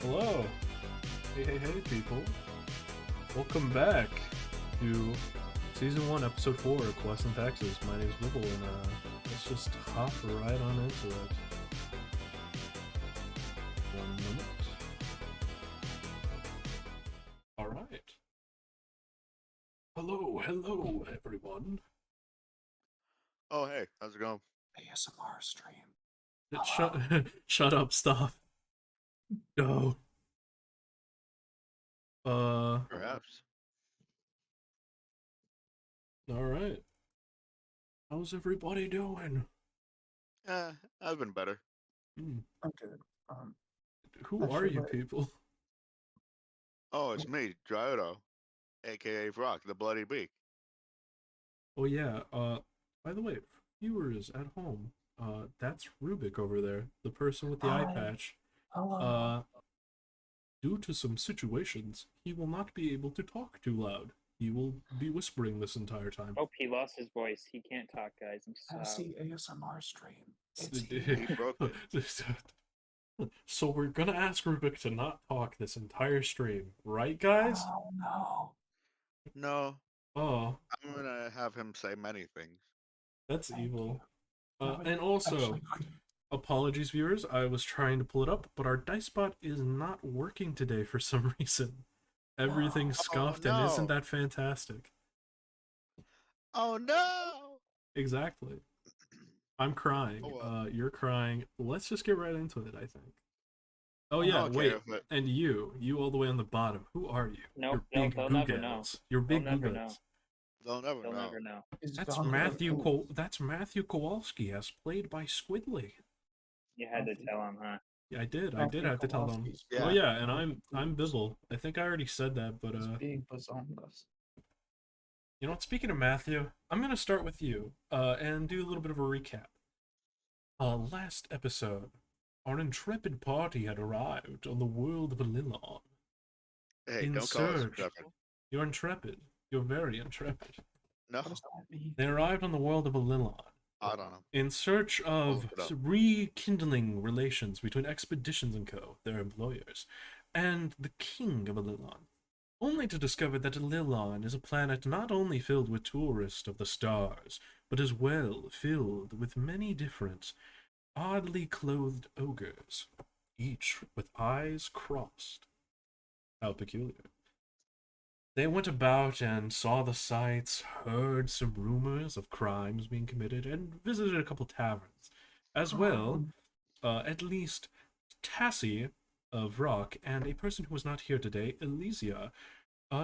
Hello. Hey, people. Welcome back to Season 1, Episode 4, Quest and Taxes. My name's Bibble, and let's just hop right on into it. One minute. Alright. Hello, everyone. Oh, hey, how's it going? ASMR stream. Shut up, stop. No. Perhaps. Alright. How's everybody doing? I've been better. I'm good. Who are you people? Oh, it's me, Dryoto, aka Vrak, the Bloodied Beak. Oh yeah, by the way, viewers at home, that's Rubik over there, the person with the eye patch. Hello. Due to some situations, he will not be able to talk too loud. He will be whispering this entire time. Oh, he lost his voice. He can't talk, guys. I'm Tassi ASMR stream. He broke it. So we're gonna ask Rubik to not talk this entire stream, right, guys? Oh no. No, Oh, I'm gonna have him say many things. that's Thank evil. you. And also, apologies, viewers. I was trying to pull it up, but our dice bot is not working today for some reason. Everything's scuffed, no. and isn't that fantastic? Oh no! Exactly. I'm crying. Oh, well. You're crying. Let's just get right into it, I think. Oh yeah, Okay, wait. but And you all the way on the bottom. Who are you? Nope, You're big they'll never know. Googles. You're big They'll never know. Googles. they'll never They'll know. never know. That's Matthew Kowalski, as played by Squidly. You had to tell him, huh? Yeah, I did have to tell them. Yeah. Oh yeah, and I'm Bibble. I think I already said that, but Being bazongas. you know what? Speaking of Matthew, I'm gonna start with you, and do a little bit of a recap. Last episode, our intrepid party had arrived on the world of Lilon. Hey, In don't call us search. intrepid. You're intrepid. You're very intrepid. No, What does that mean? They arrived on the world of Lilon I don't know. in search of Look it up. rekindling relations between Expeditions & Co., their employers, and the king of Lilon, only to discover that Lilon is a planet not only filled with tourists of the stars, but as well filled with many different, oddly clothed ogres, each with eyes crossed. How peculiar. They went about and saw the sights, heard some rumors of crimes being committed, and visited a couple taverns. As well, at least Tassi of Vrak and a person who was not here today, Elysia,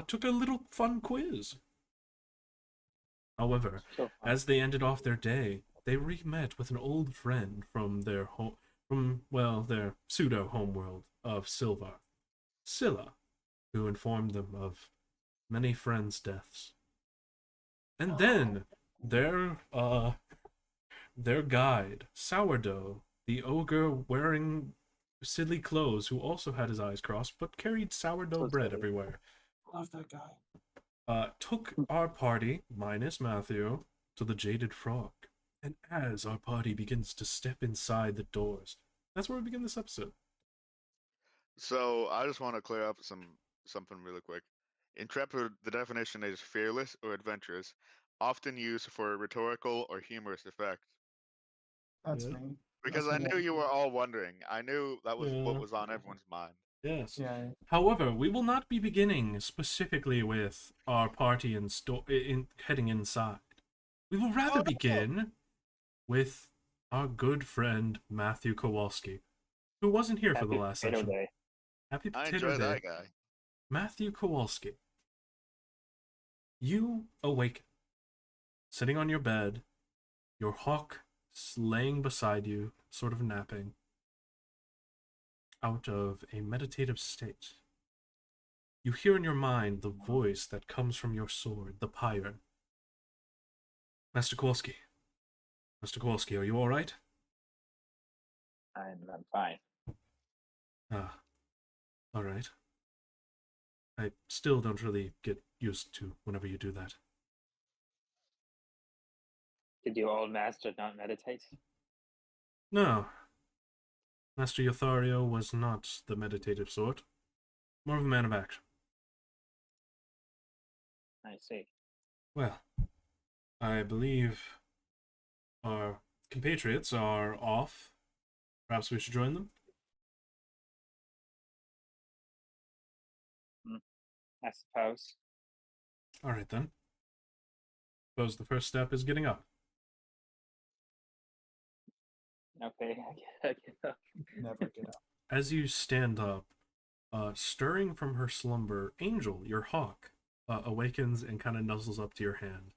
took a little fun quiz. However, So fun. as they ended off their day, they re-met with an old friend from their their pseudo homeworld of Silvar, Scylla, who informed them of many friends' deaths. And then their guide, Sourdough, the ogre wearing silly clothes, who also had his eyes crossed but carried sourdough bread everywhere, Love that guy. took our party, minus Matthew, to the Jaded Frog. And as our party begins to step inside the doors, that's where we begin this episode. So I just want to clear up something really quick. Intrepid, the definition is fearless or adventurous, often used for rhetorical or humorous effect. That's Yeah. me. Because That's I me. knew you were all wondering. I knew that was Yeah. what was on everyone's mind. Yes. Yeah. However, we will not be beginning specifically with our party in heading inside. We will rather no. begin with our good friend Matthew Kowalski, who wasn't here for the last Potato section. Day. Happy I Potato enjoy Day. that guy. Matthew Kowalski. You awaken, sitting on your bed, your hawk laying beside you, sort of napping, out of a meditative state. You hear in your mind the voice that comes from your sword, the pyre. Master Kowalski. Master Kowalski, are you alright? I'm fine. Ah, alright. I still don't really get used to whenever you do that. Did your old master not meditate? No. Master Yothario was not the meditative sort, more of a man of action. I see. Well, I believe our compatriots are off. Perhaps we should join them? I suppose. Alright then. Suppose the first step is getting up. Okay, I get up. Never get up. As you stand up, stirring from her slumber, Angel, your hawk, awakens and kind of nuzzles up to your hand.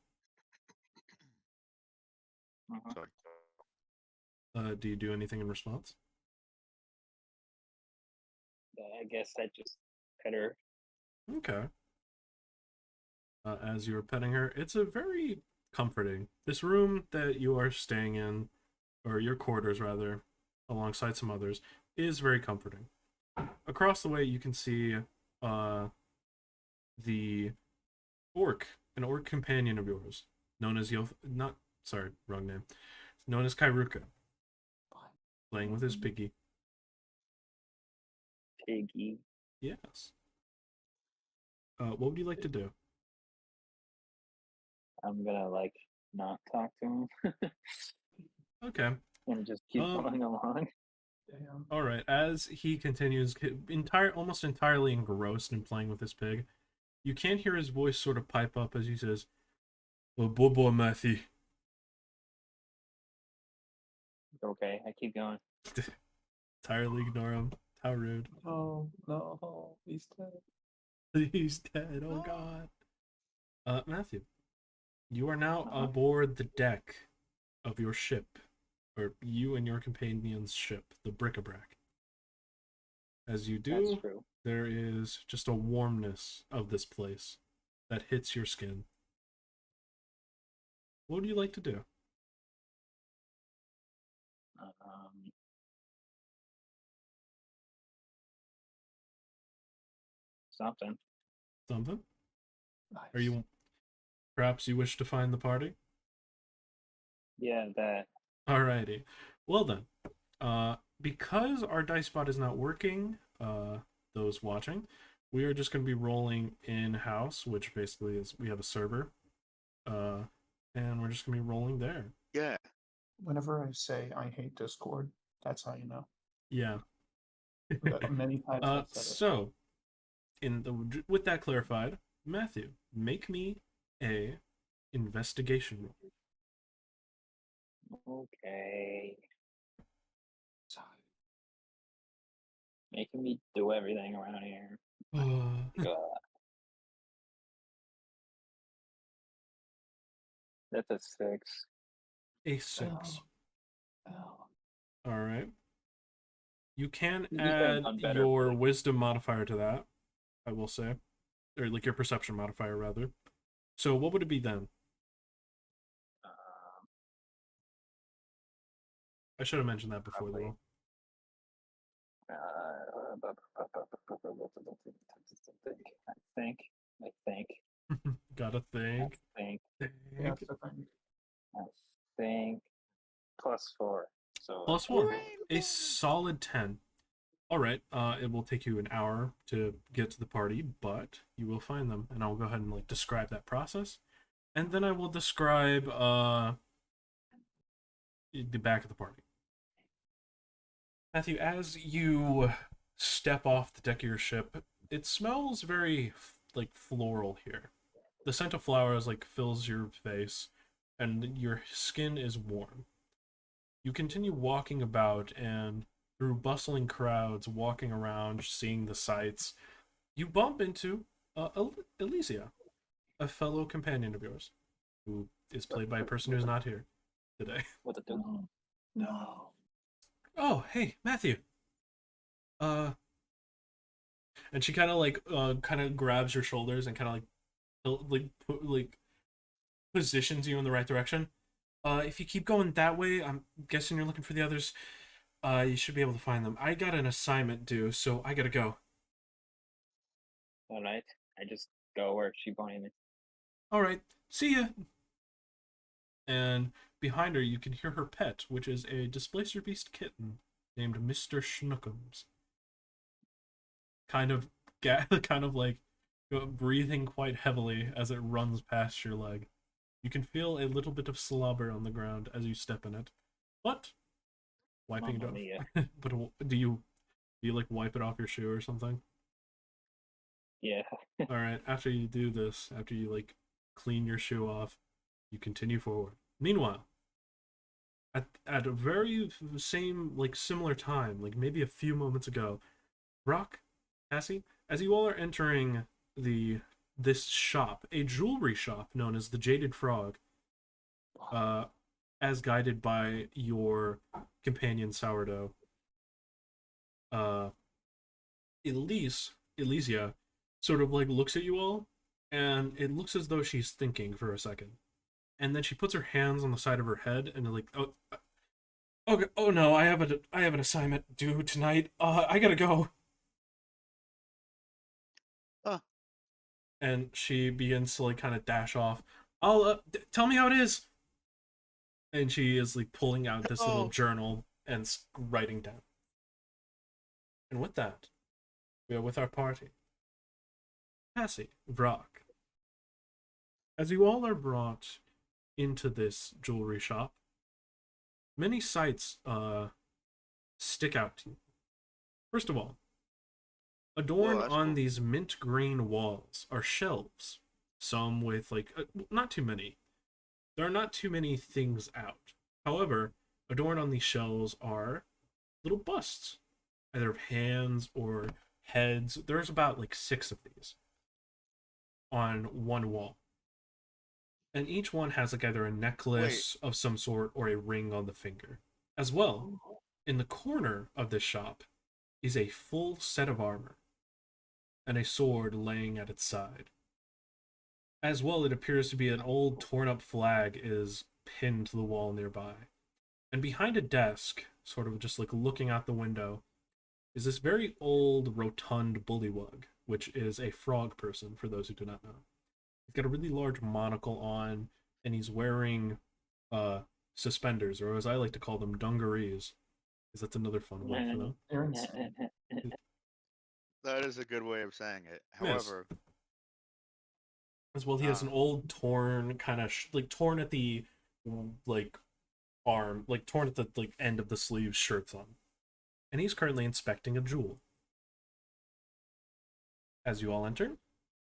Uh-huh. Sorry. Do you do anything in response? I guess I just pet her. Okay. As you're petting her, it's a very comforting. This room that you are staying in, or your quarters rather, alongside some others, is very comforting. Across the way, you can see the an orc companion of yours, known as wrong name, known as Kairuka, playing with his piggy. Piggy. Yes. What would you like to do? I'm gonna not talk to him Okay. and just keep going along. Damn. All right. As he continues, almost entirely engrossed in playing with his pig, you can hear his voice sort of pipe up as he says, "Oh, boy, Matthew." Okay, I keep going. Entirely ignore him. How rude. Oh no, he's dead. He's dead. Oh God. Matthew, you are now Uh-huh. aboard the deck of your ship, or you and your companion's ship, the Bric-a-Brac. As you do, That's true. there is just a warmness of this place that hits your skin. What would you like to do? Something. Something? Nice. Are you perhaps you wish to find the party? Yeah, that. Alrighty. Well then, because our dice bot is not working, those watching, we are just going to be rolling in-house, which basically is we have a server, and we're just going to be rolling there. Yeah. Whenever I say I hate Discord, that's how you know. Yeah. Many times I've said it. So, with that clarified, Matthew, make me a investigation roll. Okay. Making me do everything around here. God. That's a 6. A 6. Oh. All right. You can You could've add done better, your but- wisdom modifier to that, I will say. Or like your perception modifier, rather. So what would it be then? I should have mentioned that before the roll. I think. Gotta think. That's the thing. I think +4. So +4. A solid 10. Alright, it will take you an hour to get to the party, but you will find them. And I'll go ahead and describe that process. And then I will describe the back of the party. Matthew, as you step off the deck of your ship, it smells very floral here. The scent of flowers fills your face, and your skin is warm. You continue walking about, and through bustling crowds, walking around, seeing the sights, you bump into Elysia, a fellow companion of yours, who is played by a person who's not here today. what to do? No. Oh, hey, Matthew. And she kind of grabs your shoulders and kind of positions you in the right direction. If you keep going that way, I'm guessing you're looking for the others. You should be able to find them. I got an assignment due, so I gotta go. All right. I just go where she pointed me. All right, see ya. And behind her, you can hear her pet, which is a Displacer Beast kitten, named Mr. Schnookums. Kind of, kind of like breathing quite heavily as it runs past your leg. You can feel a little bit of slobber on the ground as you step in it, but wiping Mamma it mia. off. But do you like wipe it off your shoe or something? Yeah. All right. After you do this, after you like clean your shoe off, you continue forward. Meanwhile, at a very same like similar time, like maybe a few moments ago, Vrak, Tassi, as you all are entering this shop, a jewelry shop known as the Jaded Frog, as guided by your companion Sourdough, Elysia, sort of like looks at you all, and it looks as though she's thinking for a second, and then she puts her hands on the side of her head and like, oh, okay, oh no, I have an assignment due tonight. I gotta go. Huh. And she begins to like kind of dash off. I'll tell me how it is. And she is like pulling out this little Oh. journal and writing down. And with that, we are with our party. Tassi, Vrak. As you all are brought into this jewelry shop, many sights stick out to you. First of all, adorned that's on cool. these mint green walls are shelves, some with like not too many. There are not too many things out. However, adorned on these shelves are little busts, either of hands or heads. There's about like 6 of these on one wall. And each one has like either a necklace of some sort or a ring on the finger. As well, in the corner of this shop is a full set of armor and a sword laying at its side. As well, it appears to be an old torn up flag is pinned to the wall nearby. And behind a desk, sort of just like looking out the window, is this very old rotund bullywug, which is a frog person for those who do not know. He's got a really large monocle on, and he's wearing suspenders, or as I like to call them, dungarees, because that's another fun word for them. You're insane. That is a good way of saying it. Yes. However, As well, he has an old torn kind of like torn at the like arm, like torn at the like end of the sleeves shirts on, and he's currently inspecting a jewel. As you all enter,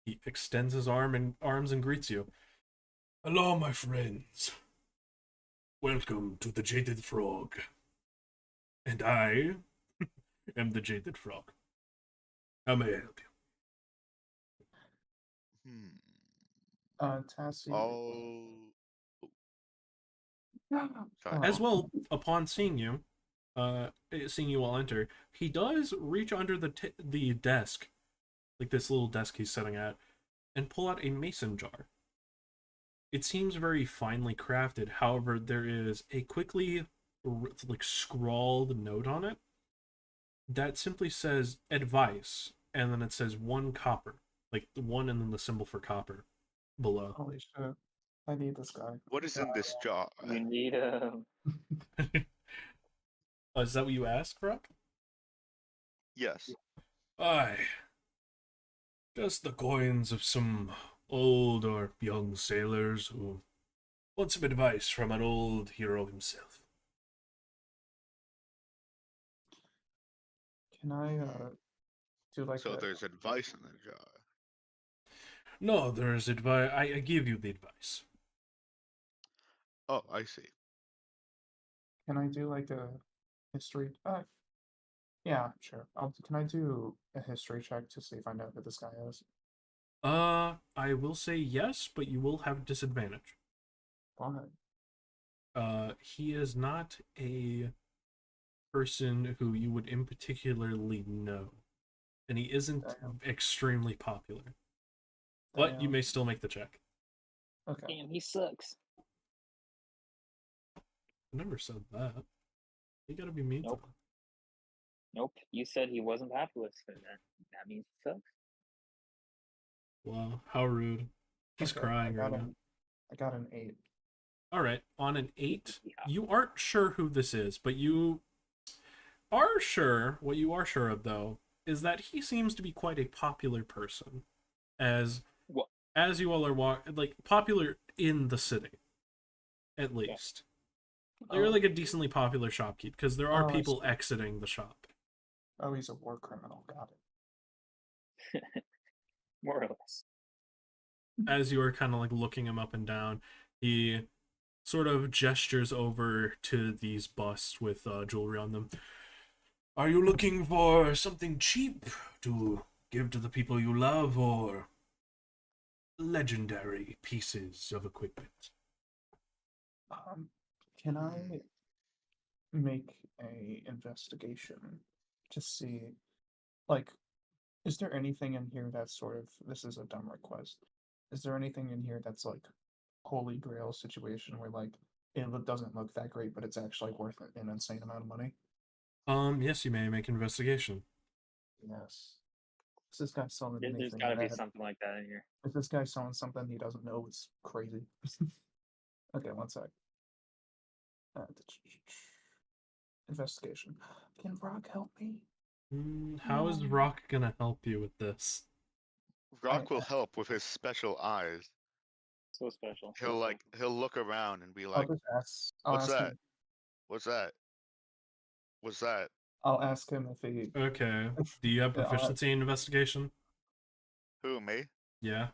he extends his arms and greets you. Hello, my friends. Welcome to the Jaded Frog. And I am the Jaded Frog. How may I help you? Tassi. Oh. Sorry. As well, upon seeing you all enter, he does reach under the desk, like this little desk he's sitting at, and pull out a mason jar. It seems very finely crafted. However, there is a quickly like scrawled note on it that simply says advice, and then it says 1 copper, like the 1 and then the symbol for copper below. Holy shit. I need this guy. What is in this jar? You need Is that what you asked, Rock? Yes. Aye. Just the coins of some old or young sailors who want some advice from an old hero himself. Can I do like So a there's advice in the jar. No, there's advice. I give you the advice. Oh, I see. can I do like a history yeah, sure. Can I do a history check to see if I know who this guy is? I will say yes, but you will have disadvantage. Why? He is not a person who you would in particularly know, and he isn't extremely popular. But you Damn. may still make the check. Okay. damn, he sucks. I never said that. You gotta be mean Nope. to him. Nope. You said he wasn't popular, so that means he sucks. Wow, how rude. He's Okay, crying right now. I got an 8. All right, on an 8, Yeah. you aren't sure who this is, but you what you are sure of though, is that he seems to be quite a popular person, as What? as you all are like popular in the city, at least. You're like a decently popular shopkeep because there are Oh, I people see. exiting the shop. Oh, he's a war criminal. Got it. More or less. As you are kind of like looking him up and down, he sort of gestures over to these busts with jewelry on them. Are you looking for something cheap to give to the people you love, or legendary pieces of equipment? Can I make a investigation to see, like, is there anything in here that's sort of, this is a dumb request, is there anything in here that's like holy grail situation where like doesn't look that great, but it's actually worth an insane amount of money? Yes, you may make an investigation. Yes. Is this guy selling There's anything got to be that something like that in here. if this guy's selling something he doesn't know, it's crazy. Okay, one sec. Investigation. Can Rock help me? How is Rock gonna help you with this? Rock will help with his special eyes. So special. He'll look around and be I'll like, just ask. I'll "What's ask that? him. What's that? What's that?" I'll ask him if he. Okay. Do you have Yeah, proficiency in investigation? Who, me? Yeah.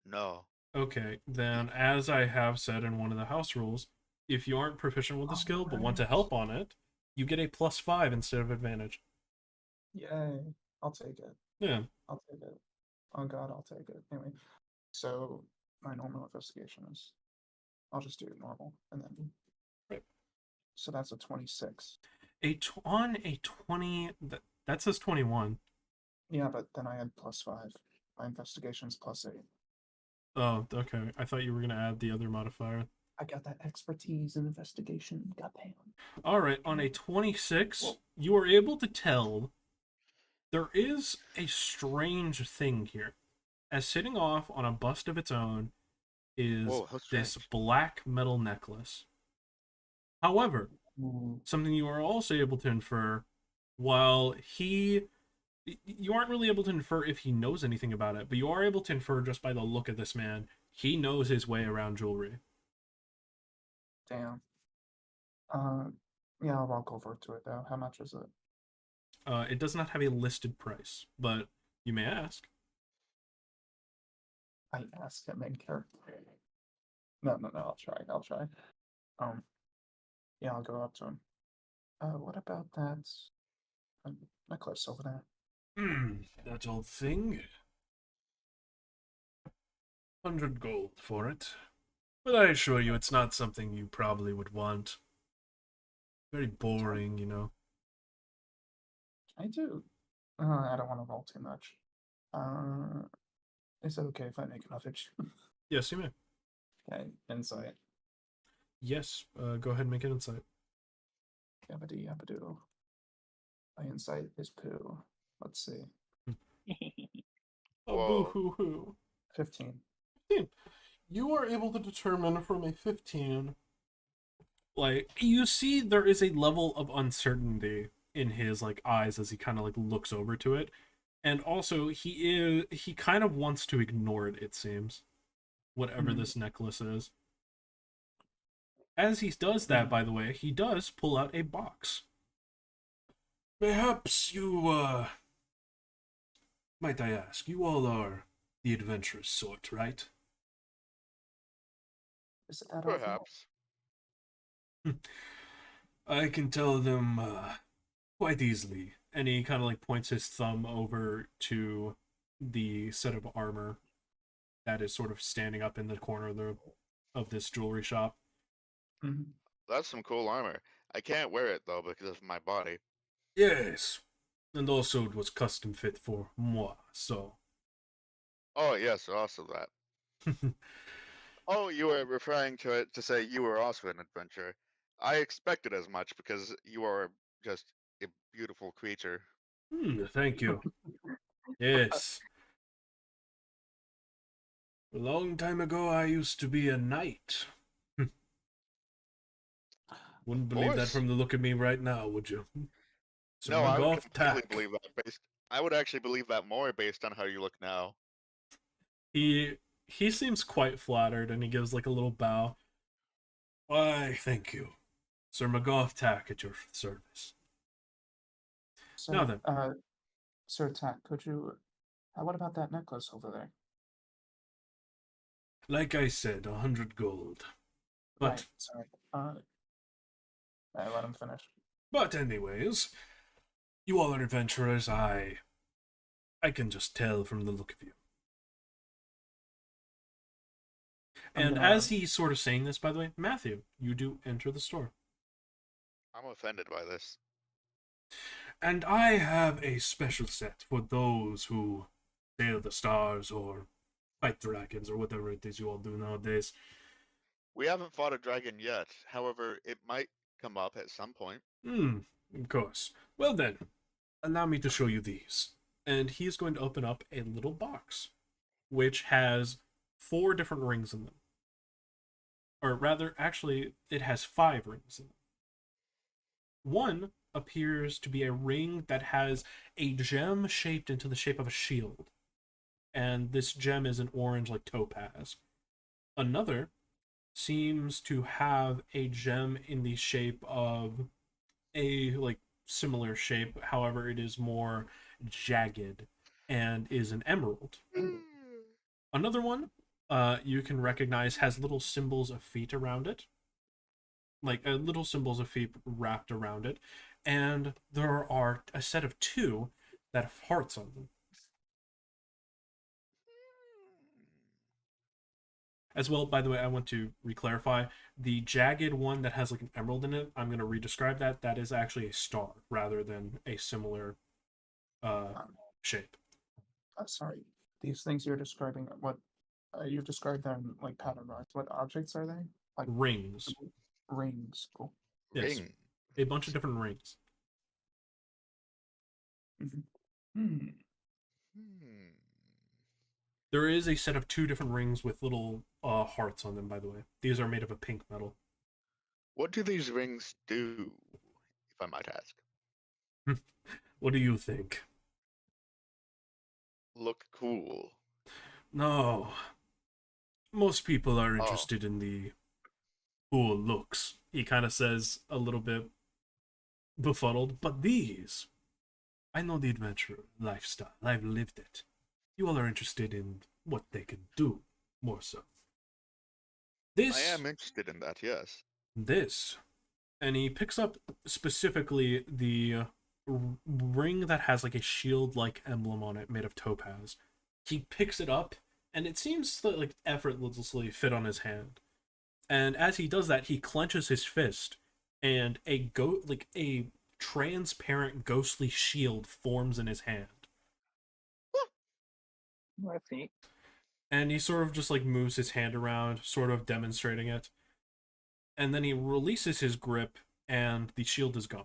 No. Okay, then as I have said in one of the house rules, if you aren't proficient with the skill but want to help on it, you get a +5 instead of advantage. Yay! I'll take it. Yeah. I'll take it. Oh God, I'll take it. Anyway, so my normal investigation is, I'll just do it normal, and then. Right. So that's a 26. On a 20, that says 21. Yeah, but then I had +5. My investigation's +8. Oh, okay. I thought you were gonna add the other modifier. I got that expertise in investigation. Goddamn. All right, on a 26, you are able to tell there is a strange thing here. As sitting off on a bust of its own is Whoa, how this strange. black metal necklace. However, Ooh. something you are also able to infer, while you aren't really able to infer if he knows anything about it, but you are able to infer just by the look of this man, he knows his way around jewelry. Damn. Yeah, I'll walk over to it though. How much is it? It does not have a listed price, but you may ask. I ask him in character. No, I'll try. Yeah, I'll go up to him. What about that necklace over there? That old thing. 100 gold for it. But I assure you, it's not something you probably would want. Very boring, you know. I do. I don't want to roll too much. Is it okay if I make an office? Yes, you may. Okay, insight. Yes, go ahead and make an insight. Yabbity yabbadoo. My insight is poo. Let's see. Oh, Whoa. boo-hoo-hoo. 15. You are able to determine from a 15, like, you see there is a level of uncertainty in his, like, eyes as he kind of, like, looks over to it. And also, he kind of wants to ignore it seems. Whatever this necklace is. As he does that, by the way, he does pull out a box. Perhaps you, might I ask, you all are the adventurous sort, right? Is it that obvious? Perhaps. I can tell them, quite easily. And he kind of, like, points his thumb over to the set of armor that is sort of standing up in the corner of this jewelry shop. Mhm. That's some cool armor. I can't wear it though because of my body. Yes. And also it was custom fit for moi, so. Oh yes, also that. Oh, you were referring to it to say you were also an adventurer. I expected as much because you are just a beautiful creature. Thank you. Yes. A long time ago I used to be a knight. Wouldn't believe that course. from the look of me right now, would you? Sir No, I would McGough completely Tack. believe that based. I would actually believe that more based on how you look now. He seems quite flattered, and he gives like a little bow. Why, thank you. Sir McGough Tack at your service. So, Now then. Sir Tack, could you? What about that necklace over there? Like I said, 100 gold. But Right. Sorry. I let him finish. But anyways, you all are adventurers. I can just tell from the look of you. I'm And gonna- as he's sort of saying this, by the way, Matthew, you do enter the store. I'm offended by this. And I have a special set for those who sail the stars or fight dragons or whatever it is you all do nowadays. We haven't fought a dragon yet. However, it might come up at some point. Of course. Well then, allow me to show you these. And he is going to open up a little box, which has 4 different rings in them. Or rather, actually, it has 5 rings in them. One appears to be a ring that has a gem shaped into the shape of a shield. And this gem is an orange like topaz. Another seems to have a gem in the shape of a like similar shape, however it is more jagged and is an emerald. Another one you can recognize has little symbols of feet around it, like little symbols of feet wrapped around it, and there are a set of 2 that have hearts on them. As well, by the way, I want to re-clarify, the jagged one that has like an emerald in it, I'm going to re-describe that. That is actually a star rather than a similar shape. Sorry. These things you're describing, what you've described them like pattern marks. What objects are they? Like Rings. rings. Cool. Yes. Ring. A bunch of different rings. Hmm. There is a set of 2 different rings with little hearts on them, by the way. These are made of a pink metal. What do these rings do, if I might ask? What do you think? Look cool. No. Most people are interested in the cool looks. He kind of says a little bit befuddled. But these, I know the adventure lifestyle. I've lived it. You all are interested in what they can do, more so. This, I am interested in that, yes. this, and he picks up specifically the ring that has like a shield-like emblem on it made of topaz. He picks it up, and it seems to like effortlessly fit on his hand. And as he does that, he clenches his fist, and a transparent ghostly shield forms in his hand. That's neat. And he sort of just like moves his hand around, sort of demonstrating it. And then he releases his grip, and the shield is gone.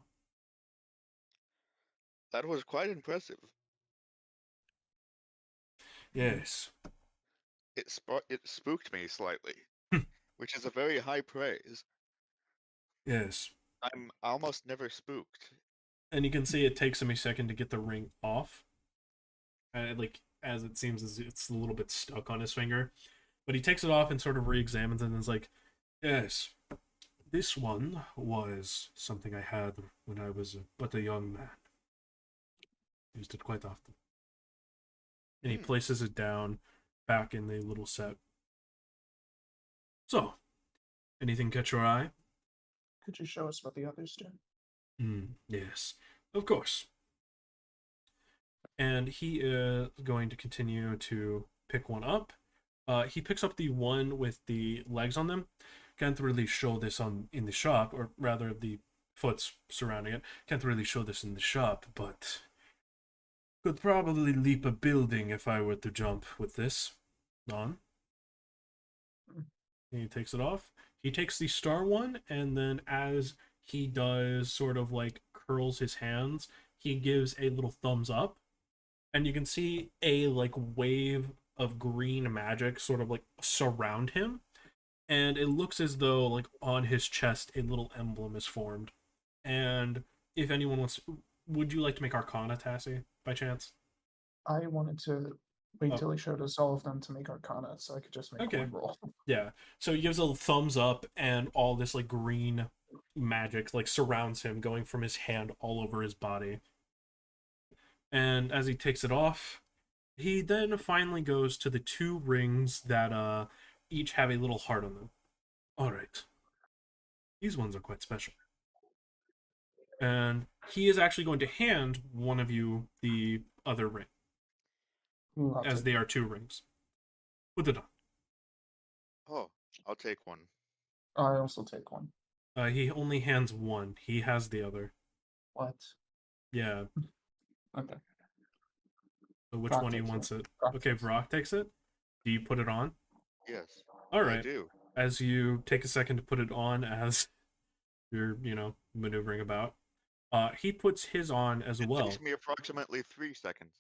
That was quite impressive. Yes. It spooked me slightly, which is a very high praise. Yes. I'm almost never spooked. And you can see it takes him a second to get the ring off. As it seems as it's a little bit stuck on his finger. But he takes it off and sort of re-examines it and is like, yes, this one was something I had when I was but a young man. Used it quite often. And he places it down back in the little set. So, anything catch your eye? Could you show us what the others do? Yes, of course. And he is going to continue to pick one up. He picks up the one with the legs on them. Can't really show this in the shop, or rather the foots surrounding it. Can't really show this in the shop, but could probably leap a building if I were to jump with this on. He takes it off. He takes the star one, and then as he does sort of like curls his hands, he gives a little thumbs up. And you can see a like wave of green magic sort of like surround him. and it looks as though like on his chest a little emblem is formed. And if anyone wants, would you like to make Arcana, Tassi, by chance? I wanted to wait Oh. till he showed us all of them to make Arcana, so I could just make Okay. one roll. Yeah. So he gives a thumbs up, and all this like green magic like surrounds him, going from his hand all over his body. And as he takes it off, he then finally goes to the two rings that each have a little heart on them. All right. These ones are quite special. And he is actually going to hand one of you the other ring, Ooh, I'll as take they are two rings. Put it on. Oh, I'll take one. I also take one. He only hands one. He has the other. What? Yeah. Okay. So which Vrak one he takes wants it? Vrak Okay, takes it. Vrak takes it. Do you put it on? Yes. All I right. do. As you take a second to put it on, as you're maneuvering about, he puts his on as It well. takes me approximately 3 seconds.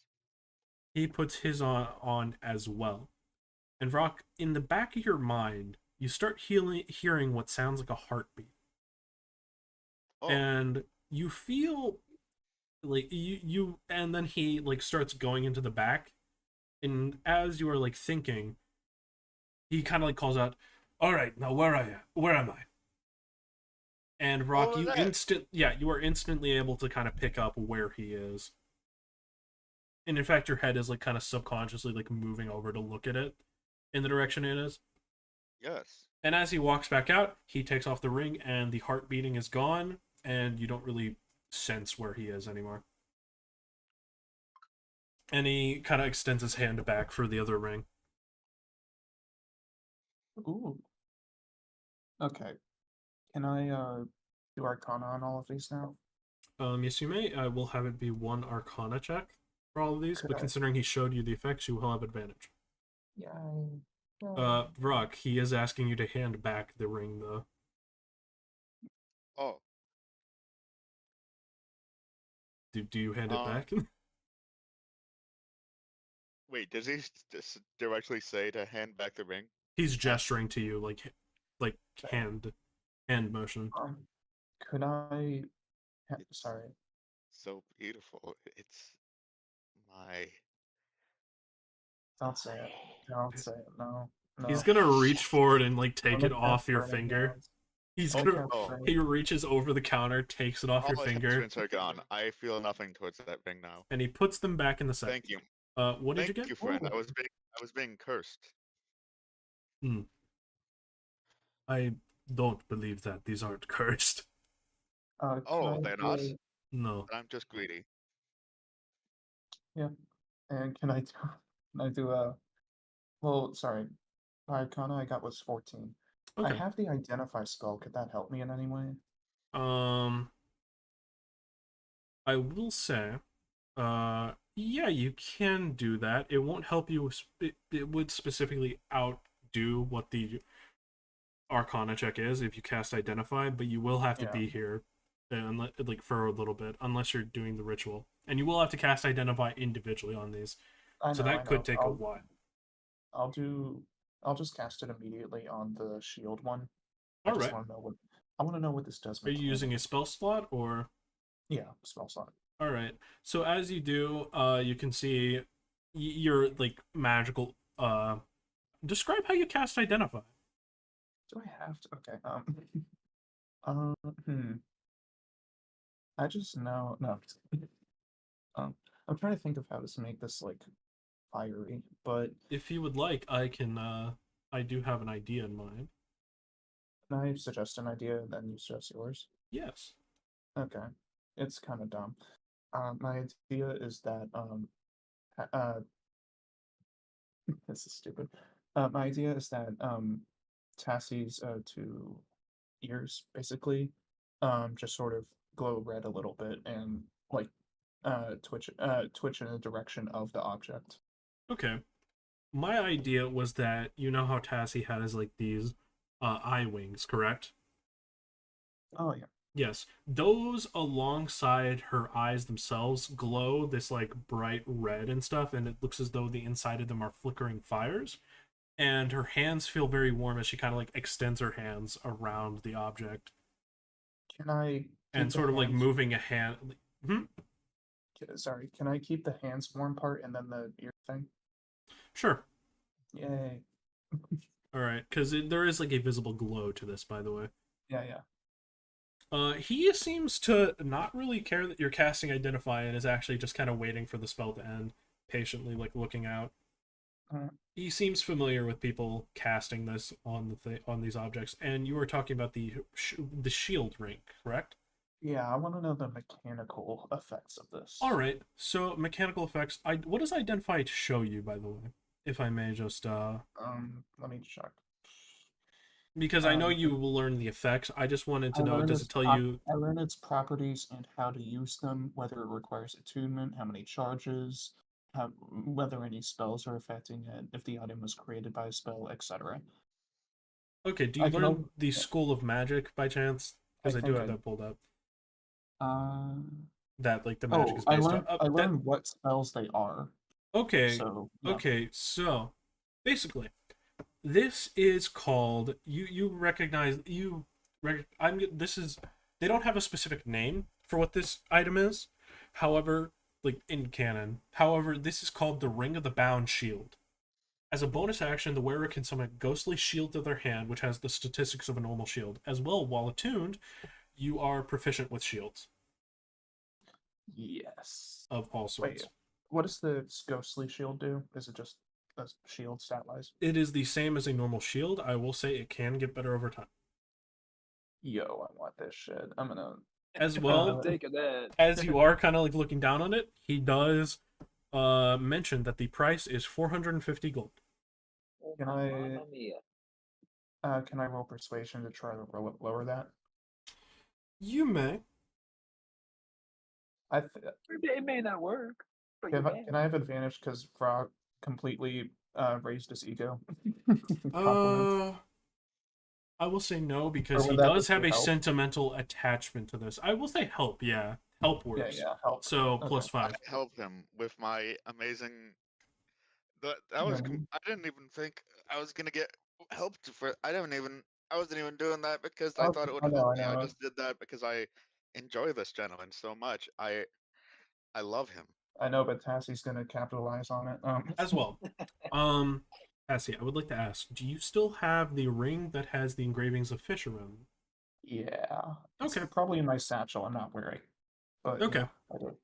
He puts his on as well. And Vrak, in the back of your mind, you start hearing what sounds like a heartbeat. Oh, And you feel like you and then he like starts going into the back, and as you are like thinking, he kind of like calls out, "All right, now where am I?" And Vrak, Over there. you are instantly able to kind of pick up where he is. And in fact, your head is like kind of subconsciously like moving over to look at it in the direction it is. Yes. And as he walks back out, he takes off the ring, and the heart beating is gone, and you don't really sense where he is anymore. And he kind of extends his hand back for the other ring. Ooh. Okay. Can I do Arcana on all of these now? Yes, you may. I will have it be one Arcana check for all of these, Could but I- considering he showed you the effects, you will have advantage. Yeah. Vrak, he is asking you to hand back the ring, though. Oh, Do you hand it Um, back? wait. Does he directly say to hand back the ring? He's gesturing to you, like Okay. hand motion. Could I? It's Sorry. so beautiful. It's my. Don't say it. Don't say it. No. No. He's gonna reach forward and like I'm take gonna it off cast your Burning finger. Hands. He's I'll gonna. cast Oh. Burning- He reaches over the counter, takes it off All your my finger, instruments are gone. I feel nothing towards that ring now. and he puts them back in the set. Thank you. What did Thank you get? you, friend. Ooh. I was being cursed. I don't believe that. These aren't cursed. Can Oh, I they're do not. a- No. I'm just greedy. And can I do a? Well, sorry. Arcana I got was 14. I Okay. have the Identify spell. Could that help me in any way? I will say, yeah, you can do that. It won't help you. It would specifically outdo what the Arcana check is if you cast Identify, but you will have to Yeah. be here, like for a little bit, unless you're doing the ritual, and you will have to cast Identify individually on these. I So know, that I could know. take a while. I'll just cast it immediately on the shield one. All I just right. want to know what this does. Are you using a spell slot or? Yeah, spell slot. All right. So as you do, you can see your like magical. Describe how you cast Identify. Do I have to? Okay. Hmm. I just know. No. I'm trying to think of how to make this like fiery, but If you would like, I can. I do have an idea in mind. can I suggest an idea and then you suggest yours? Yes. Okay. It's kind of dumb. My idea is that this is stupid. My idea is that Tassie's two ears basically just sort of glow red a little bit and like twitch in the direction of the object. Okay. My idea was that you know how Tassi has like these eye wings, correct? Oh yeah. Yes. Those alongside her eyes themselves glow this like bright red and stuff, and it looks as though the inside of them are flickering fires. and her hands feel very warm as she kind of like extends her hands around the object Can I and keep the sort of like hands? moving a hand. Hmm? Sorry, can I keep the hands warm part and then the ear thing? Sure. Yay. All right, because there is like a visible glow to this, by the way. Yeah. He seems to not really care that you're casting Identify and is actually just kind of waiting for the spell to end, patiently like looking out. Alright. He seems familiar with people casting this on on these objects, and you were talking about the shield ring, correct? Yeah, I want to know the mechanical effects of this. All right. So mechanical effects. What does Identify show you, by the way, if I may just Let me check. because I know you will learn the effects. I just wanted to know, does it tell you? I learn its properties and how to use them, whether it requires attunement, how many charges, whether any spells are affecting it, if the item was created by a spell, etc. Okay, do you I can learn the yeah. School of Magic by chance? Because I do think have that pulled up. That like the Oh, magic is based on. I learned what spells they are. Okay. So yeah. Okay. So basically, this is called you recognize you. This is they don't have a specific name for what this item is. However, like in canon, however, this is called the Ring of the Bound Shield. As a bonus action, the wearer can summon a ghostly shield to their hand, which has the statistics of a normal shield. As well, while attuned, you are proficient with shields Yes. of all sorts. Wait, what does the ghostly shield do? Is it just a shield stat wise? It is the same as a normal shield. I will say it can get better over time. Yo, I want this shit. I'm gonna. As well, Take that. as you are kind of like looking down on it, he does mention that the price is 450 gold. Can I roll persuasion to try to lower that? You may. It may not work. But you can. Can I have advantage because Vrak completely raised his ego? I will say no because Or he would that does just be have a help? sentimental attachment to this. I will say help, yeah. Help works. Yeah, help. So Okay. plus 5. I helped him with my amazing. That was. Yeah. I didn't even think I was gonna get helped for. I wasn't even doing that because I thought it would I help know, me. I I know. just did that because I enjoy this gentleman so much. I love him. I know, but Tassi's gonna capitalize on it. As well. Tassi, I would like to ask, do you still have the ring that has the engravings of fish around it? Yeah. It's Okay. probably in my satchel. I'm not wearing. But Okay. yeah, I do.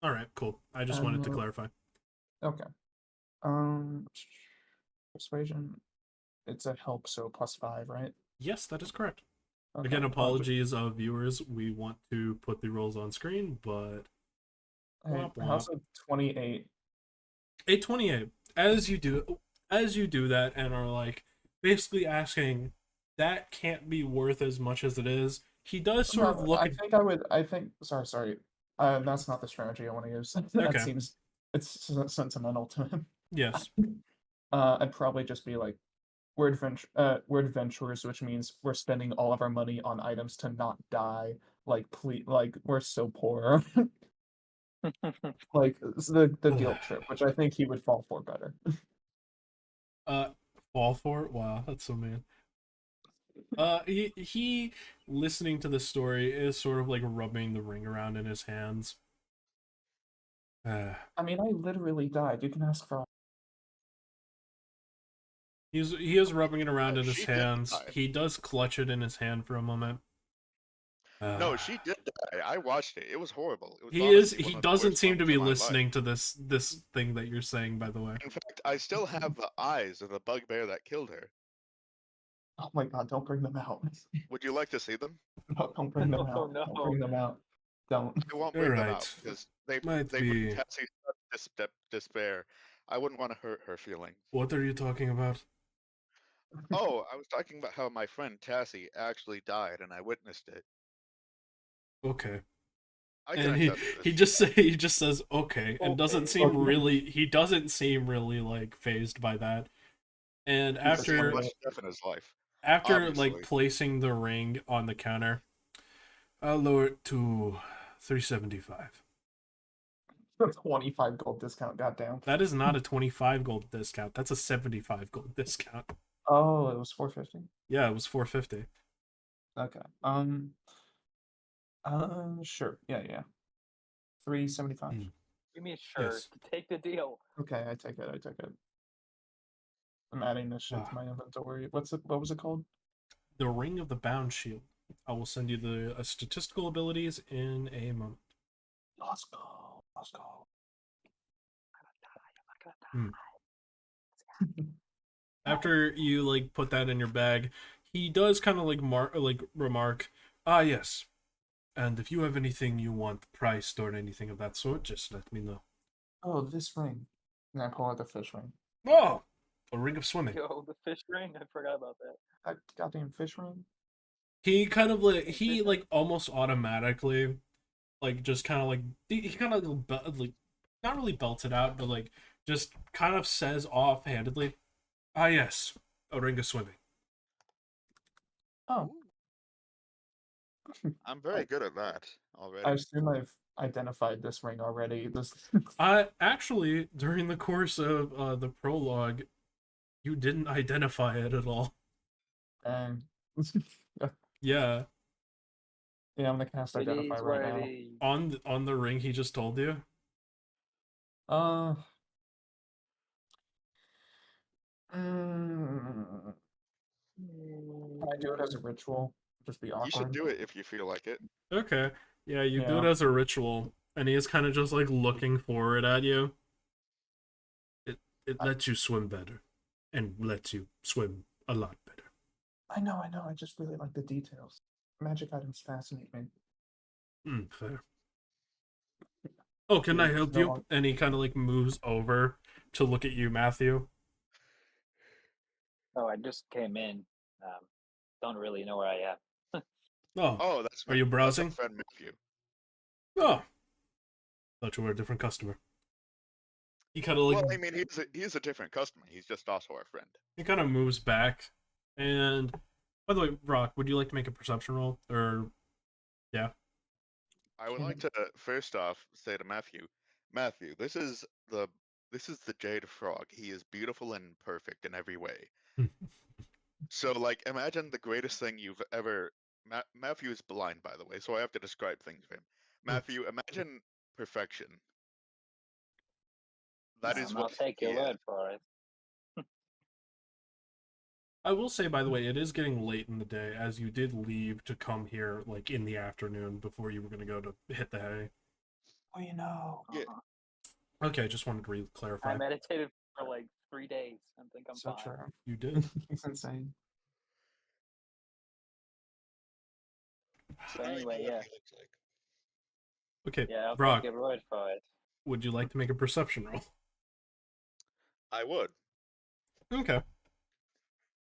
All right, cool. I just wanted to clarify. Okay. Persuasion. It's a help, so +5, right? Yes, that is correct. Okay. Again, apologies of viewers. We want to put the rolls on screen, but Hey, how's a 28? a 28. As you do that and are like basically asking that can't be worth as much as it is. He does sort of look I think sorry. That's not the strategy I want to use. That seems it's sentimental to him. Yes. I'd probably just be like we're adventurers, which means we're spending all of our money on items to not die. Like please, like we're so poor. Like the guilt trip, which I think he would fall for better. Fall for it? Wow, that's so mean. He listening to the story is sort of like rubbing the ring around in his hands. I mean, I literally died. You can ask for. He is rubbing it around in his hands. He does clutch it in his hand for a moment. No, she did die. I watched it. It was horrible. It was he doesn't seem to be listening to this thing that you're saying, by the way. In fact, I still have the eyes of the bugbear that killed her. Oh my god, don't bring them out. Would you like to see them? No, don't bring them out. No. Don't bring them out. Don't. I won't bring them out because they Might put be. Tassi in despair. I wouldn't want to hurt her feelings. What are you talking about? Oh, I was talking about how my friend Tassi actually died and I witnessed it. Okay. I And can he just says okay and doesn't seem really like phased by that. And after much stuff in his life. After Obviously. like placing the ring on the counter, I'll lower it to 375. 25 gold discount, goddamn. That is not a 25 gold discount. That's a 75 gold discount. Oh, it was 450. Yeah, it was 450. Okay. Sure. Yeah. 375. Mm. Give me a shirt. Yes. Take the deal. Okay, I take it. I'm adding this shit to my inventory. What was it called? The Ring of the Bound Shield. I will send you the statistical abilities in a moment. Let's go. After you like put that in your bag, he does kind of like remark, "Ah, yes. And if you have anything you want priced or anything of that sort, just let me know." Oh, this ring. And I pull out the fish ring. Oh, a ring of swimming. Yo, the fish ring. I forgot about that. That goddamn fish ring. He kind of like almost automatically, like just kind of like he kind of like not really belts it out, but like just kind of says offhandedly, "Ah, yes, a ring of swimming." Oh, I'm very good at that already. I assume I've identified this ring already. This. Actually, during the course of the prologue, you didn't identify it at all. And Yeah, yeah, I'm gonna cast It identify is right what now. it is. on the ring he just told you. Uh. mm, Can I do it as a ritual? Just be You should awkward. do it if you feel like it. Okay, yeah, you do it Yeah. as a ritual, and he is kind of just like looking forward at you. It lets you swim better, and lets you swim a lot better. I know. I just really like the details. Magic items fascinate me. Fair. Oh, can I Dude, help no you? one- And he kind of like moves over to look at you, Matthew. Oh, I just came in. Don't really know where I am. Oh, Oh, that's are you that's browsing? our friend Matthew. Oh, thought you were a different customer. He kind of like Well, I mean, he's a different customer. He's just also our friend. he kind of moves back. And by the way, Rock, would you like to make a perception roll? Or yeah, I would like to first off say to Matthew, this is the Jade Frog. He is beautiful and perfect in every way. So, like, imagine the greatest thing you've ever. Matthew is blind, by the way, so I have to describe things for him. Matthew, imagine perfection. That is I'll what take he your is. word for it. I will say, by the way, it is getting late in the day, as you did leave to come here like in the afternoon before you were going to go to hit the hay. Oh, you know. Yeah. Okay, just wanted to clarify. I meditated for like 3 days. I think I'm So fine. true. You did. It's insane. So anyway, yeah. Okay, Yeah, I'll Brock, take your word for it. would you like to make a perception roll? I would. Okay.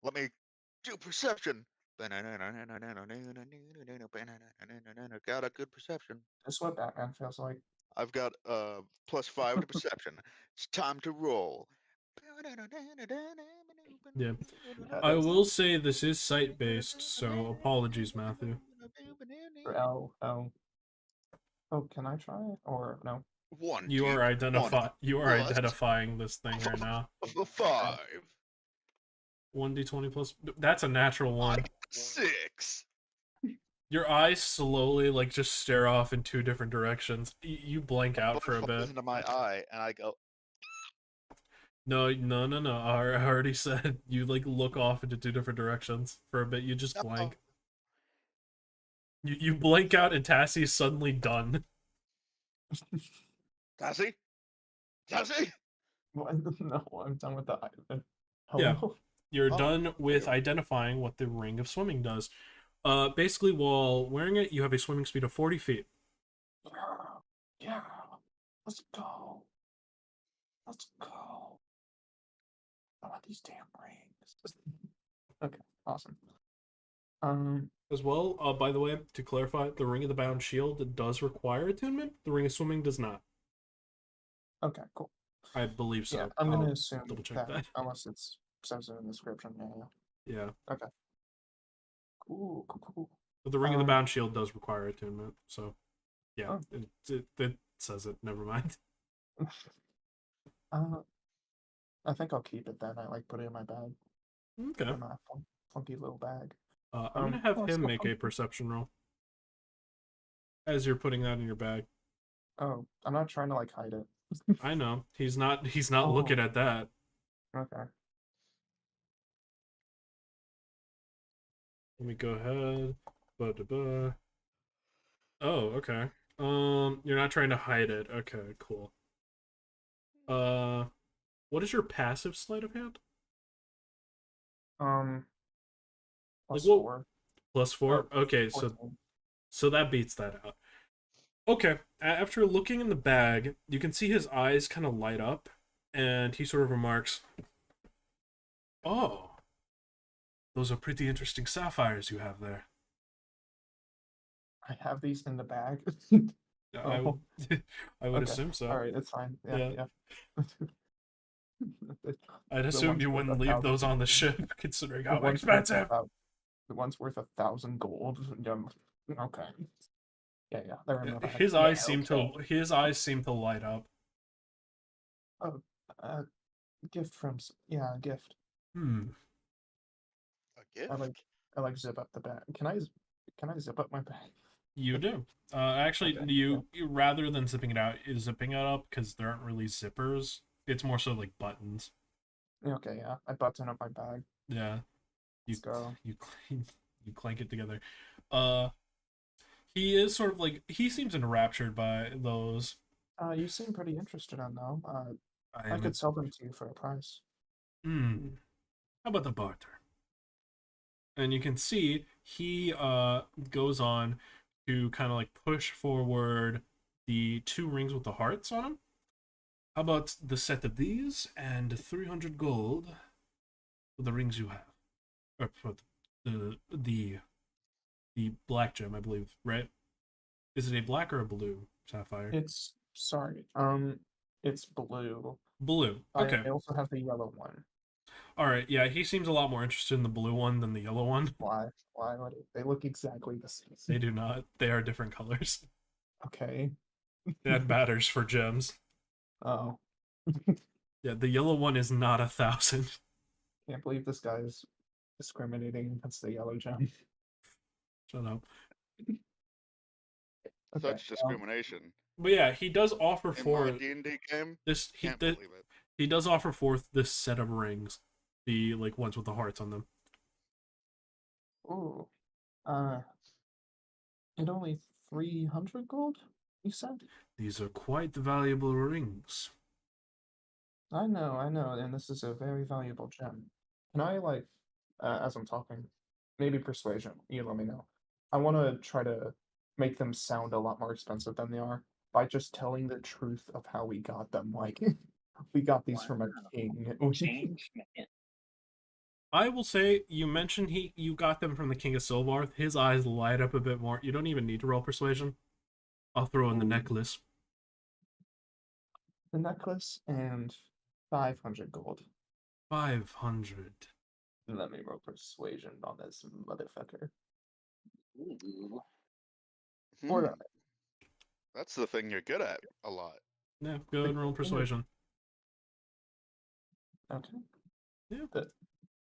Let me do perception. Got a good perception. That's what Batman feels like. I've got +5 to perception. It's time to roll. Yeah. I will say this is site-based, so apologies, Matthew. Oh. Oh, can I try it or no? You are identifying this thing right now. 5. 1d20 plus. That's a natural I one. got 6. Your eyes slowly like just stare off in two different directions. You blank out for a Falls bit. into my eye, and I go. No. I already said you like look off into two different directions for a bit. You just blank. You blank out, and Tassi is suddenly done. Tassi? What? No, I'm done with the hello. Yeah. You're Oh, done with okay. identifying what the ring of swimming does. Basically, while wearing it, you have a swimming speed of 40 feet. Yeah. Let's go. I want these damn rings. Okay, awesome. As well, by the way, to clarify, the Ring of the Bound Shield does require attunement. The Ring of Swimming does not. Okay, cool. I believe so. Yeah, I'm gonna I'll assume double check that, that. unless it says it in the description. Yeah. Yeah. Okay. Cool. But the Ring of the Bound Shield does require attunement, so yeah, Oh. it says it. Never mind. I think I'll keep it then. I like put it in my bag. Okay. In my funky little bag. I'm gonna have oh, him so make a funky. perception roll as you're putting that in your bag. Oh, I'm not trying to like hide it. I know he's not. He's not looking Oh, at that. okay. Let me go ahead. Ba-da-ba. Oh, okay. You're not trying to hide it. Okay, cool. What is your passive sleight of hand? Um, Like plus what? 4. +4. Or Okay, 14. so that beats that out. Okay, after looking in the bag, you can see his eyes kind of light up, and he sort of remarks, "Oh, those are pretty interesting sapphires you have there." I have these in the bag. I Oh, would, I would okay. assume so. All right, it's fine. Yeah, Yeah. yeah. the, I'd the assume one's you worth wouldn't leave those on the ship, considering the how one's worth expensive. about the one's worth 1,000 gold. Okay. Yeah, yeah. They're in the bag. His Yeah, eyes seem okay. to light up. Oh, gift from a gift. Hmm. A gift? I like zip up the bag. Can I zip up my bag? You do. Actually, Okay, you rather than zipping it out, is zipping it up because there aren't really zippers. It's more so like buttons. Okay, yeah. I button up my bag. Yeah. You Let's go. you you clank it together. Uh, he is sort of like he seems enraptured by those. You seem pretty interested in them. I I am. could sell them to you for a price. Hmm. How about the barter? And you can see he goes on to kind of like push forward the 2 rings with the hearts on them. How about the set of these and 300 gold for the rings you have, or for the black gem, I believe, right? Is it a black or a blue sapphire? It's sorry. It's blue. Blue. I Okay. also have the yellow one. All right. Yeah, he seems a lot more interested in the blue one than the yellow one. Why? Why would it? They look exactly the same. They do not. They are different colors. Okay. That matters for gems. Oh, Yeah, the yellow one is not 1,000. can't believe this guy is discriminating against the yellow gem. Shut up. Okay. Such discrimination. But yeah, he does offer In my for D&D game, this. can't believe it. He does offer forth this set of rings, the like ones with the hearts on them. Ooh. And only 300 gold, you said? These are quite the valuable rings. I know, and this is a very valuable gem. Can I, like, as I'm talking, maybe persuasion, you let me know. I want to try to make them sound a lot more expensive than they are by just telling the truth of how we got them. Like, we got these from a Wow. king. Change, man. I will say, you mentioned you got them from the King of Silbarth. His eyes light up a bit more. You don't even need to roll persuasion. I'll throw in the Ooh. necklace. The necklace and 500 gold. 500. Let me roll persuasion on this motherfucker. Ooh. Hmm, 400. that's the thing you're good at a lot. Yeah, go ahead and roll persuasion. Okay. Yeah.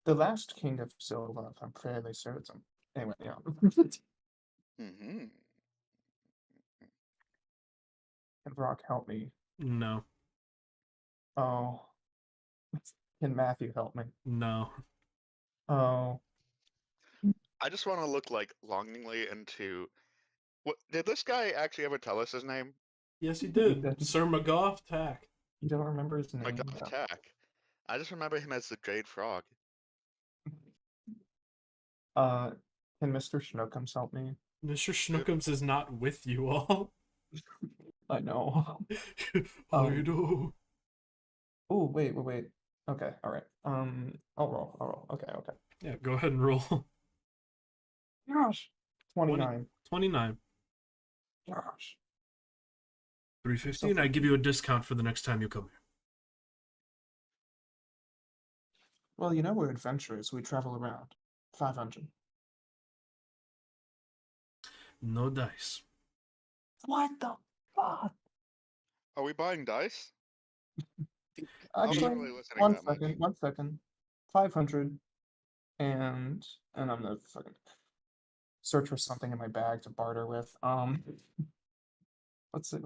The last king of Silva, I'm fairly certain. Anyway, yeah. Mm-hmm. Can Vrak help me? No. Oh. Can Matthew help me? No. Oh. I just want to look like longingly into. What did this guy actually ever tell us his name? Yes, he He did. didn't. Sir McGough Tack. You don't remember his My name? God, No. Tack. I just remember him as the Jade Frog. Uh, can Mr. Schnookums help me? Mr. Schnookums is not with you all. I know. I know. Oh, wait. Okay, alright. I'll roll. Okay. Yeah, go ahead and roll. Gosh. 29. 29. Gosh. 350, and I give you a discount for the next time you come here. Well, we're adventurers. We travel around. 500. No dice. What the fuck? Are we buying dice? I'm Actually, not really listening that much. 1 second. 500, and I'm gonna fucking search for something in my bag to barter with. Let's see.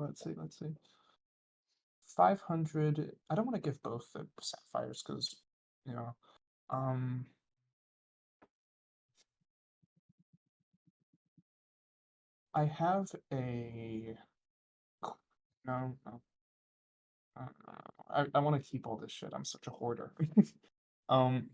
500. I don't want to give both the sapphires because, you know, um, I have a no. I want to keep all this shit. I'm such a hoarder. um,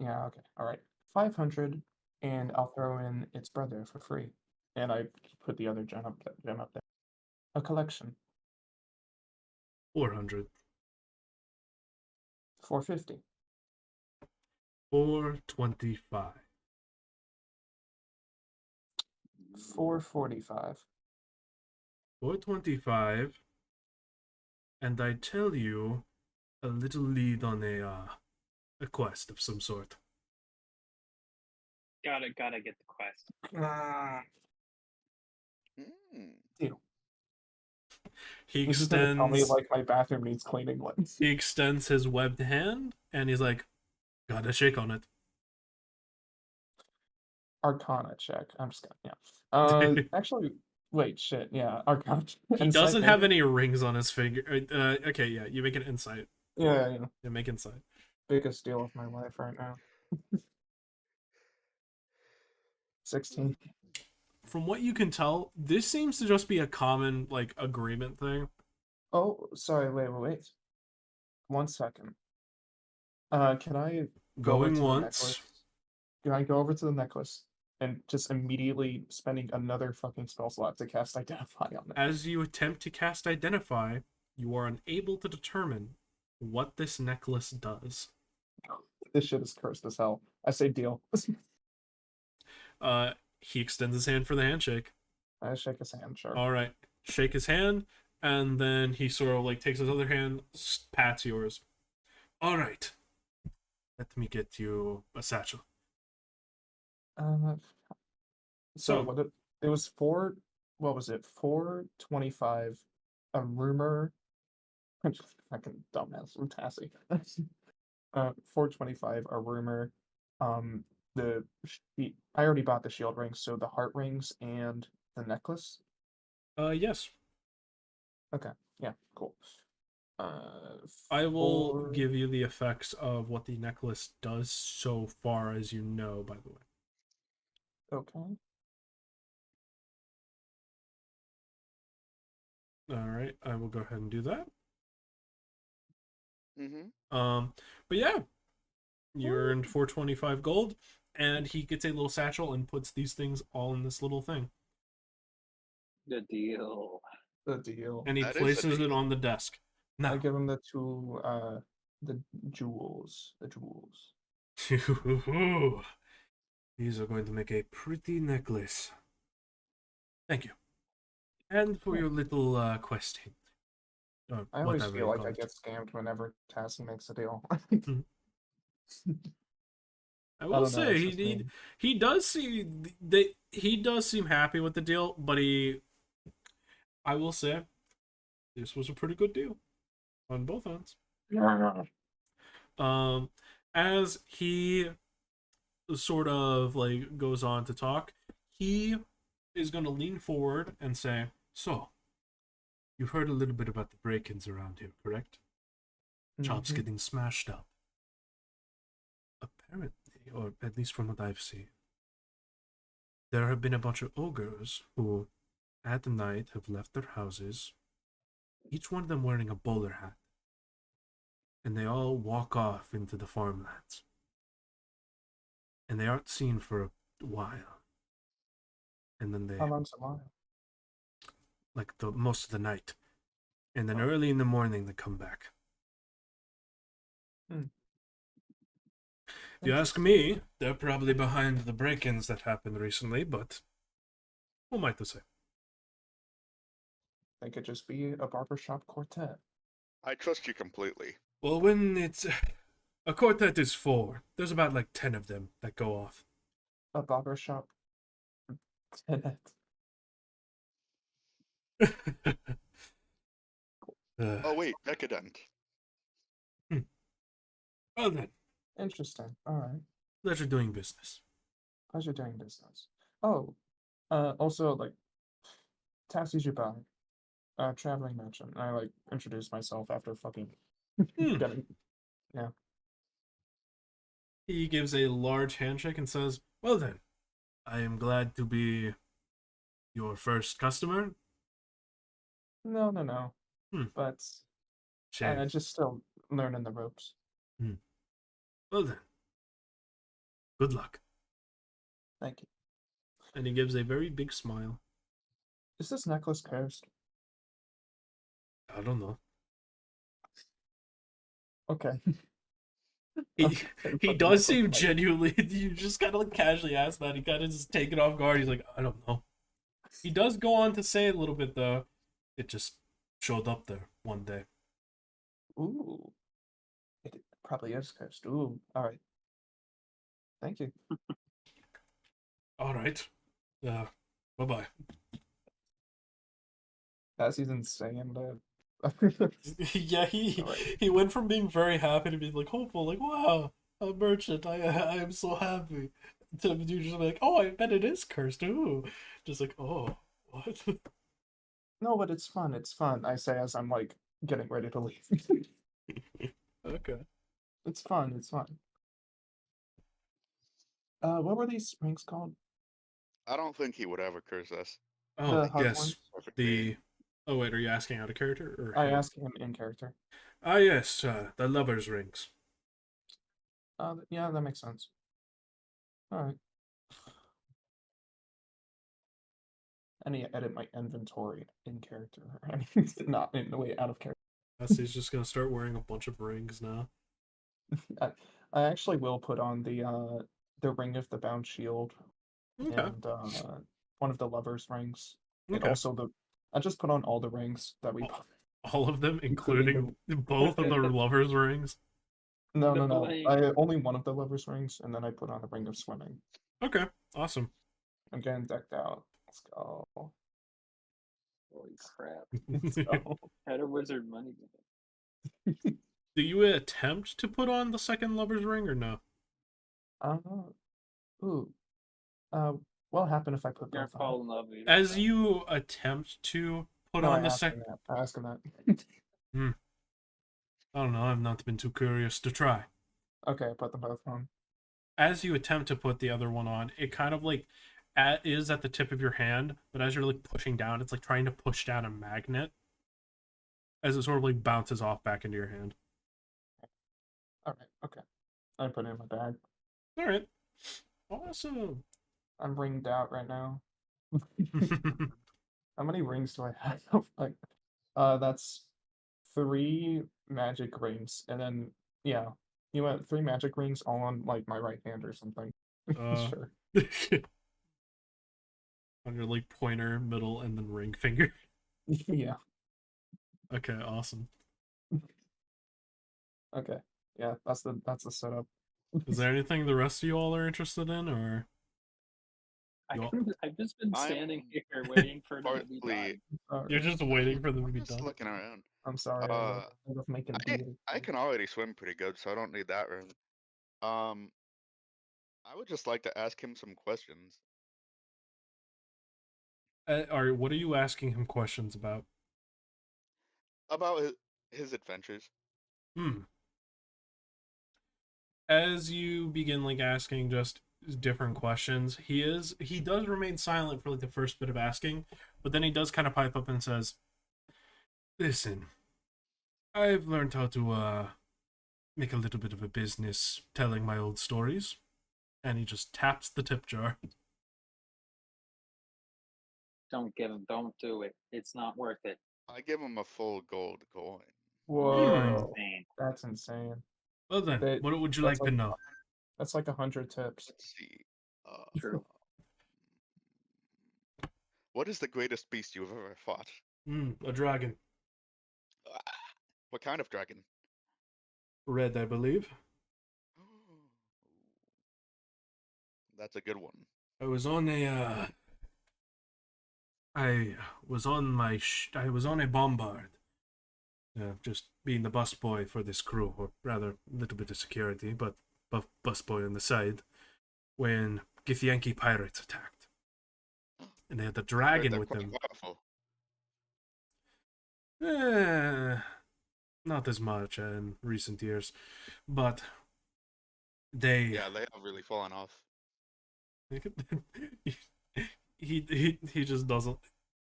Yeah, okay, all right. 500, and I'll throw in its brother for free, and I put the other gem up there. A collection, 400. 450. 425. 445. 425. And I tell you a little lead on a quest of some sort. Gotta get the quest. Deal. He This is gonna tell me extends like my bathroom needs cleaning once. he extends his webbed hand and he's like, gotta shake on it. Arcana check. I'm just gonna actually wait, shit, yeah. Arcana check. He Insight, doesn't have maybe? any rings on his finger. Okay, yeah, you make an insight. Yeah. You make insight. Biggest deal of my life right now. 16. From what you can tell, this seems to just be a common like agreement thing. Oh, sorry, wait. 1 second. Can I go over Going to the once. necklace? Can I go over to the necklace and just immediately spending another fucking spell slot to cast Identify on it? As you attempt to cast Identify, you are unable to determine what this necklace does. This shit is cursed as hell. I say deal. He extends his hand for the handshake. I shake his hand, sure. All right, shake his hand, and then he sort of like takes his other hand, pats yours. All right, let me get you a satchel. So what it was four. What was it? 425. A rumor. Fucking dumbass from Tassi. 425. A rumor. I already bought the shield rings, so the heart rings and the necklace. Yes. Okay. Yeah. Cool. I will give you the effects of what the necklace does so far as you know, by the way. Okay. All right, I will go ahead and do that. Mm-hmm. But yeah, you earned 425 gold, and he gets a little satchel and puts these things all in this little thing. The deal. The deal. And he That is a places it deal. on the desk. Now, I give him the two, the jewels. The jewels. these are going to make a pretty necklace. Thank you. And for your little quest hint. Or I always whatever feel you like call I it. get scammed whenever Tassi makes a deal. I I will don't know, say it's just me. he does seem happy with the deal, but I will say this was a pretty good deal on both ends. As he sort of like goes on to talk, he is going to lean forward and say, "So, you've heard a little bit about the break-ins around here, correct? Shops Mhm. getting smashed up. Apparently, or at least from what I've seen, there have been a bunch of ogres who, at night, have left their houses, each one of them wearing a bowler hat, and they all walk off into the farmlands. And they aren't seen for a while. And then they, How long's a while? like the most of the night. And then early in the morning, they come back. If you ask me, they're probably behind the break-ins that happened recently, but who am I to say? They could just be a barbershop quartet. I trust you completely. Well, when it's... A quartet is 4. There's about like 10 of them that go off. A barbershop quartet. Oh wait, decadent. Well then, Interesting. All right. pleasure doing business. Pleasure doing business. Oh, also like Tassi Jubai, traveling merchant. I like introduced myself after fucking Hmm. getting. Yeah. He gives a large handshake and says, "Well then, I am glad to be your first customer." No, no, no. Hmm. But Shame. just still learning the ropes. Hmm. Well then, good luck. Thank you. And he gives a very big smile. Is this necklace cursed? I don't know. Okay. He Okay, he put the does necklace seem back. genuinely. You just kind of like casually ask that. He kind of just take it off guard. He's like, I don't know. He does go on to say a little bit though. It just showed up there one day. Ooh. It probably is cursed. Ooh. All right. Thank you. All right. Bye bye. Tassi's insane, but Yeah, he Alright. he went from being very happy to being like hopeful, like wow, a merchant. I am so happy. To you just be like, oh, I bet it is cursed. Ooh, just like oh, what? no, but it's fun. It's fun. I say as I'm like getting ready to leave. Okay. It's fun. It's fun. What were these rings called? I don't think he would ever curse us. Oh The hug yes, ones? the. Oh wait, are you asking out of character or I him? asked him in character. Ah yes, the lovers' rings. Yeah, that makes sense. All right. I need to edit my inventory in character. I mean, not in the way out of character. He's just gonna start wearing a bunch of rings now. I actually will put on the ring of the bound shield Okay. and one of the lovers' rings, and Okay. also I just put on all the rings that we. All of them, Including including both of the lovers' rings. No, The no, no. blade. I only one of the lovers' rings, and then I put on a ring of swimming. Okay, awesome. I'm getting decked out. Let's go. Holy crap. Let's go. Had a wizard money. Do you attempt to put on the second lover's ring or no? Uh, ooh. What'll happen if I put You're both on? fall in love with As yourself. you attempt to put No, on I the asked him second. that. I asked him that. I don't know, I've not been too curious to try. Okay, I put them both on. As you attempt to put the other one on, it kind of like is at the tip of your hand, but as you're like pushing down, it's like trying to push down a magnet as it sort of like bounces off back into your hand. All right. Okay. I put it in my bag. All right. Awesome. I'm ringed out right now. How many rings do I have? Like, that's 3 magic rings, and then yeah, you went 3 magic rings all on like my right hand or something. Sure. On your like pointer, middle, and then ring finger. Yeah. Okay, awesome. Okay. Yeah, that's the setup. Is there anything the rest of you all are interested in, or I've just been standing I'm here waiting for them to be partly done. you're just waiting for them to I'm be just done? looking around. I'm sorry. I love making beer. I can already swim pretty good, so I don't need that room. I would just like to ask him some questions. Or what are you asking him questions about? About his adventures. As you begin like asking just different questions, he does remain silent for like the first bit of asking, but then he does kind of pipe up and says, "Listen, I've learned how to make a little bit of a business telling my old stories." And he just taps the tip jar. Don't do it. It's not worth it. I give him a full gold coin. Whoa, Insane. that's insane. Well then, That- what would you that's like to know? That's like 100 tips. Let's see. True. What is the greatest beast you've ever fought? A dragon. What kind of dragon? Red, I believe. That's a good one. I was on a I was on a bombard just being the busboy for this crew, or rather, a little bit of security, but busboy on the side, when Githyanki pirates attacked. And they had the I heard dragon they're with quite them. powerful. Not as much in recent years, but they Yeah, they have really fallen off. he just doesn't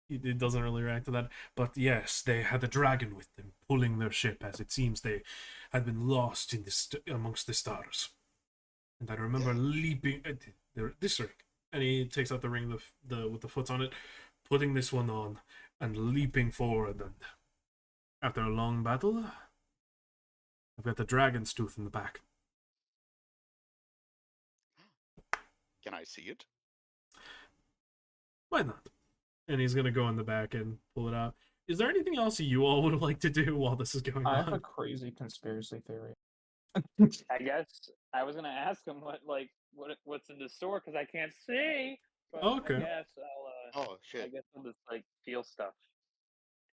he doesn't really react to that. But yes, they had a dragon with them, pulling their ship as it seems they had been lost in amongst the stars. And I remember leaping at this ring, and he takes out the ring with the foot on it, putting this one on, and leaping forward. And after a long battle, I've got the dragon's tooth in the back. Can I see it? Why not? And he's gonna go in the back and pull it out. Is there anything else you all would like to do while this is going I have a on? crazy conspiracy theory. I guess I was gonna ask him what's in the store because I can't see. But Okay. I guess I'll Oh I shit! guess I'll just like feel stuff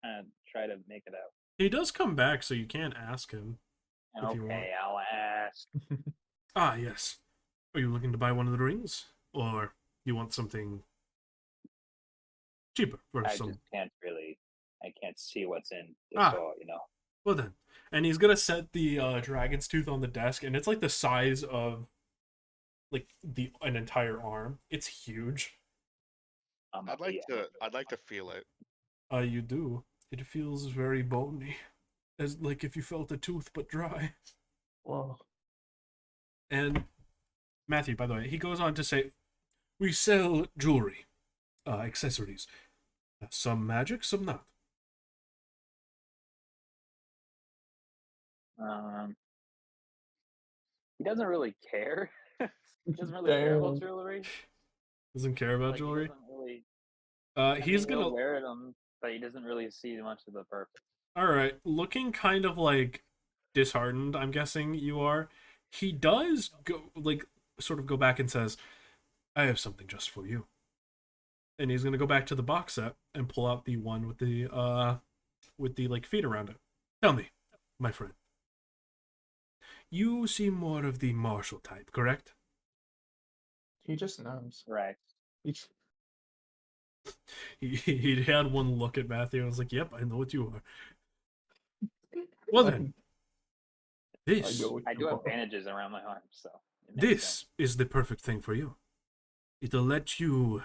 and try to make it out. He does come back, so you can ask him. If you want. Okay, I'll ask. Ah, yes. Are you looking to buy one of the rings? Or you want something cheaper for I some... just can't really. I can't see what's in the Ah. store, you know. Well then. And he's gonna set the dragon's tooth on the desk, and it's like the size of like an entire arm. It's huge. I'd like to feel it. You do. It feels very bony. As like if you felt a tooth but dry. Whoa. And Matthew, by the way, he goes on to say, we sell jewelry, accessories. Some magic, some not. He doesn't really care. He doesn't really care about Damn. jewelry. Doesn't care about Like, jewelry. He doesn't really. I He's mean, gonna... he'll wear them, but he doesn't really see much of the purpose. Alright, looking kind of like disheartened, I'm guessing you are. He does go, like, sort of go back and says, I have something just for you. And he's gonna go back to the box set and pull out the one with the like feet around it. Tell me, my friend. You seem more of the martial type, correct? He just knows. Right. He had one look at Matthew and was like, yep, I know what you are. Well then, this I do have bandages around my arms, so. it makes this sense. is the perfect thing for you. It'll let you,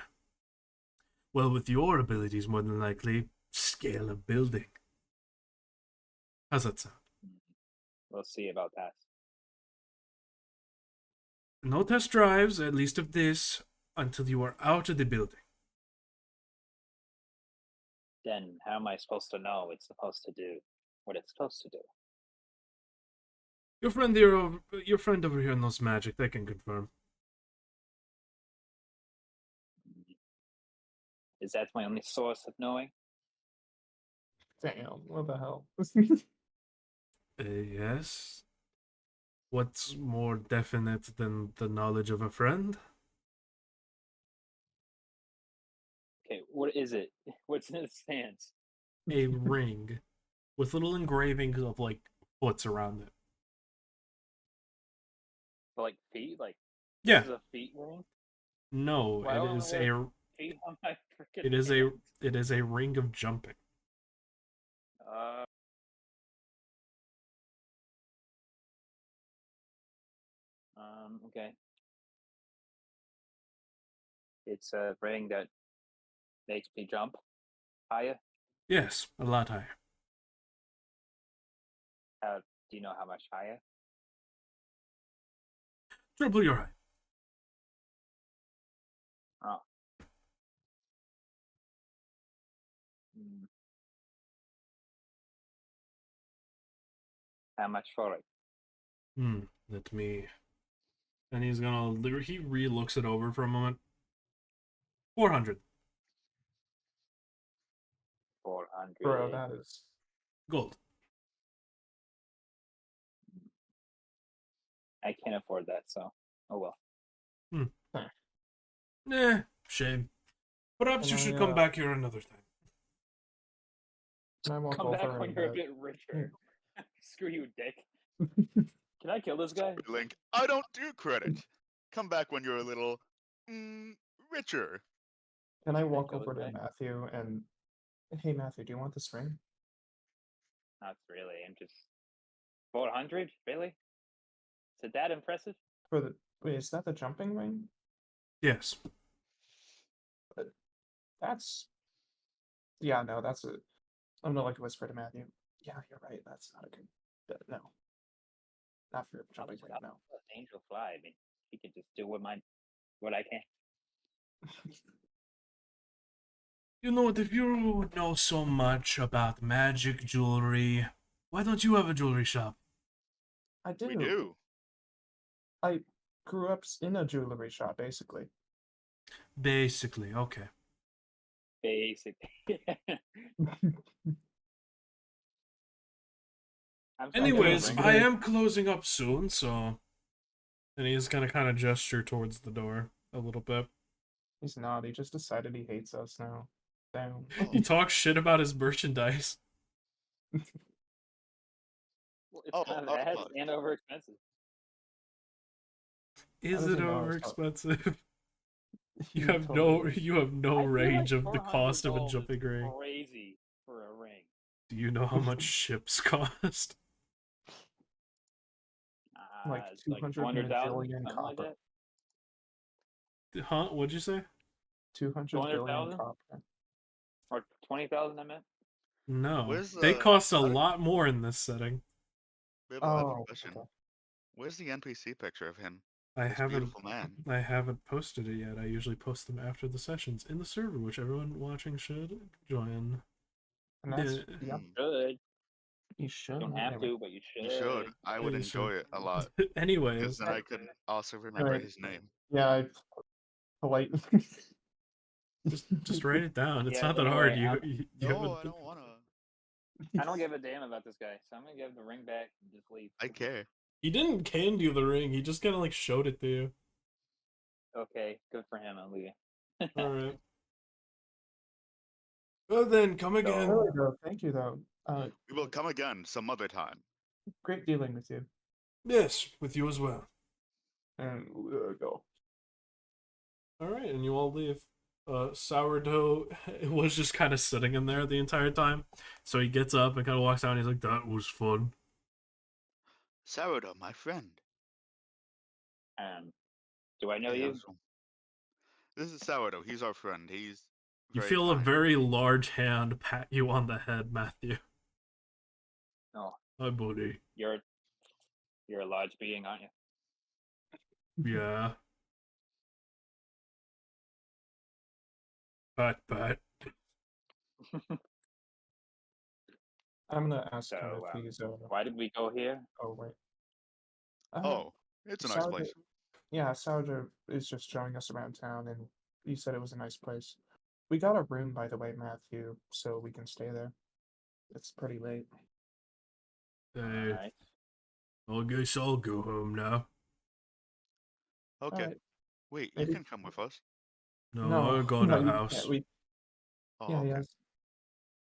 well, with your abilities more than likely, scale a building. How's that sound? We'll see about that. No test drives, at least of this, until you are out of the building. Then how am I supposed to know it's supposed to do what it's supposed to do? Your friend over here knows magic. They can confirm. Is that my only source of knowing? Damn, what the hell? Yes. What's more definite than the knowledge of a friend? Okay, what is it? What's in its hands? A ring with little engravings of like foots around it. For like feet? Like Yeah. this is a feet ring? No, Why it don't is I wear a feet on my freaking it is a hands? it is a ring of jumping. Okay. It's a ring that makes me jump higher. Yes, a lot higher. Do you know how much higher? Triple your height. Oh. Hmm. How much for it? Let me. And he's gonna. He re-looks it over for a moment. 400 400. Bro, that is. gold. I can't afford that, so oh well. Shame. Perhaps you Can should I, come back here another time. Can I walk Come over back when and, you're a bit richer. Screw you, dick. Can I kill this guy? Link, I don't do credit. Come back when you're a little richer. Can I Can I walk kill over this to guy? Matthew and, hey Matthew, do you want this ring? Not really. I'm just 400. Really? Is it that impressive? For the wait, is that the jumping ring? Yes. That's yeah, no, that's a. I'm gonna like whisper to Matthew. Yeah, you're right. That's not a good. No, not for jumping ring. No. Angel fly. I mean, he can just do what I can. You know what? If you know so much about magic jewelry, why don't you have a jewelry shop? I do. We do. I grew up in a jewelry shop, basically. Basically, okay. Basically. I'm sorry, Anyways, ring I back. am closing up soon, so. And he's gonna kind of gesture towards the door a little bit. He's not. He just decided he hates us now. Damn. He talks shit about his merchandise. Well, it's kind of ads and over expensive. Is does it he know over it's not- expensive? He You have totally is. no I feel range like of the cost of a $400 is jumping ring. crazy for a ring. Do you know how much ships cost? Like It's like 200 200,000, million something like copper. that. Huh? What'd you say? 200 billion 200,000? copper. Or 20,000, I meant. No. Where's They the- cost a how did- lot more in this setting. Bibble, I have a Oh, question. okay. Where's the NPC picture of him? I This haven't beautiful man. posted it yet. I usually post them after the sessions in the server, which everyone watching should join. And that's Yeah. yep. Should. You should. Don't have Anyway. to, but you should. You should. I would you enjoy should. it a lot. Anyways, Because then I could also remember Alright. his name. Yeah, I polite. just write it down. It's Yeah, not that anyway, hard. I'm- You No, haven't- I don't wanna. I don't give a damn about this guy, so I'm gonna give the ring back and just leave. I care. He didn't hand you the ring. He just kind of like showed it to you. Okay, good for him, I'll leave. All right. Well then, come again. Really though, thank you though. We will come again some other time. Great dealing with you. Yes, with you as well. And go. All right, and you all leave. Sourdough was just kind of sitting in there the entire time, so he gets up and kind of walks out. And he's like, "That was fun." Sourdough, my friend. Do I know you? Yes. This is Sourdough. He's our friend. He's You very feel a kind. very large hand pat you on the head, Matthew. No, Hi, buddy. you're a large being, aren't you? Yeah. Pat. I'm gonna ask him So, if he's why did we go here? oh wait. Oh, it's a nice Sourdough- place. Yeah, Sourdough is just showing us around town, and he said it was a nice place. We got a room, by the way, Matthew, so we can stay there. It's pretty late. Hey, Alright. I guess I'll go home now. Okay. Alright. Wait, Maybe- you can come with us. No, I'll go to you the can't. house. Oh, Yeah, okay. yes.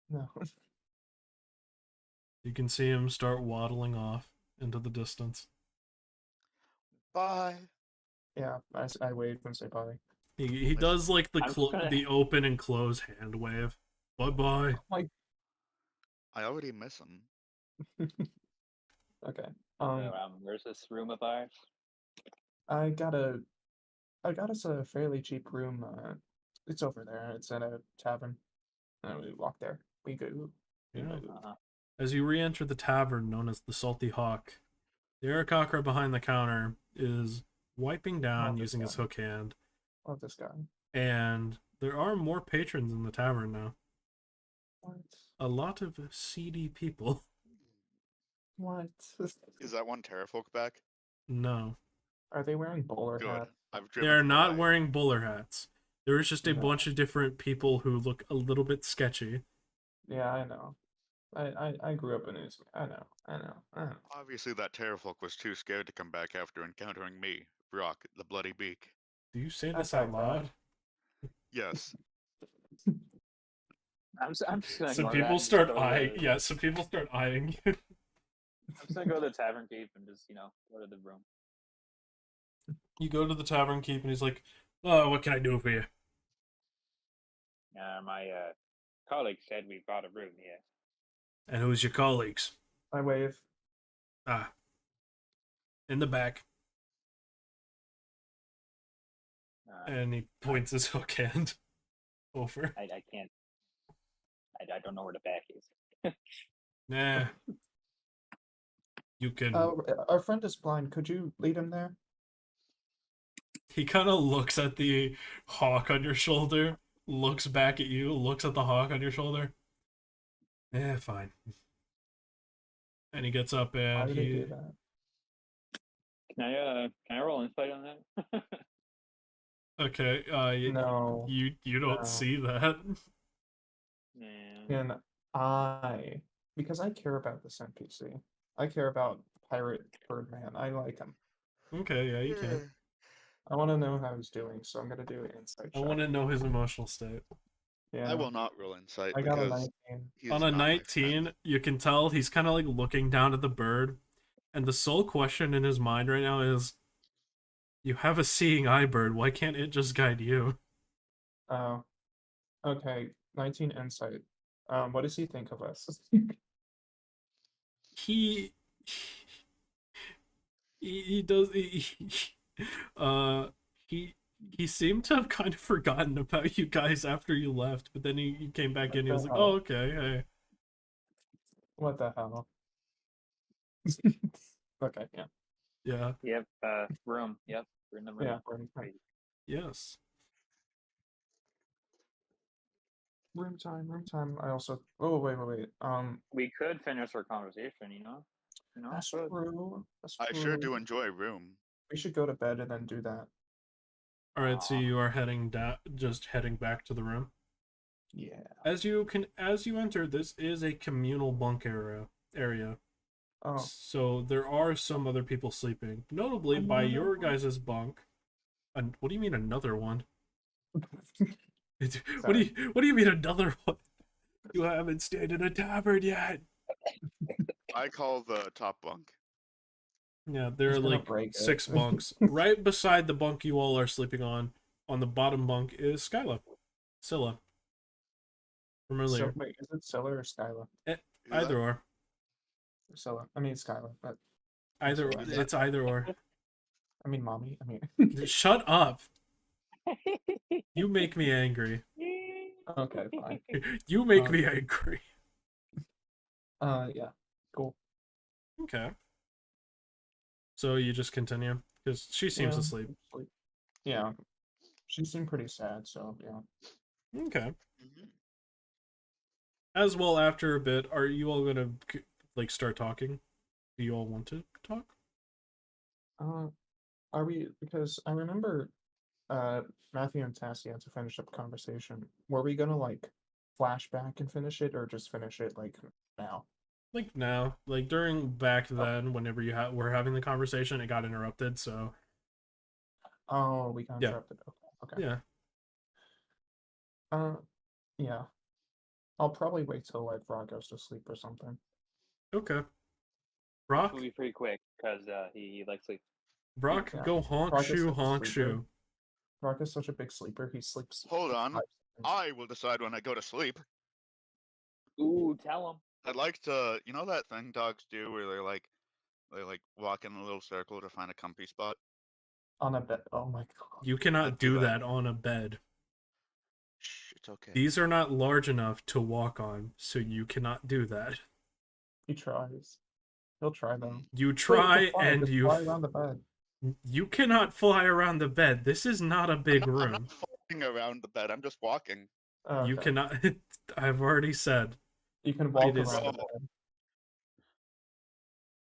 No. You can see him start waddling off into the distance. Bye. Yeah, I wave and say bye. He does like the I'm just gonna- the open and close hand wave. Bye. Like, I already miss him. okay. So, where's this room of ours? I got us a fairly cheap room. It's over there. It's at a tavern. And we walk there. We go. Yeah. Uh-huh. As you re-enter the tavern known as the Salty Hawk, the Arakakra behind the counter is wiping down this using his guy. hook hand, Love this guy. and there are more patrons in the tavern now. What? A lot of seedy people. What? Is that one Terrafolk back? No, Are they wearing bowler Good. hats? I've they driven are not by. wearing bowler hats. There is just a No. bunch of different people who look a little bit sketchy. Yeah, I know. I grew up in New Zealand. I know. Obviously, that Terrafolk was too scared to come back after encountering me, Vrak, the Bloody Beak. Do you say That's this out not bad. loud? Yes. I'm just gonna Some ignore that people and just start go to eyeing. the- Yeah, some people start eyeing you. I'm just gonna go to the tavern keep and just go to the room. You go to the tavern keep, and he's like, "Oh, what can I do for you?" My colleague said we bought a room here. And who's your colleagues? I wave. Ah, in the back. And he points his hook hand over. I can't. I don't know where the back is. Nah. You can. Our friend is blind. Could you lead him there? He kind of looks at the hawk on your shoulder, looks back at you, looks at the hawk on your shoulder. Yeah, fine. And he gets up Why and did he do that? Can I roll insight on that? Okay, No. you don't No. see that. Yeah. And because I care about this NPC, I care about Pirate Birdman. I like him. Okay, yeah, you can. I want to know how he's doing, so I'm gonna do an insight I check. want to know his emotional state. Yeah, I will not roll insight I got a because 19. he is On a not my friend. 19, you can tell he's kind of like looking down at the bird, and the sole question in his mind right now is, you have a seeing eye bird, why can't it just guide you? Oh, okay. 19 insight. What does he think of us? He he does uh he seemed to have kind of forgotten about you guys after you left, but then he came back in, he was like, oh, okay, hey. What the hell? Okay, yeah. Yeah. Yep. Room. Yep. We're in the room. Yeah, room time. Yes. Room time, room time. I also. Oh, wait. We could finish our conversation. That's but- true. That's I true. sure do enjoy room. We should go to bed and then do that. All right, so you are heading down, just heading back to the room. Yeah. As you enter, this is a communal bunk area. Oh. So there are some other people sleeping, notably by Another your one? guys' bunk. What do you mean another one? What Sorry. do you mean another one? You haven't stayed in a tavern yet. I call the top bunk. Yeah, there He's are gonna like break it. 6 bunks. Right beside the bunk you all are sleeping on the bottom bunk is Scylla. From earlier. So, wait, is it Scylla or Skyla? Either or. Scylla. I mean Skyla. But Either Who's that? it's either or. I mean mommy. I mean. Shut up. You make me angry. Okay, fine. You make me angry. Yeah. Cool. Okay. So you just continue? Because she seems Yeah, asleep. Yeah. She seemed pretty sad, so yeah. Okay. Mhm. As well, after a bit, are you all gonna like start talking? Do you all want to talk? Are we, because I remember Matthew and Tassi had to finish up conversation. Were we gonna like flash back and finish it, or just finish it like now? Like now, like during back then, whenever you were having the conversation, it got interrupted. So Oh, we got Yeah. interrupted. Okay. yeah, Yeah. I'll probably wait till like Vrak goes to sleep or something. okay. Brock, We'll be pretty quick because he likes sleep. Brock, Yeah. go honk Brock is shoe, such a honk sleeper. shoe. Vrak is such a big sleeper. He sleeps. Hold on. 5 seconds. I will decide when I go to sleep. Ooh, tell him. I'd like to, you know that thing dogs do where they walk in a little circle to find a comfy spot. On a bed. Oh my god. You cannot I'd do do that. that on a bed. Shh, it's okay. These are not large enough to walk on, so you cannot do that. He tries. He'll try though. You Wait, try just fly, and just you fly around the bed. you cannot fly around the bed. This is not a big I'm room. not falling around the bed. I'm just walking. Oh, You okay. cannot. I've already said You can walk it is- around the Oh. bed.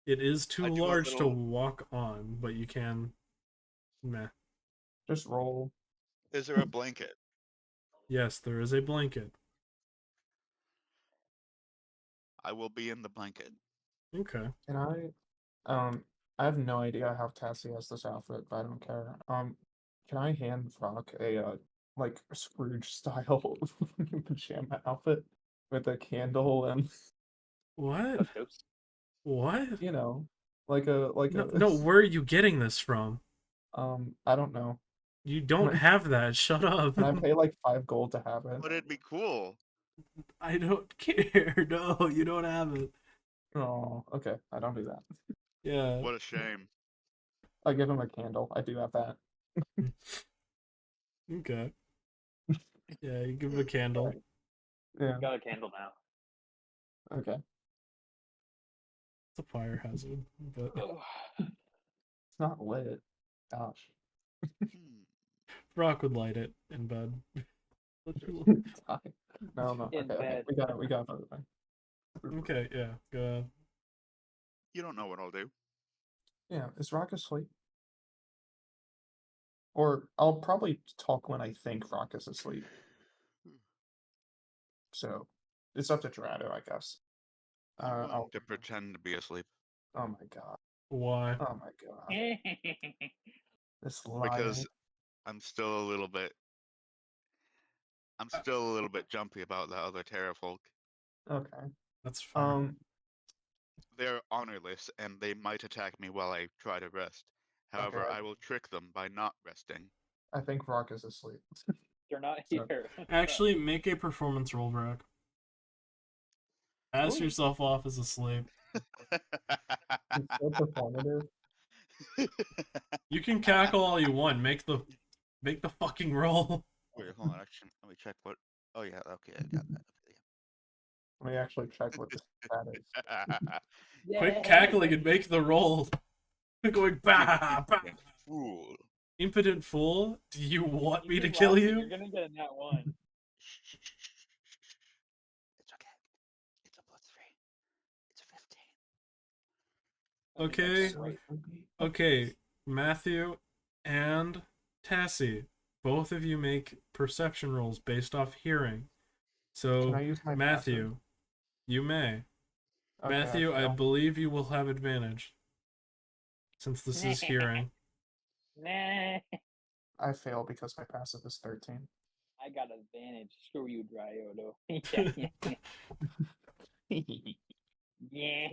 it is too I do a large to little- walk on, but you can. Meh. Just roll. Is there a blanket? Yes, there is a blanket. I will be in the blanket. Okay. Can I have no idea how Tassi has this outfit, but I don't care. Can I hand Vrak a like Scrooge style pajama outfit with a candle and What? Oops, oops. What? you know, like a No, where are you getting this from? I don't know. You don't have that. Shut up. Can I pay like 5 gold to have it? But it'd be cool. I don't care. No, you don't have it. Oh, okay. I don't do that. Yeah. What a shame. I give him a candle. I do have that. Okay. Yeah, you give him a candle. Yeah. Got a candle now. Okay. It's a fire hazard, but It's not lit. Gosh. Hmm. Brock would light it in bed. No, no. In Okay. bed. We got it. We got it. Okay, yeah, go ahead. You don't know what I'll do. Yeah. Is Rock asleep? Or I'll probably talk when I think Rock is asleep. So it's up to Dryoto, I guess. I'm going I'll. to pretend to be asleep Oh my god. Why? Oh my god. This liar. because I'm still a little bit. I'm still a little bit jumpy about the other terrafolk. Okay. That's fair. They're honorless and they might attack me while I try to rest. However, Okay. I will trick them by not resting. I think Rock is asleep. They're not So- here. Actually, make a performance roll, Vrak. Pass Ooh. yourself off as asleep. It's so performative. You can cackle all you want. Make the fucking roll. Wait, hold on. Actually, let me check what. Oh yeah, okay, I got that. Let me actually check what the stat is. Okay, Quit cackling and make the roll. Going bah, bah. yeah. Fool. Impotent fool. Do you want You me to keep kill laughing, you? You're gonna get a nat 1. It's okay. It's a +3. It's a 15. I mean, Okay. that's great. Okay, Matthew and Tassi, both of you make perception rolls based off hearing. Can So I use my Matthew, you may. passive? Okay, Matthew, I fail. believe you will have advantage. Since this is hearing. Nah. I fail because my passive is 13. I got advantage. Screw you, Dryoto. Yeah.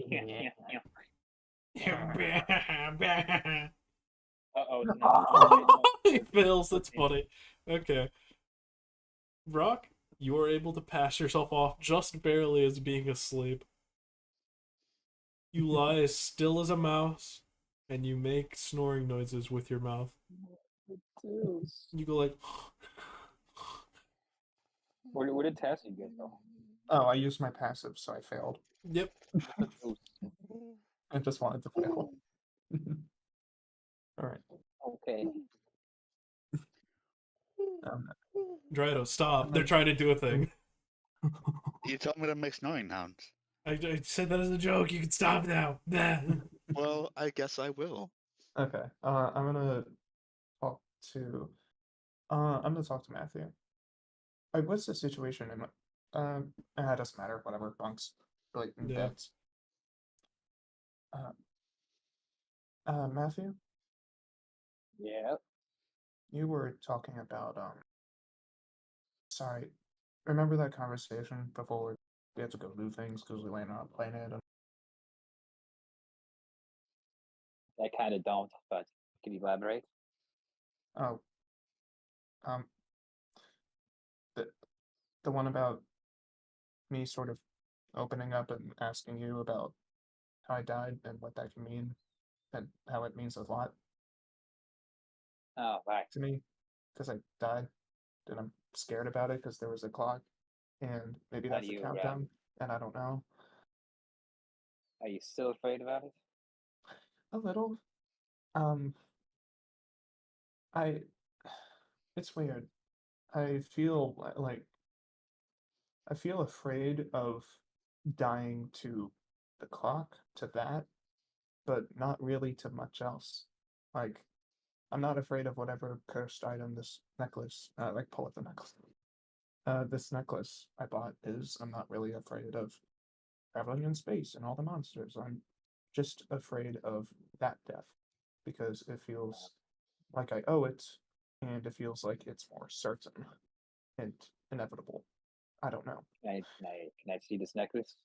Uh-oh. No. He fails, that's funny. Okay. Brock, you are able to pass yourself off just barely as being asleep. You lie as still as a mouse, and you make snoring noises with your mouth. You go like... What did Tassi get, though? Oh, I used my passive, so I failed. Yep. I just wanted to fail. Alright. Okay. Dryoto, stop. They're trying to do a thing. You told me to make snoring sounds. I said that as a joke. You can stop now. Nah. Well, I guess I will. Okay. I'm gonna talk to. I'm gonna talk to Matthew. Like, what's the situation in? It doesn't matter. Whatever. Bunks. Like Yeah. beds. Matthew, Yeah. you were talking about Sorry. Remember that conversation before we had to go do things because we landed on a planet? I kind of don't, but can you elaborate? Oh. Um. The one about me sort of opening up and asking you about how I died and what that can mean, and how it means a lot Oh, right. to me because I died and I'm scared about it because there was a clock and maybe How that's do the you, countdown and I don't know. Are you still afraid about it? A little. Um. I. It's weird. I feel like I feel afraid of dying to the clock, to that, but not really to much else. Like, I'm not afraid of whatever cursed item this necklace, like pull up the necklace. This necklace I bought is, I'm not really afraid of traveling in space and all the monsters. I'm just afraid of that death because it feels like I owe it and it feels like it's more certain and inevitable. I don't know. Can I see this necklace?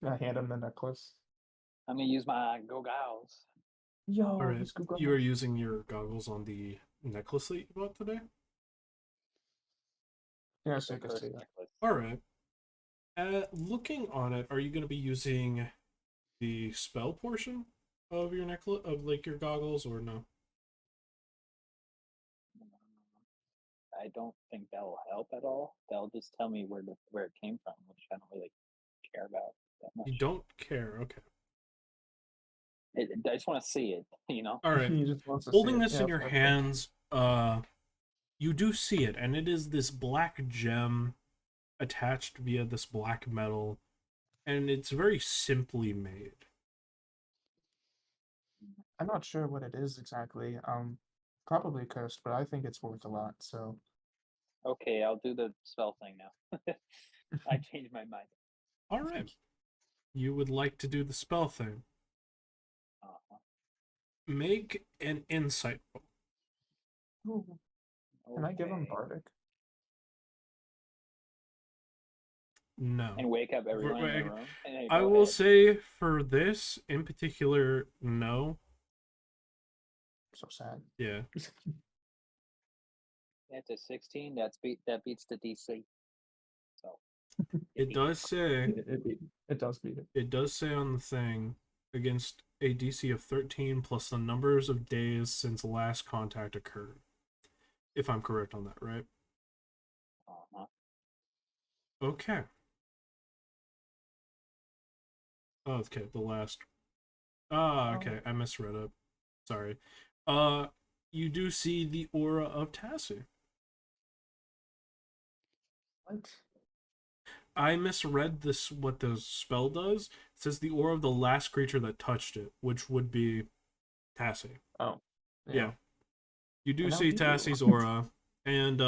I hand him the necklace. I'm gonna use my goggles. Yo, All right, he's Google. you are using your goggles on the necklace that you bought today. Yeah, The so you can first see it. necklace. All right. Looking on it, are you going to be using the spell portion of your necklace, of like your goggles, or no? I don't think that'll help at all. That'll just tell me where it came from, which I don't really care about that much. You don't care. Okay. I just want to see it, you know. All right. He just wants to Holding see it. this in Yeah, your okay. hands, you do see it, and it is this black gem attached via this black metal, and it's very simply made. I'm not sure what it is exactly. Probably cursed, but I think it's worth a lot. So Okay, I'll do the spell thing now. I changed my mind. All right. You would like to do the spell thing. Uh-huh. Make an insight roll. Ooh, can I give him Okay. bardic? No. And wake up everyone in the Wait, room. Hey, I go will ahead. say for this in particular, no. So sad. Yeah. That's a 16. That beats the DC. So It does say It does beat it. it does say on the thing against a DC of 13 plus the numbers of days since last contact occurred. If I'm correct on that, right? Uh-huh. Okay. Oh, okay, the last. Okay, I misread it. Sorry. You do see the aura of Tassi. What? I misread this. What the spell does. It says the aura of the last creature that touched it, which would be Tassi. Oh, Yeah. You do And now see you do. Tassi's aura, and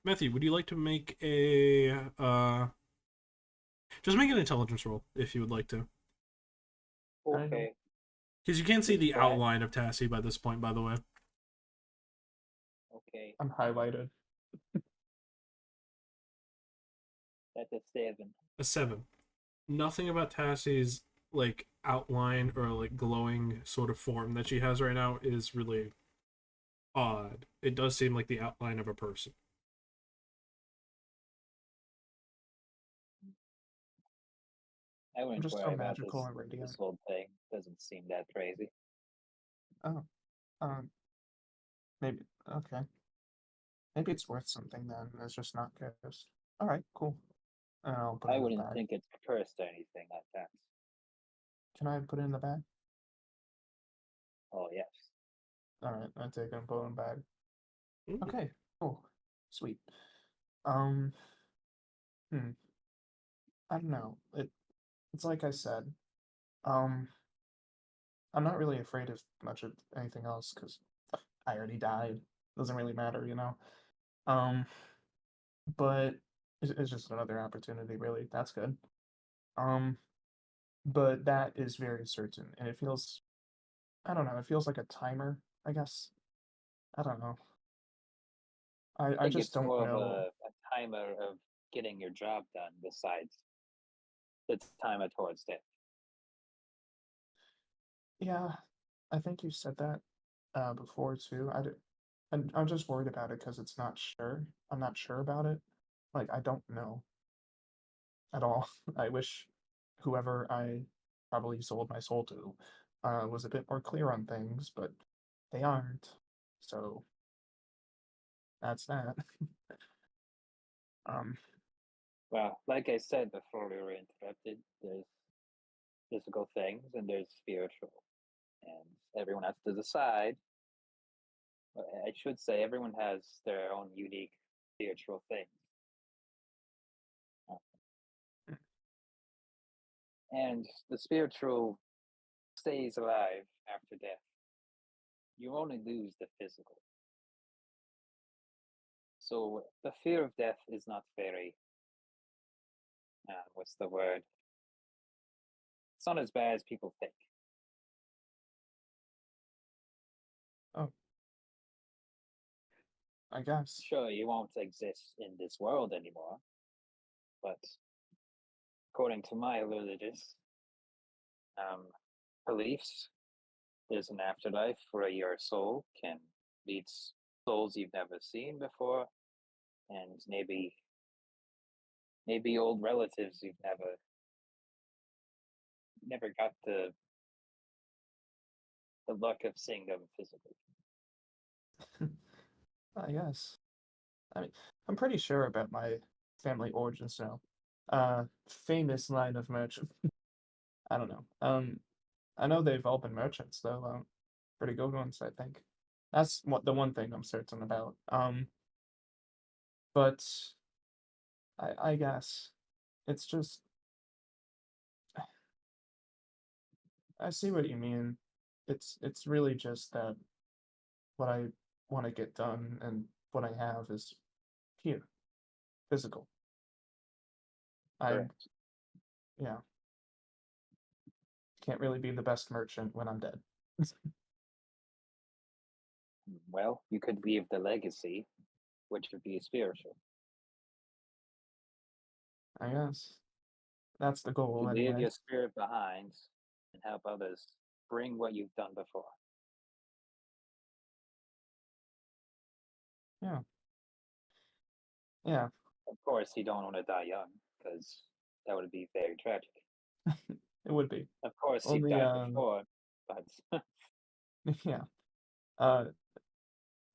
Matthew, would you like to make a just make an intelligence roll if you would like to, Okay. because you can't see the Right. outline of Tassi by this point. By the way, Okay. I'm highlighted. That's a 7. a 7. Nothing about Tassi's like outline or like glowing sort of form that she has right now is really odd. It does seem like the outline of a person. I wouldn't just so worry about magical and radiant. this whole thing. Doesn't seem that crazy. Oh, maybe okay. Maybe it's worth something then. It's just not cursed. All right, cool. I'll put it I in the wouldn't bag. think it's cursed or anything like that. Can I put it in the bag? Oh yes. All right, I take it and put it in the bag. Mm. Okay, cool, sweet. I don't know. It's like I said. I'm not really afraid of much of anything else because I already died. Doesn't really matter, you know. But it's just another opportunity, really. That's good. But that is very certain, and it feels, I don't know, it feels like a timer, I guess. I don't know. I think just it's don't more of know. a timer of getting your job done besides the timer towards death. Yeah, I think you said that before too. I'm just worried about it because it's not sure. I'm not sure about it. Like I don't know at all. I wish whoever I probably sold my soul to was a bit more clear on things, but they aren't. So that's that. um, Well, like I said before we were interrupted, there's physical things and there's spiritual, and everyone has to decide. I should say everyone has their own unique spiritual things. And the spiritual stays alive after death. You only lose the physical. So the fear of death is not very, what's the word? It's not as bad as people think. Oh, I guess. Sure, you won't exist in this world anymore, but according to my religious beliefs, there's an afterlife where your soul can meet souls you've never seen before, and maybe old relatives you've never got the luck of seeing them physically. I guess. I mean, I'm pretty sure about my family origins now. Famous line of merchant. I don't know. I know they've all been merchants though. Pretty good ones, I think. That's what the one thing I'm certain about. But I guess it's just I see what you mean. It's really just that what I want to get done and what I have is here, physical. I Correct. yeah, can't really be the best merchant when I'm dead. Well, you could leave the legacy, which would be spiritual. I guess that's the goal You leave anyway. your spirit behind and help others bring what you've done before. Yeah. Yeah, Of course, you don't want to die young, because that would be very tragic. it would be. Of course, you've Only died before, but yeah. Uh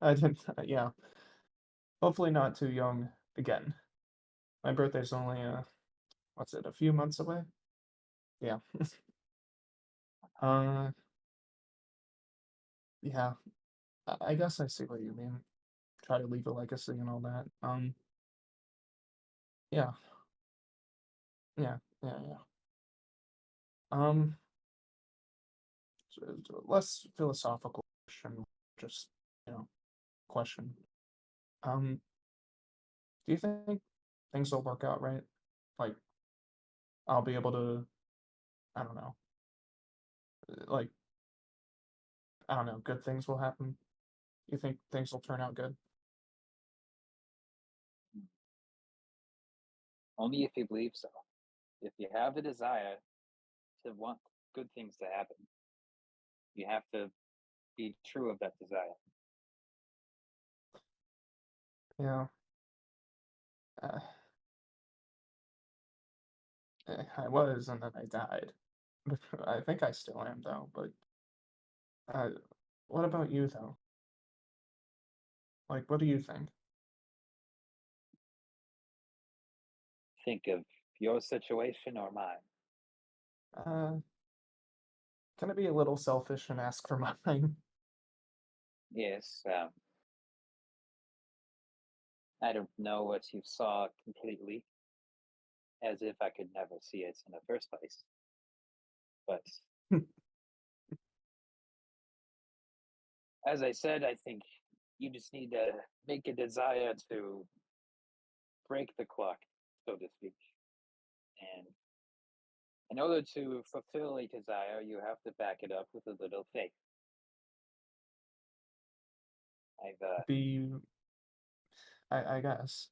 I didn't yeah. Hopefully not too young again. My birthday's only what's it, a few months away? Yeah. Uh yeah. I guess I see what you mean. Try to leave a legacy and all that. Yeah. Yeah. Yeah, yeah. Um less philosophical question, just, question. Um do you think things will work out right? Like I'll be able to, I don't know, like I don't know, good things will happen. You think things will turn out good? only if you believe so. If you have the desire to want good things to happen, you have to be true of that desire. Yeah. Uh, I was, and then I died. I think I still am, though. But uh, what about you, though? Like, what do you think? Think of your situation or mine. Uh, can I be a little selfish and ask for mine? Yes, I don't know what you saw completely, as if I could never see it in the first place. But as I said, I think you just need to make a desire to break the clock, so to speak. And in order to fulfill a desire, you have to back it up with a little faith. I've Be, I guess.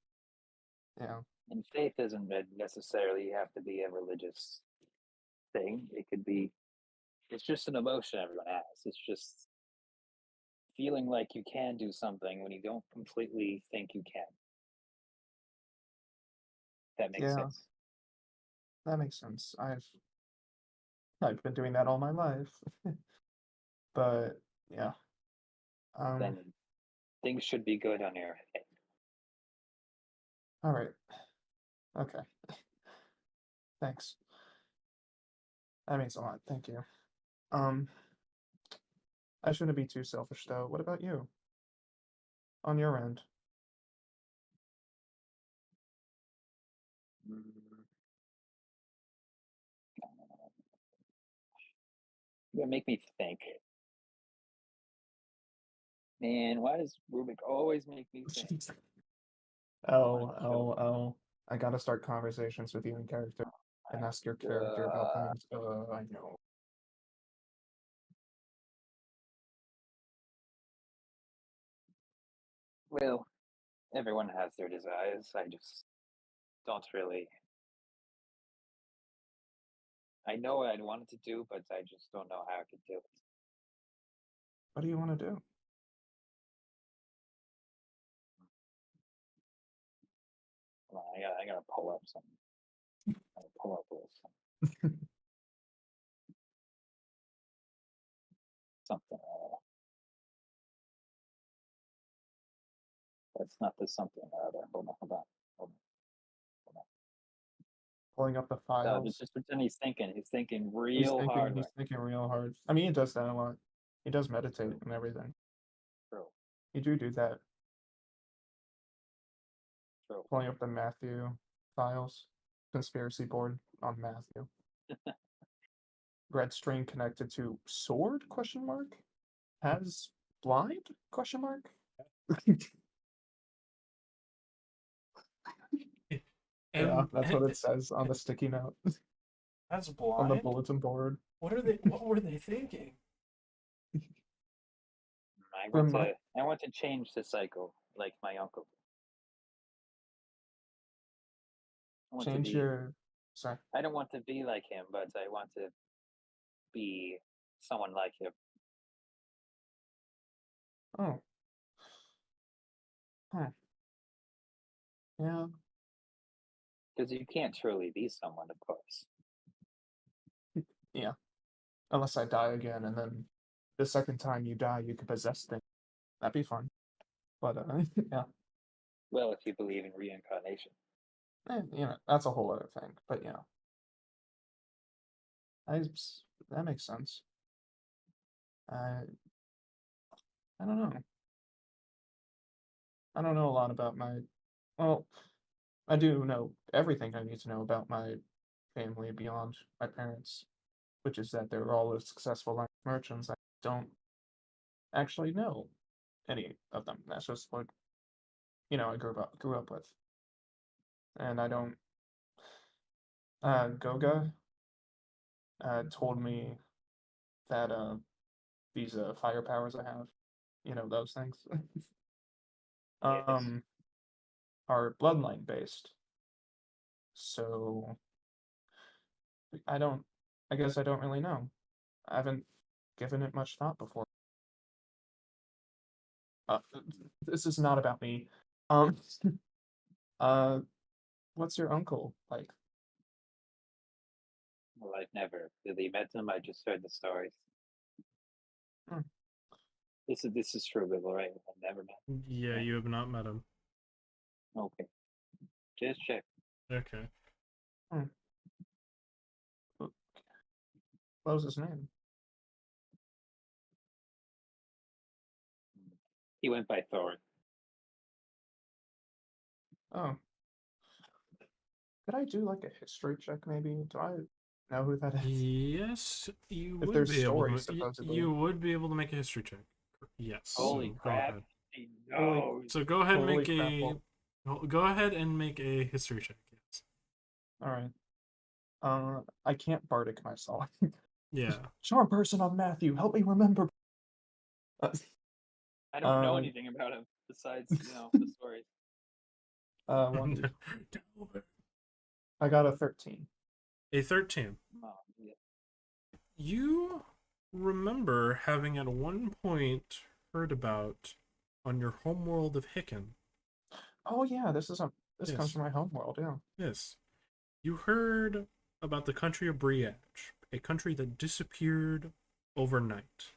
Yeah. and faith doesn't necessarily have to be a religious thing. It could be. It's just an emotion everyone has. It's just feeling like you can do something when you don't completely think you can. That makes Yeah, sense. that makes sense. I've been doing that all my life. But yeah. Then things should be good on your head. All right. Okay. Thanks. That means a lot. Thank you. Um, I shouldn't be too selfish though. What about you? On your end? You make me think. Man, why does Rubik always make me think? Jeez. Oh my Oh. I gotta start conversations with you in character and ask your character about God. things. I know. Well, everyone has their desires. I just don't really. I know what I wanted to do, but I just don't know how I could do it. What do you want to do? Hold on, I gotta pull up something. I gotta pull up a little something. Something. That's not the something or other. Hold on. Pulling up the No, files. just pretend he's thinking. He's thinking He's real thinking. hard. He's Right? thinking real hard. I mean, he does that a lot. He does meditate and everything. True. You do that. True. Pulling up the Matthew files. Conspiracy board on Matthew. Red string connected to sword? Question mark. Has blind? Question mark. Yeah, that's what it says on the sticky note That's on the blind. bulletin board. What are they? What were they thinking? I want to change the cycle like my uncle. I want to Change be. your. Sorry. I don't want to be like him, but I want to be someone like him. Oh. Huh. Yeah. Because you can't truly be someone, of course. Yeah. Unless I die again, and then the second time you die, you can possess things. That'd be fun. But yeah. Well, if you believe in reincarnation. That's a whole other thing. But yeah. That makes sense. I don't know. I don't know a lot about my. Well, I do know everything I need to know about my family beyond my parents, which is that they're all successful merchants. I don't actually know any of them. That's just what I grew up with, and I don't. Goga told me that these fire powers I have, those things, Yes. are bloodline based. So I guess I don't really know. I haven't given it much thought before. Uh, this is not about me. Um, what's your uncle like? Well, I've never really met him. I just heard the stories. Hmm. This is true, Bibble, right? I've never met. Yeah, you have not met him. Okay. Just check. Okay. What was his name? He went by Thor. Oh. Could I do like a history check maybe? Do I know who that is? Yes, you If would there's be able stories, to. supposedly. You would be able to make a history check. Yes. Holy so crap. Go ahead. He Holy- knows. So go ahead and Holy make crap, a. well- Go ahead and make a history check. Yes. Alright. I can't bardic myself. Yeah. Charm person on Matthew, help me remember. I don't know Uh, anything about him besides, the stories. One. I got a 13. A 13. Oh, yeah. You remember having at one point heard about on your homeworld of Hicken. Oh yeah, this comes Yes. from my homeworld, yeah. Yes. You heard about the country of Briage, a country that disappeared overnight.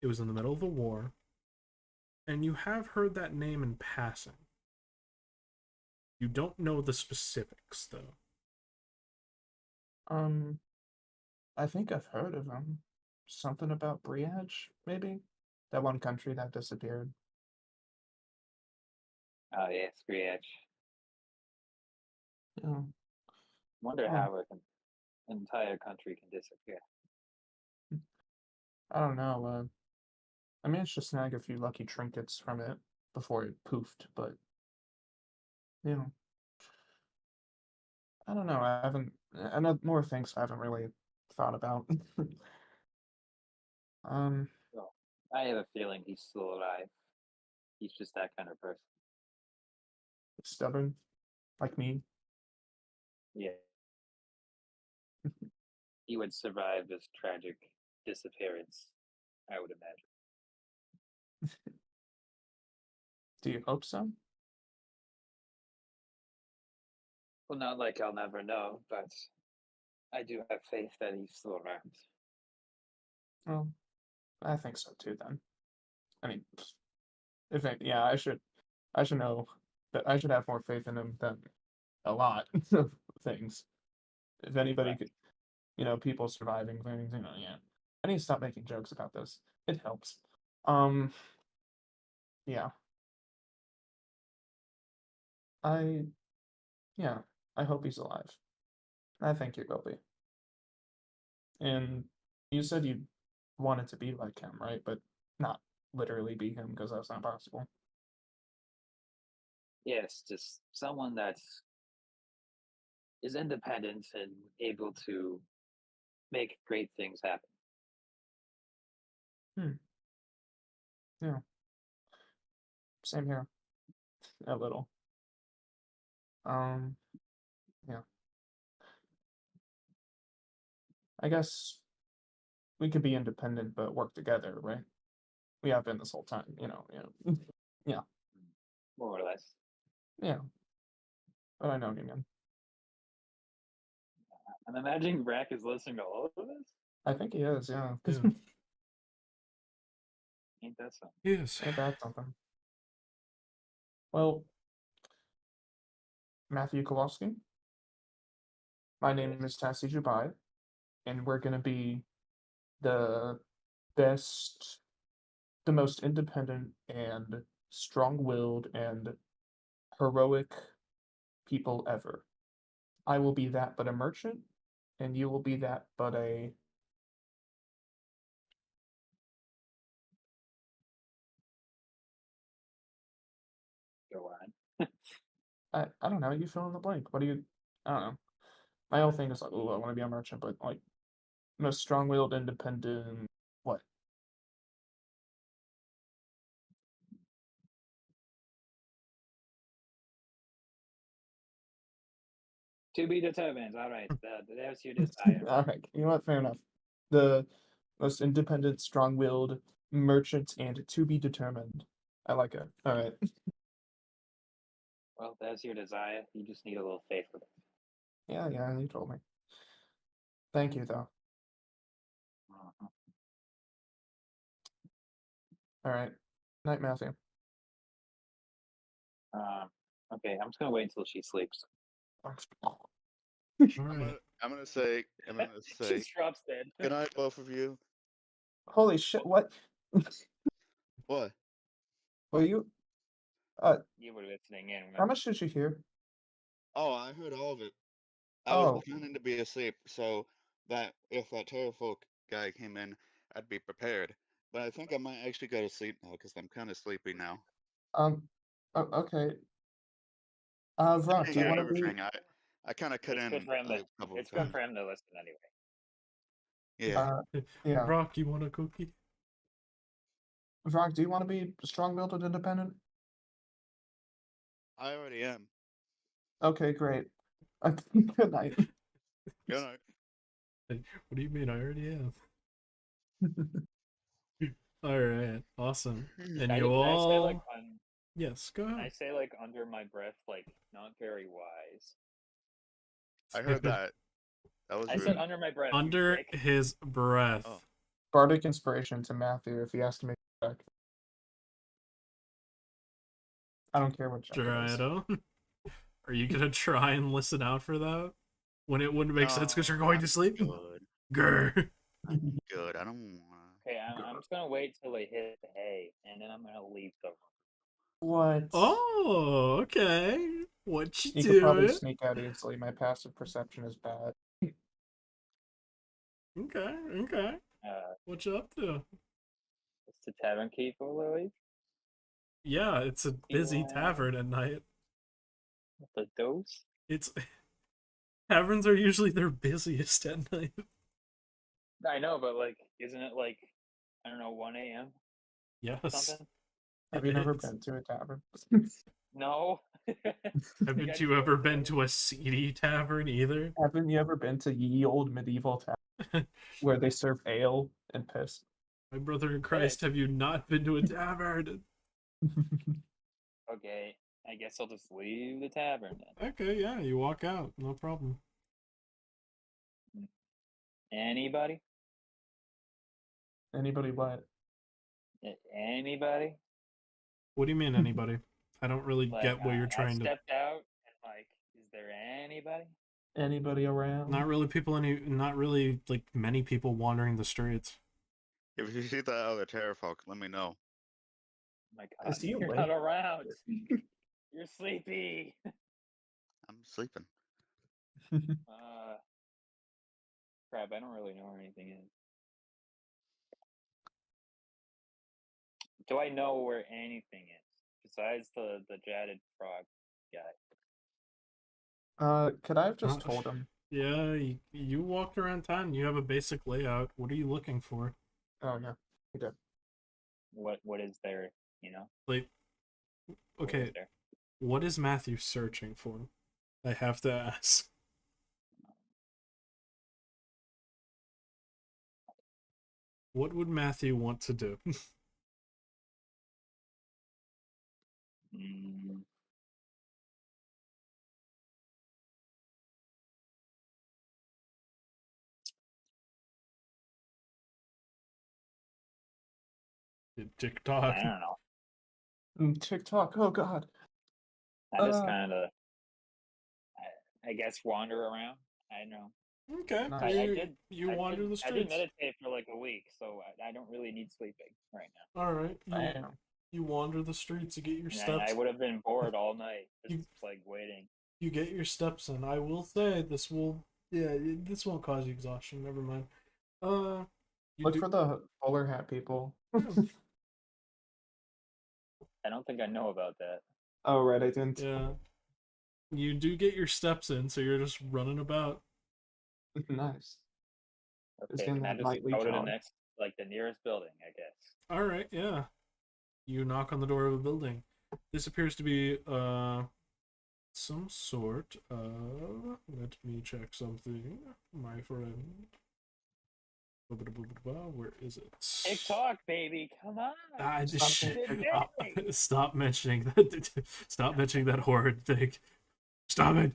It was in the middle of a war, and you have heard that name in passing. You don't know the specifics, though. I think I've heard of them. Something about Briage, maybe? That one country that disappeared. Oh, yeah, Screech. Yeah. Wonder Oh. how an entire country can disappear. I don't know. I managed to snag a few lucky trinkets from it before it poofed, but I don't know. I haven't, and more things I haven't really thought about. So, I have a feeling he's still alive. He's just that kind of person. Stubborn, like me. Yeah. He would survive this tragic disappearance, I would imagine. Do you hope so? Well, not like I'll never know, but I do have faith that he's still around. Well, I think so too. Then, I mean, if it, yeah, I should know that I should have more faith in him than a lot of things. If anybody Right. could, people surviving things, yeah. I need to stop making jokes about this. It helps. Yeah. I, yeah, I hope he's alive. I think he will be. And you said you wanted to be like him, right? But not literally be him because that's not possible. Yes, just someone that is independent and able to make great things happen. Yeah. Same here. A little. Yeah. I guess we could be independent but work together, right? We have been this whole time, yeah. More or less. Yeah. But I know what you mean. I'm imagining Vrak is listening to all of this. I think he is, yeah. Yeah. Ain't that something? Yes. Ain't that something? Well, Matthew Kowlaski. My name is Tassi Jubai, and we're gonna be the best, the most independent and strong-willed and heroic people ever. I will be that but a merchant, and you will be that but a Go on. I don't know, you fill in the blank. What do you I don't know. My whole thing is like, oh, I want to be a merchant, but like most strong-willed, independent what? To be determined. All right. There's your desire. Alright, you know what, fair enough. The most independent, strong-willed merchant and to be determined. I like it. Alright. Well, there's your desire. You just need a little faith with it. Yeah, you told me. Thank you though. Mhm. Alright. Night, Matthew. Okay, I'm just gonna wait until she sleeps. All right. I'm gonna say She just drops dead. good night, both of you. Holy shit, what? What? Were you You were listening in. how much did you hear? Oh, I heard all of it. I Oh. was pretending to be asleep so that if that Terrafolk guy came in, I'd be prepared. But I think I might actually go to sleep now because I'm kind of sleepy now. Okay. Vrak, do Dang you out want to be everything. I kind of cut It's in good for him. a couple of It's good times. for him to listen anyway. Yeah. yeah. Rock, you want a cookie? Vrak, do you want to be strong-willed and independent? I already am. Okay, great. Good night. Good night. What do you mean? I already am. All right, awesome. And Can I, you can I say like all, yes, go can I ahead. say like under my breath, like not very wise. I heard that. That was I rude. said under my breath. you Under dick. his breath. Oh. Bardic inspiration to Matthew if he has to make a check. I don't care what check it is. Dryoto. Are you gonna try and listen out for that when it wouldn't make sense because you're going to sleep? Good. Grr. Good. I don't wanna. Okay, I'm just gonna wait till they hit the hay, and then I'm gonna leave the room. What? Oh, okay. What you You could probably doing? sneak out easily. My passive perception is bad. Okay. What you up to? It's the tavern keeper, Lily. Yeah, it's a busy tavern at night. With the dose. It's taverns are usually their busiest at night. I know, but like, isn't it like, I don't know, 1 a.m. Yes. something? Have It you never is. been to a tavern? No. Haven't you ever been to a seedy tavern either? Haven't you ever been to ye old medieval town where they serve ale and piss? My brother in Christ, have you not been to a tavern? Okay, I guess I'll just leave the tavern then. Okay, yeah, you walk out, no problem. Anybody? Anybody what? Anybody? What do you mean, anybody? I don't really Like, get what you're I trying to. stepped out and like, is there anybody? Anybody around? Not really not really like many people wandering the streets. If you see that other Terrafolk, let me know. Oh my God, Is he you're awake? not around. You're sleepy. I'm sleeping. Crap, I don't really know where anything is. Do I know where anything is besides the jaded frog guy? Could I have just told him? Yeah, you walked around town. You have a basic layout. What are you looking for? Oh no, he did. What is there? You know. Like, What okay, is there? what is Matthew searching for? I have to ask. What would Matthew want to do? Mm, TikTok. I don't know. TikTok. Oh God. I just kind of, I guess, wander around. I don't know. Okay, Nice. I did. You I wander did, the I did streets. meditate for like a week, so I don't really need sleeping right now. All right, Damn. you wander the streets. You get your And steps. I would have been bored all night, just like waiting. You get your steps in. I will say this will. Yeah, this won't cause you exhaustion. Never mind. Look for the bowler hat people. I don't think I know about that. Oh right, I didn't. Yeah. You do get your steps in, so you're just running about. Nice. It's Okay, in can I that just nightly go to the jog. next, like the nearest building, I guess. All right, yeah. You knock on the door of a building. This appears to be some sort of. Let me check something, my friend. Where is it? TikTok, baby, come on. Stop mentioning that. Stop mentioning that horrid thing. Stop it.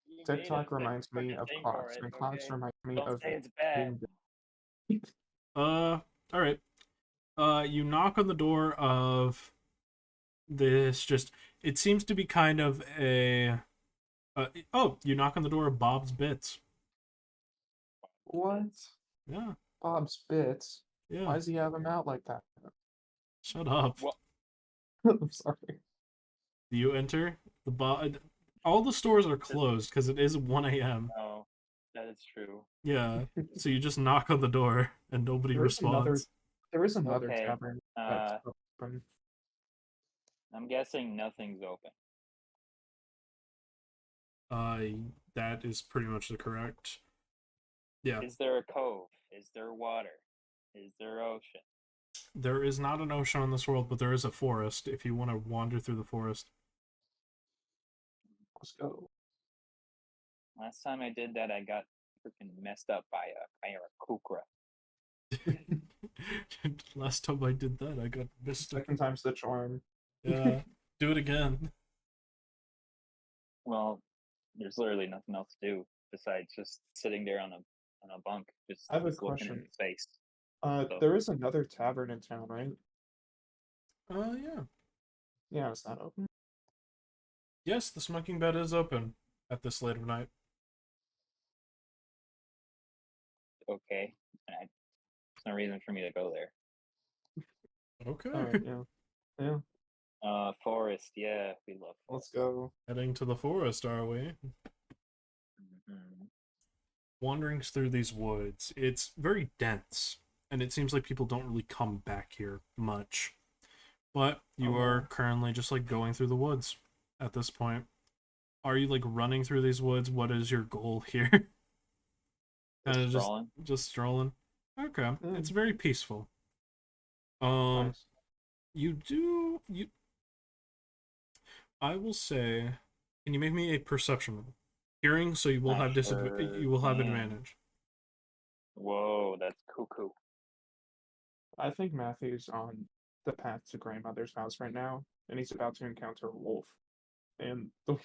You made TikTok a reminds me of thing clocks, for it, and clocks okay? remind me Don't of say it's bad. being All right. You knock on the door of this. Just it seems to be kind of a. You knock on the door of Bob's Bits. What? Yeah. Bob's Bits? Yeah. Why does he have him out like that? Shut up. What? I'm sorry. Do you enter the Bob? All the stores are closed because it is 1 a.m. No, that is true. Yeah. So you just knock on the door and nobody responds. There is another Okay, tavern that's open. I'm guessing nothing's open. That is pretty much the correct. Yeah. Is there a cove? Is there water? Is there ocean? There is not an ocean on this world, but there is a forest if you want to wander through the forest. Let's go. Last time I did that, I got freaking messed up by a kukra. Last time I did that, I got missed. Second time's the charm. Yeah. Do it again. Well, there's literally nothing else to do besides just sitting there on a bunk, just I have a looking question. in space. There is another tavern in town, right? Yeah. Yeah, is that open? Yes, the smoking bed is open at this late of night. Okay, there's no reason for me to go there. Okay. Alright, yeah. Yeah, Forest, yeah, we love forest. let's go. Heading to the forest, are we? Mm-hmm. Wandering through these woods. It's very dense, and it seems like people don't really come back here much. But you are currently just like going through the woods at this point. Are you like running through these woods? What is your goal here? Just strolling. Just strolling. Okay. Mm. It's very peaceful. Nice. I will say, can you make me a perception roll? Hearing, so you will I have sure you will have can. advantage. Whoa, that's cuckoo. I think Matthew's on the path to grandmother's house right now, and he's about to encounter a wolf. And the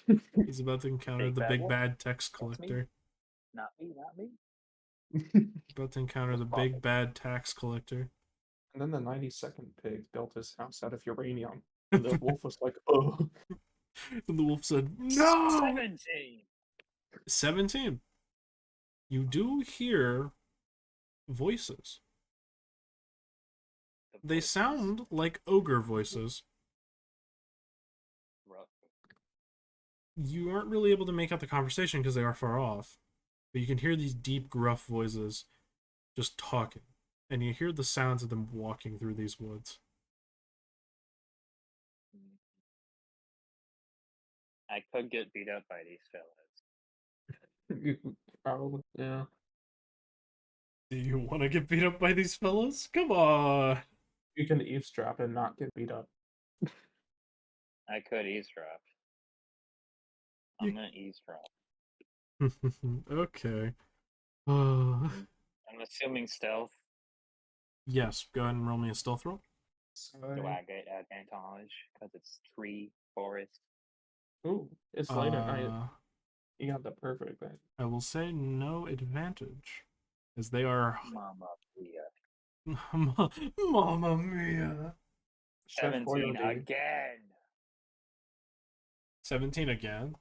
He's about to encounter Big the bad big wolf? bad tax That's me? collector. Not me, not me. About to encounter What's the poppin'? big bad tax collector. And then the 92nd pig built his house out of uranium. And the wolf was like, oh. And the wolf said, "No!" 17! 17. You do hear voices. The They voices. sound like ogre voices. Rough. You aren't really able to make out the conversation because they are far off. But you can hear these deep, gruff voices just talking. And you hear the sounds of them walking through these woods. I could get beat up by these fellas. Probably, yeah. Do you want to get beat up by these fellas? Come on! You can eavesdrop and not get beat up. I could eavesdrop. I'm gonna eavesdrop. Okay. I'm assuming stealth. Yes, go ahead and roll me a stealth roll. Do I get advantage? Because it's tree, forest. Ooh, it's late at night. You got the perfect thing. I will say no advantage. As they are... Mama mia. Mamma mia! Chef 17 Boyardee. again! 17 again.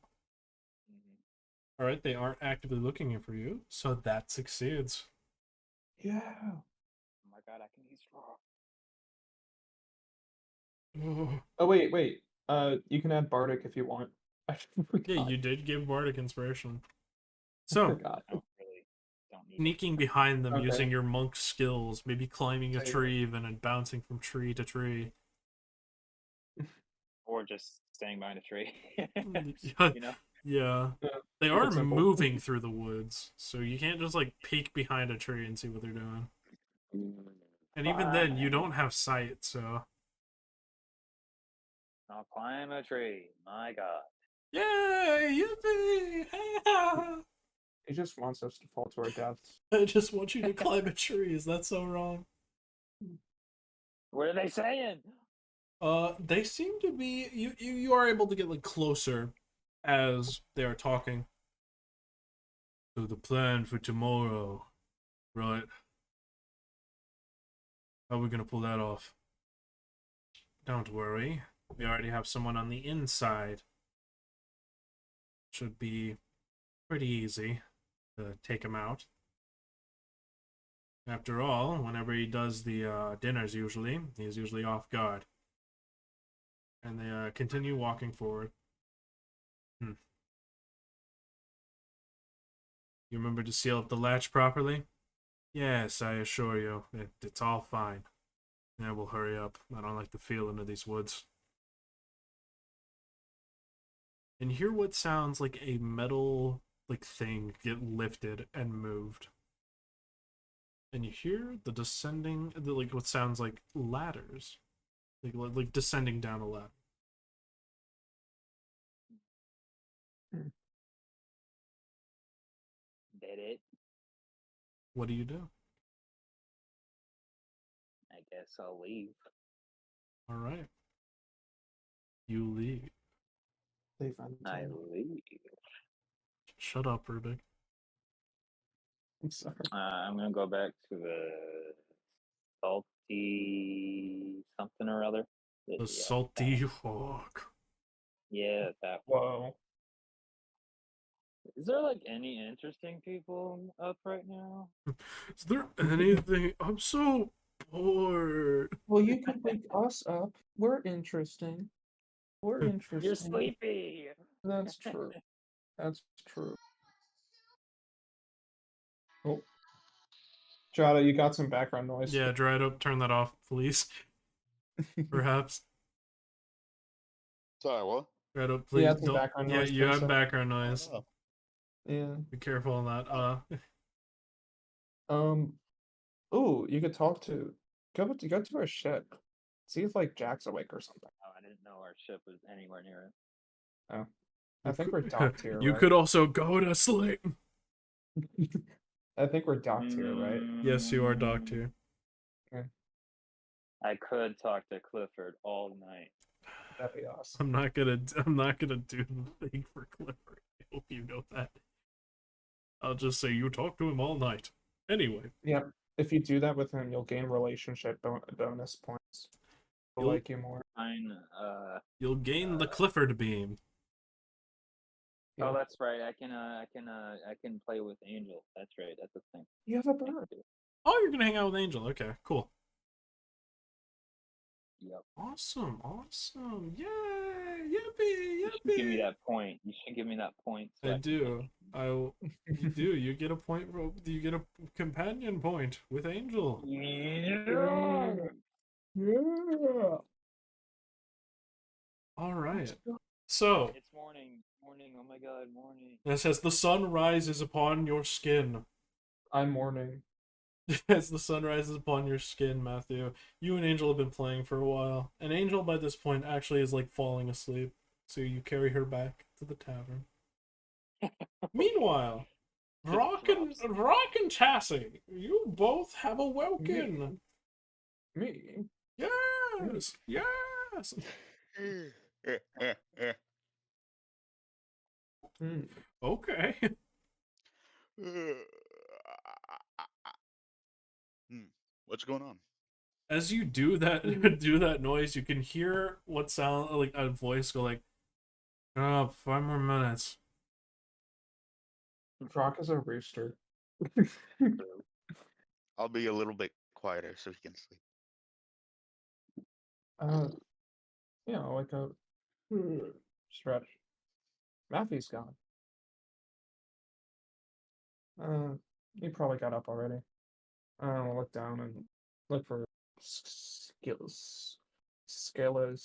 Alright, they aren't actively looking for you, so that succeeds. Yeah. Oh my god, I can eavesdrop. Oh, wait. You can add Bardic if you want. I forgot. Yeah, you did give Bardic Inspiration. I So, forgot. I really don't need sneaking behind them Okay. using your monk skills, maybe climbing a Okay. tree even and bouncing from tree to tree. or just staying behind a tree. Yeah, You know? yeah. Yeah, They keep are it simple. moving through the woods, so you can't just like peek behind a tree and see what they're doing. And even then, you don't have sight, so... I'll climb a tree. My god. Yay! Yippee! He just wants us to fall to our deaths. I just want you to climb a tree. Is that so wrong? What are they saying? They seem to be... You are able to get like closer as they are talking. So the plan for tomorrow, right? How are we gonna pull that off? Don't worry. We already have someone on the inside. Should be pretty easy to take him out. After all, whenever he does the dinners he's usually off guard. And they continue walking forward. You remember to seal up the latch properly? Yes, I assure you, it's all fine. Yeah, we'll hurry up. I don't like the feeling of these woods. And hear what sounds like a metal thing get lifted and moved. And you hear the descending, what sounds like ladders, like descending down a ladder. Did it? What do you do? I guess I'll leave. All right. You leave. They find the I time. leave. Shut up, Rubik. I'm sorry. I'm gonna go back to the salty something or other. The salty hawk. Yeah, that one. Whoa. Is there like any interesting people up right now? Is there anything? I'm so bored. Well, you can wake us up. We're interesting. We're interesting. You're sleepy. That's true. That's true. Oh. Jada, you got some background noise. Yeah, Dryoto, turn that off, please. Perhaps. Sorry, what? Dryoto, please had some don't. background Yeah, noise you for a have sec. background noise. Oh, Yeah. Be careful on that. Oh, you could talk to. Go to our ship. See if like Jack's awake or something. Oh, I didn't know our ship was anywhere near it. I think we're docked here, You right? could also go to sleep. I think we're docked here, right? Yes, you are docked here. I could talk to Clifford all night. That'd be awesome. I'm not gonna do the thing for Clifford. I hope you know that. I'll just say you talk to him all night. Anyway. Yeah, if you do that with him, you'll gain relationship bonus points. He'll You'll- like you more. Fine. You'll gain the Clifford beam. Yeah. Oh, that's right. I can play with Angel. That's right. That's the thing. You have a bird. Oh, you're gonna hang out with Angel. Okay, cool. Yep. Awesome. Yay! Yippee! You should give me that point. You should give me that point. So I can do. You do. You get a point. You get a companion point with Angel. Yeah. Yeah. All right. So It's morning. Morning. Oh my God. Morning. it says the sun rises upon your skin. I'm mourning. As the sun rises upon your skin, Matthew, you and Angel have been playing for a while, and Angel by this point actually is like falling asleep. So you carry her back to the tavern. Meanwhile, Vrak and Tassi, you both have awoken. Me? Yes, yes. Hmm. Okay. What's going on? As you do that, do that noise, you can hear what sound like a voice go like, "Oh, 5 more minutes." Vrak is a rooster. I'll be a little bit quieter so he can sleep. Like a stretch. Matthew's gone. He probably got up already. I'll look down and look for skills. Skyla.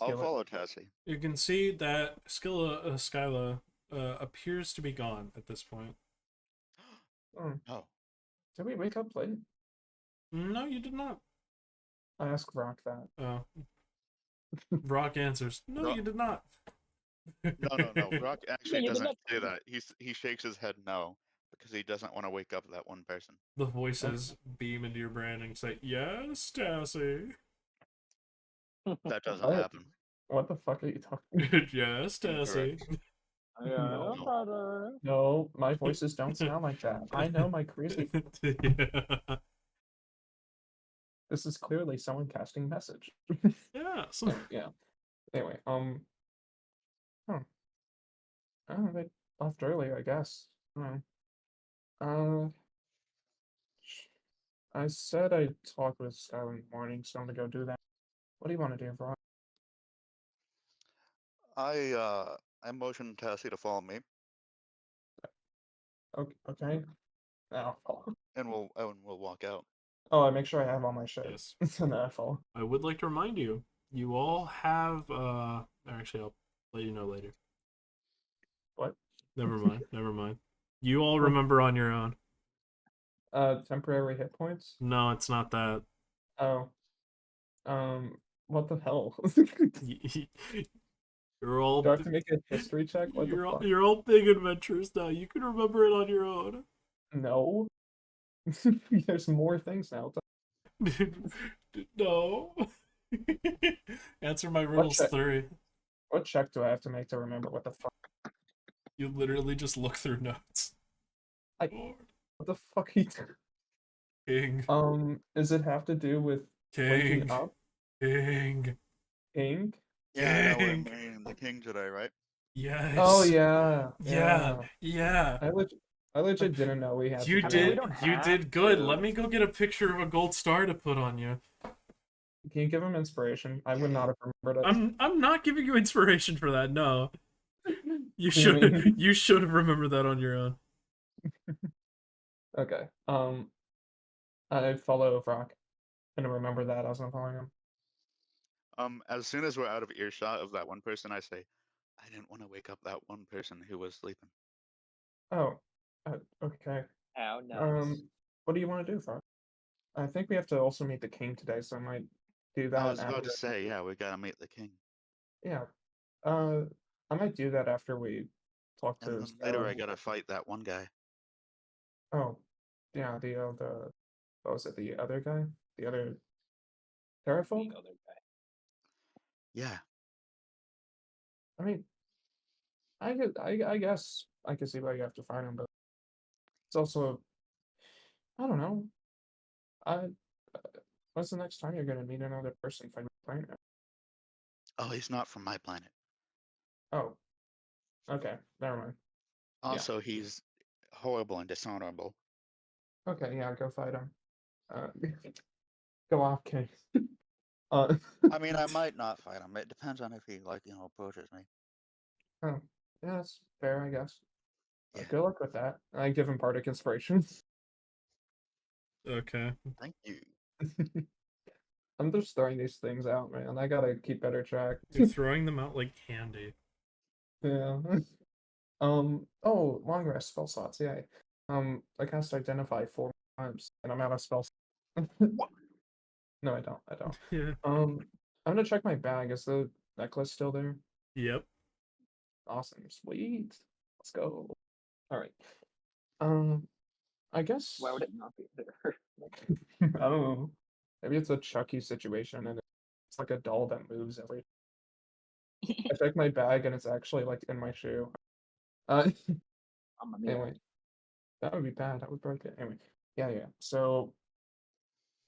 I'll follow Tassi. You can see that Skyla appears to be gone at this point. Oh, Did we wake up late? No, you did not. I asked Vrak that. Oh. Brock answers, "No, No. you did not." no. Rock actually you did doesn't not. say that. He shakes his head no because he doesn't want to wake up that one person. The voices beam into your brain and say, "Yes, Tassi." That doesn't What? happen. What the fuck are you talking? Yes, Tassi. No. brother. No, my voices don't sound like that. I know my crazy. Yeah. This is clearly someone casting message. Yes. Yeah. Anyway, they left early, I guess. I said I'd talk with Skylar in the morning, so I'm gonna go do that. What do you want to do, Vaughn? I motioned Tassi to follow me, Okay. Now follow. and we'll walk out. Oh, I make sure I have all my shit. Yes. And then I follow. I would like to remind you, you all have actually I'll let you know later. What? Never mind. You all remember on your own. Temporary hit points? No, it's not that. Oh. What the hell? You're all Do I have to make a history check? What the fuck? you're all big adventurers now. You can remember it on your own. No. There's more things now. No. Answer my riddles check? 3. What check do I have to make to remember what the fuck? You literally just look through notes. What the fuck are you doing? King. Does it have to do with waking King. up? King. King? Yeah, I know what I King. mean. The King Jedi, right? Yes. Oh yeah. Yeah. I legit didn't know we had. You to do did. that. You did good. Let me go get a picture of a gold star to put on you. Can you give him inspiration? I would not have remembered it. I'm not giving you inspiration for that. No. You mean? you should have remembered that on your own. Okay. I follow Vrak. And remember that as I'm following him. As soon as we're out of earshot of that one person, I say, I didn't want to wake up that one person who was sleeping. Oh. Okay. How nice. What do you want to do, Vrak? I think we have to also meet the king today, so I might do that. I was about after. to say, yeah, we gotta meet the King. Yeah. I might do that after we talk to And then later I Skylar. gotta fight that one guy. Oh, yeah, the what was it? The other guy, the other Terrafolk. The other guy. Yeah. I mean, I guess I can see why you have to find him, but it's also I don't know. I when's the next time you're gonna meet another person from your planet? Oh, he's not from my planet. Oh, okay, never mind. Also, he's horrible and dishonorable. Okay, yeah, go fight him. Uh, go off, King. I mean, I might not fight him. It depends on if he, approaches me. Oh, yeah, that's fair, I guess. Yeah. Good luck with that. I give him Bardic Inspiration. Okay. Thank you. I'm just throwing these things out, man. I gotta keep better track. You're throwing them out like candy. Yeah. Oh, long rest spell slots. Yeah. I cast Identify 4 times, and I'm out of spell. No, I don't. I don't. Yeah. I'm gonna check my bag. Is the necklace still there? Yep. Awesome. Sweet. Let's go. All right. I guess. Why would it not be there? I don't know. Maybe it's a Chucky situation, and it's like a doll that moves every. I check my bag, and it's actually like in my shoe. I'm a mirror. Anyway, that would be bad. That would break it. Anyway, yeah. So,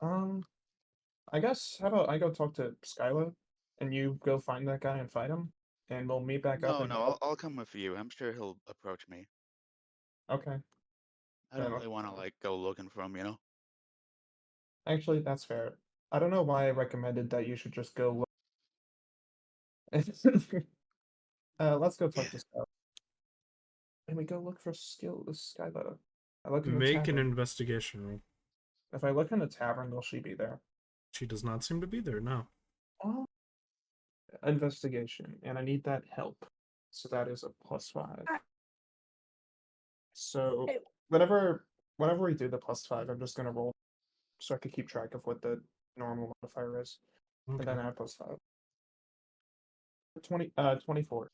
I guess how about I go talk to Skyla, and you go find that guy and fight him, and we'll meet back up. No, I'll come with you. I'm sure he'll approach me. Okay. I don't enough. really want to go looking for him, Actually, that's fair. I don't know why I recommended that you should just go look. Let's go talk to Skyla. And we go look for Skyla. I look in the Make an tavern. investigation roll. If I look in the tavern, will she be there? She does not seem to be there, no. Oh. Investigation, and I need that help. So that is a +5. So whenever we do the +5, I'm just gonna roll so I can keep track of what the normal modifier is. Okay. And then add +5. 24.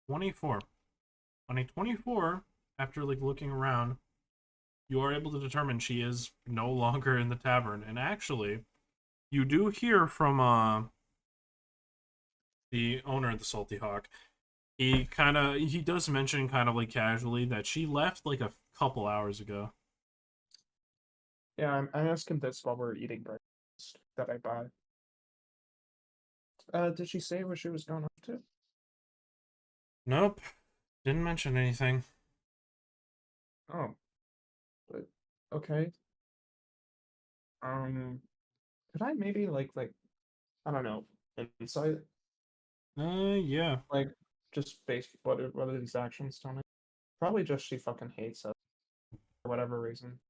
24. On a 24, after looking around, you are able to determine she is no longer in the tavern. And actually, you do hear from the owner of the Salty Hawk. He does mention casually that she left a couple hours ago. Yeah, I'm asking this while we're eating breakfast that I buy. Did she say where she was going up to? Nope. Didn't mention anything. Oh. But okay. Could I maybe like I don't know, insight? Yeah. Just based what are these actions tell me? Probably just she fucking hates us for whatever reason.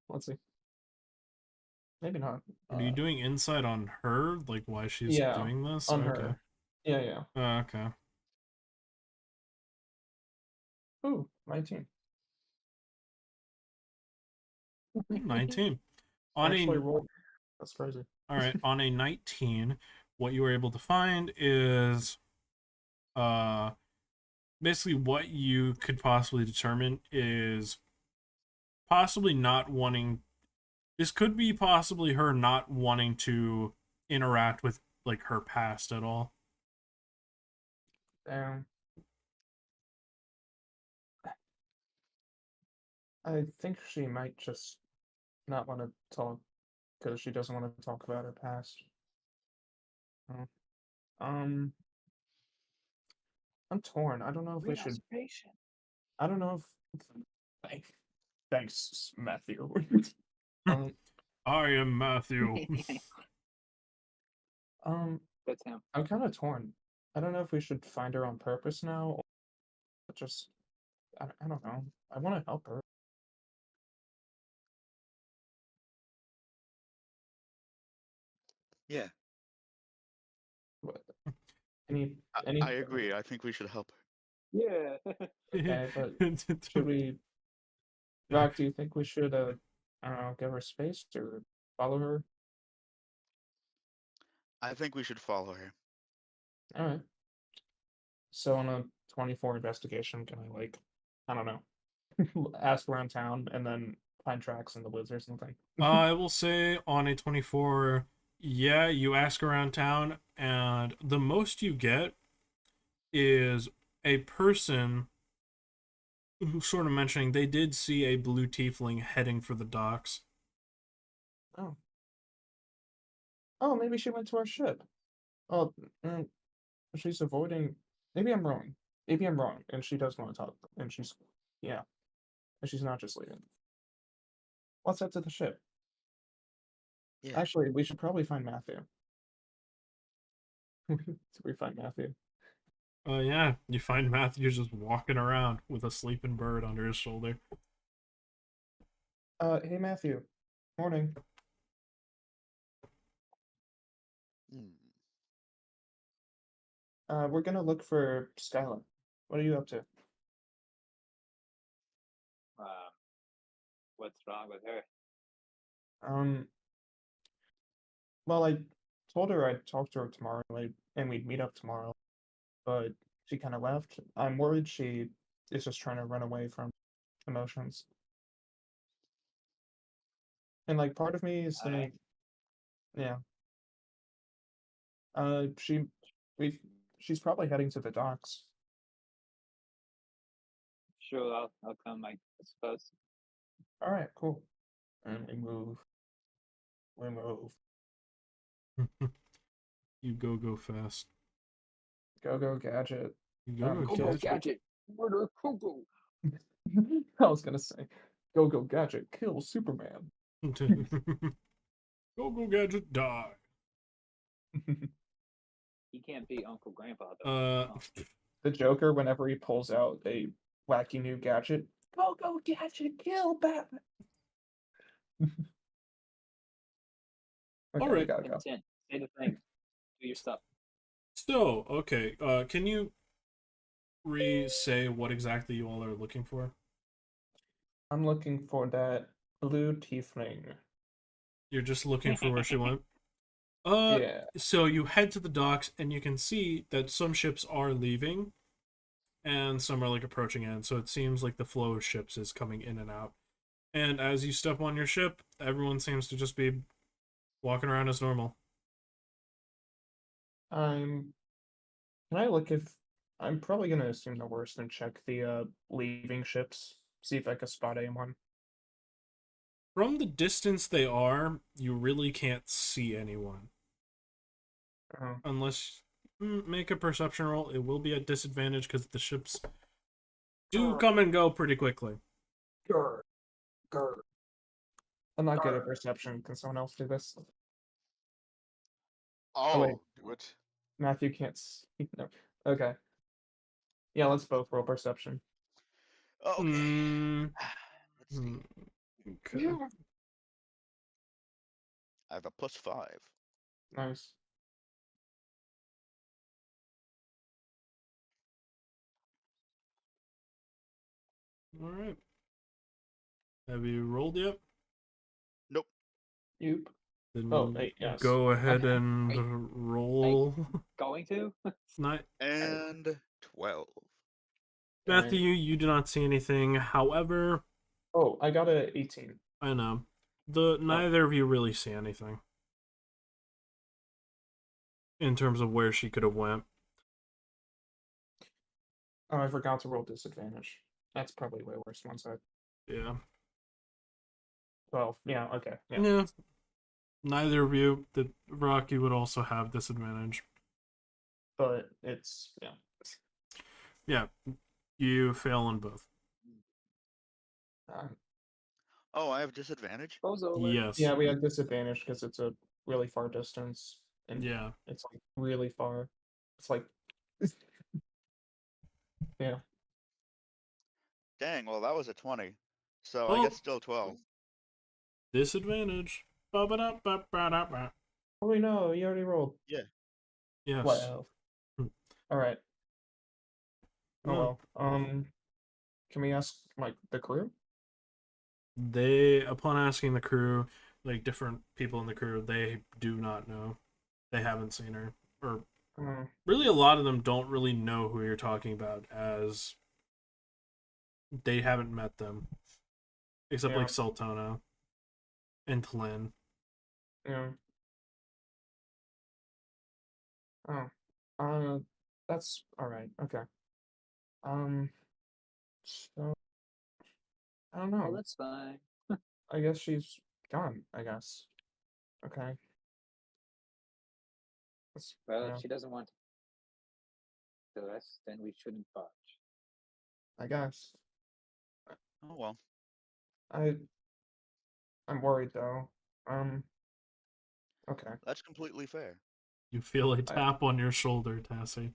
Let's see. Maybe not. Are you doing insight on her? Why she's Yeah, doing this? on Okay. her. Yeah. Okay. Ooh, 19. 19. On Actually a rolled. That's crazy. All right, on a 19, what you were able to find is basically what you could possibly determine is possibly not wanting, this could be possibly her not wanting to interact with her past at all. Damn. I think she might just not want to talk because she doesn't want to talk about her past. Oh. I'm torn. I don't know if we should. I don't know if. Thanks, Matthew. I am Matthew. That's him. I'm kind of torn. I don't know if we should find her on purpose now, or just. I don't know. I want to help her. Yeah. What? Any? I agree. I think we should help her. Yeah. Okay, but should we? Vrak, do you think we should? I don't know, give her space or follow her? I think we should follow her. All right. So on a 24 investigation, can I I don't know, ask around town and then find tracks in the woods or something? I will say on a 24, yeah, you ask around town, and the most you get is a person who's sort of mentioning they did see a blue tiefling heading for the docks. Oh. Oh, maybe she went to our ship. Oh, mm, she's avoiding. Maybe I'm wrong. Maybe I'm wrong, and she does want to talk, and yeah, and she's not just leaving. Let's head to the ship. Yeah. Actually, we should probably find Matthew. We find Matthew. Yeah, you find Matthew just walking around with a sleeping bird under his shoulder. Hey Matthew. Morning. Hmm. We're gonna look for Skylar. What are you up to? What's wrong with her? Well, I told her I'd talk to her tomorrow, and we'd meet up tomorrow, but she kind of left. I'm worried she is just trying to run away from emotions. And part of me is saying, yeah, she, we, she's probably heading to the docks. Sure, I'll come, I suppose. All right, cool. And we move. We move. You go fast. Go gadget. You go Cool. gadget. Gadget! Murder Kugu! I was gonna say, go gadget, kill Superman. Go gadget, die. He can't beat Uncle Grandpa, though. The Joker, whenever he pulls out a wacky new gadget, go gadget, kill Batman. Okay, All right. we gotta go. Say the thing. Do your stuff. So, okay, can you re-say what exactly you all are looking for? I'm looking for that blue tiefling. You're just looking for where she went? Yeah. So you head to the docks, and you can see that some ships are leaving, and some are approaching in. So it seems like the flow of ships is coming in and out. And as you step on your ship, everyone seems to just be walking around as normal. Can I look if I'm probably gonna assume the worst and check the leaving ships, see if I can spot anyone. From the distance they are, you really can't see anyone. Oh. Unless make a perception roll. It will be at disadvantage because the ships do come and go pretty quickly. Grr. I'm not good at perception. Can someone else do this? Oh, wait. do it. Matthew can't see. No. Okay. Yeah, let's both roll perception. Oh, okay. Mm, Let's see. okay. I have a +5. Nice. All right. Have you rolled yet? Nope. Yoop. Then Oh, wait, yes. go ahead Okay. and roll. Going to? And 12. Matthew, you do not see anything. However, Oh, I got a 18. I know. Neither of you really see anything. In terms of where she could have went. Oh, I forgot to roll disadvantage. That's probably way worse one side. Yeah. 12. Yeah, okay. Yeah. Yeah. Neither of you. The Rocky would also have disadvantage. But it's, yeah. Yeah. You fail on both. Oh, I have disadvantage? Yes. Yeah, we had disadvantage because it's a really far distance. And Yeah. it's really far. It's yeah. Dang, well, that was a 20. So Oh. I guess still 12. Disadvantage. Ba-ba-da-ba-ba-da-ba. Oh, wait, no, you already rolled. Yeah. Yes. Well. Alright. Oh, No. well. Can we ask, the crew? Upon asking the crew, different people in the crew, they do not know. They haven't seen her. Or Really, a lot of them don't really know who you're talking about, as they haven't met them, except Yeah. like Sultana and Tlin. Yeah. Oh. That's all right. Okay. Um. So I don't Oh, know. that's fine. I guess she's gone. I guess. Okay. Well, Yeah. if she doesn't want to us, then we shouldn't budge. I guess. Oh well. I. I'm worried though. Okay. That's completely fair. You feel a tap on your shoulder, Tassi.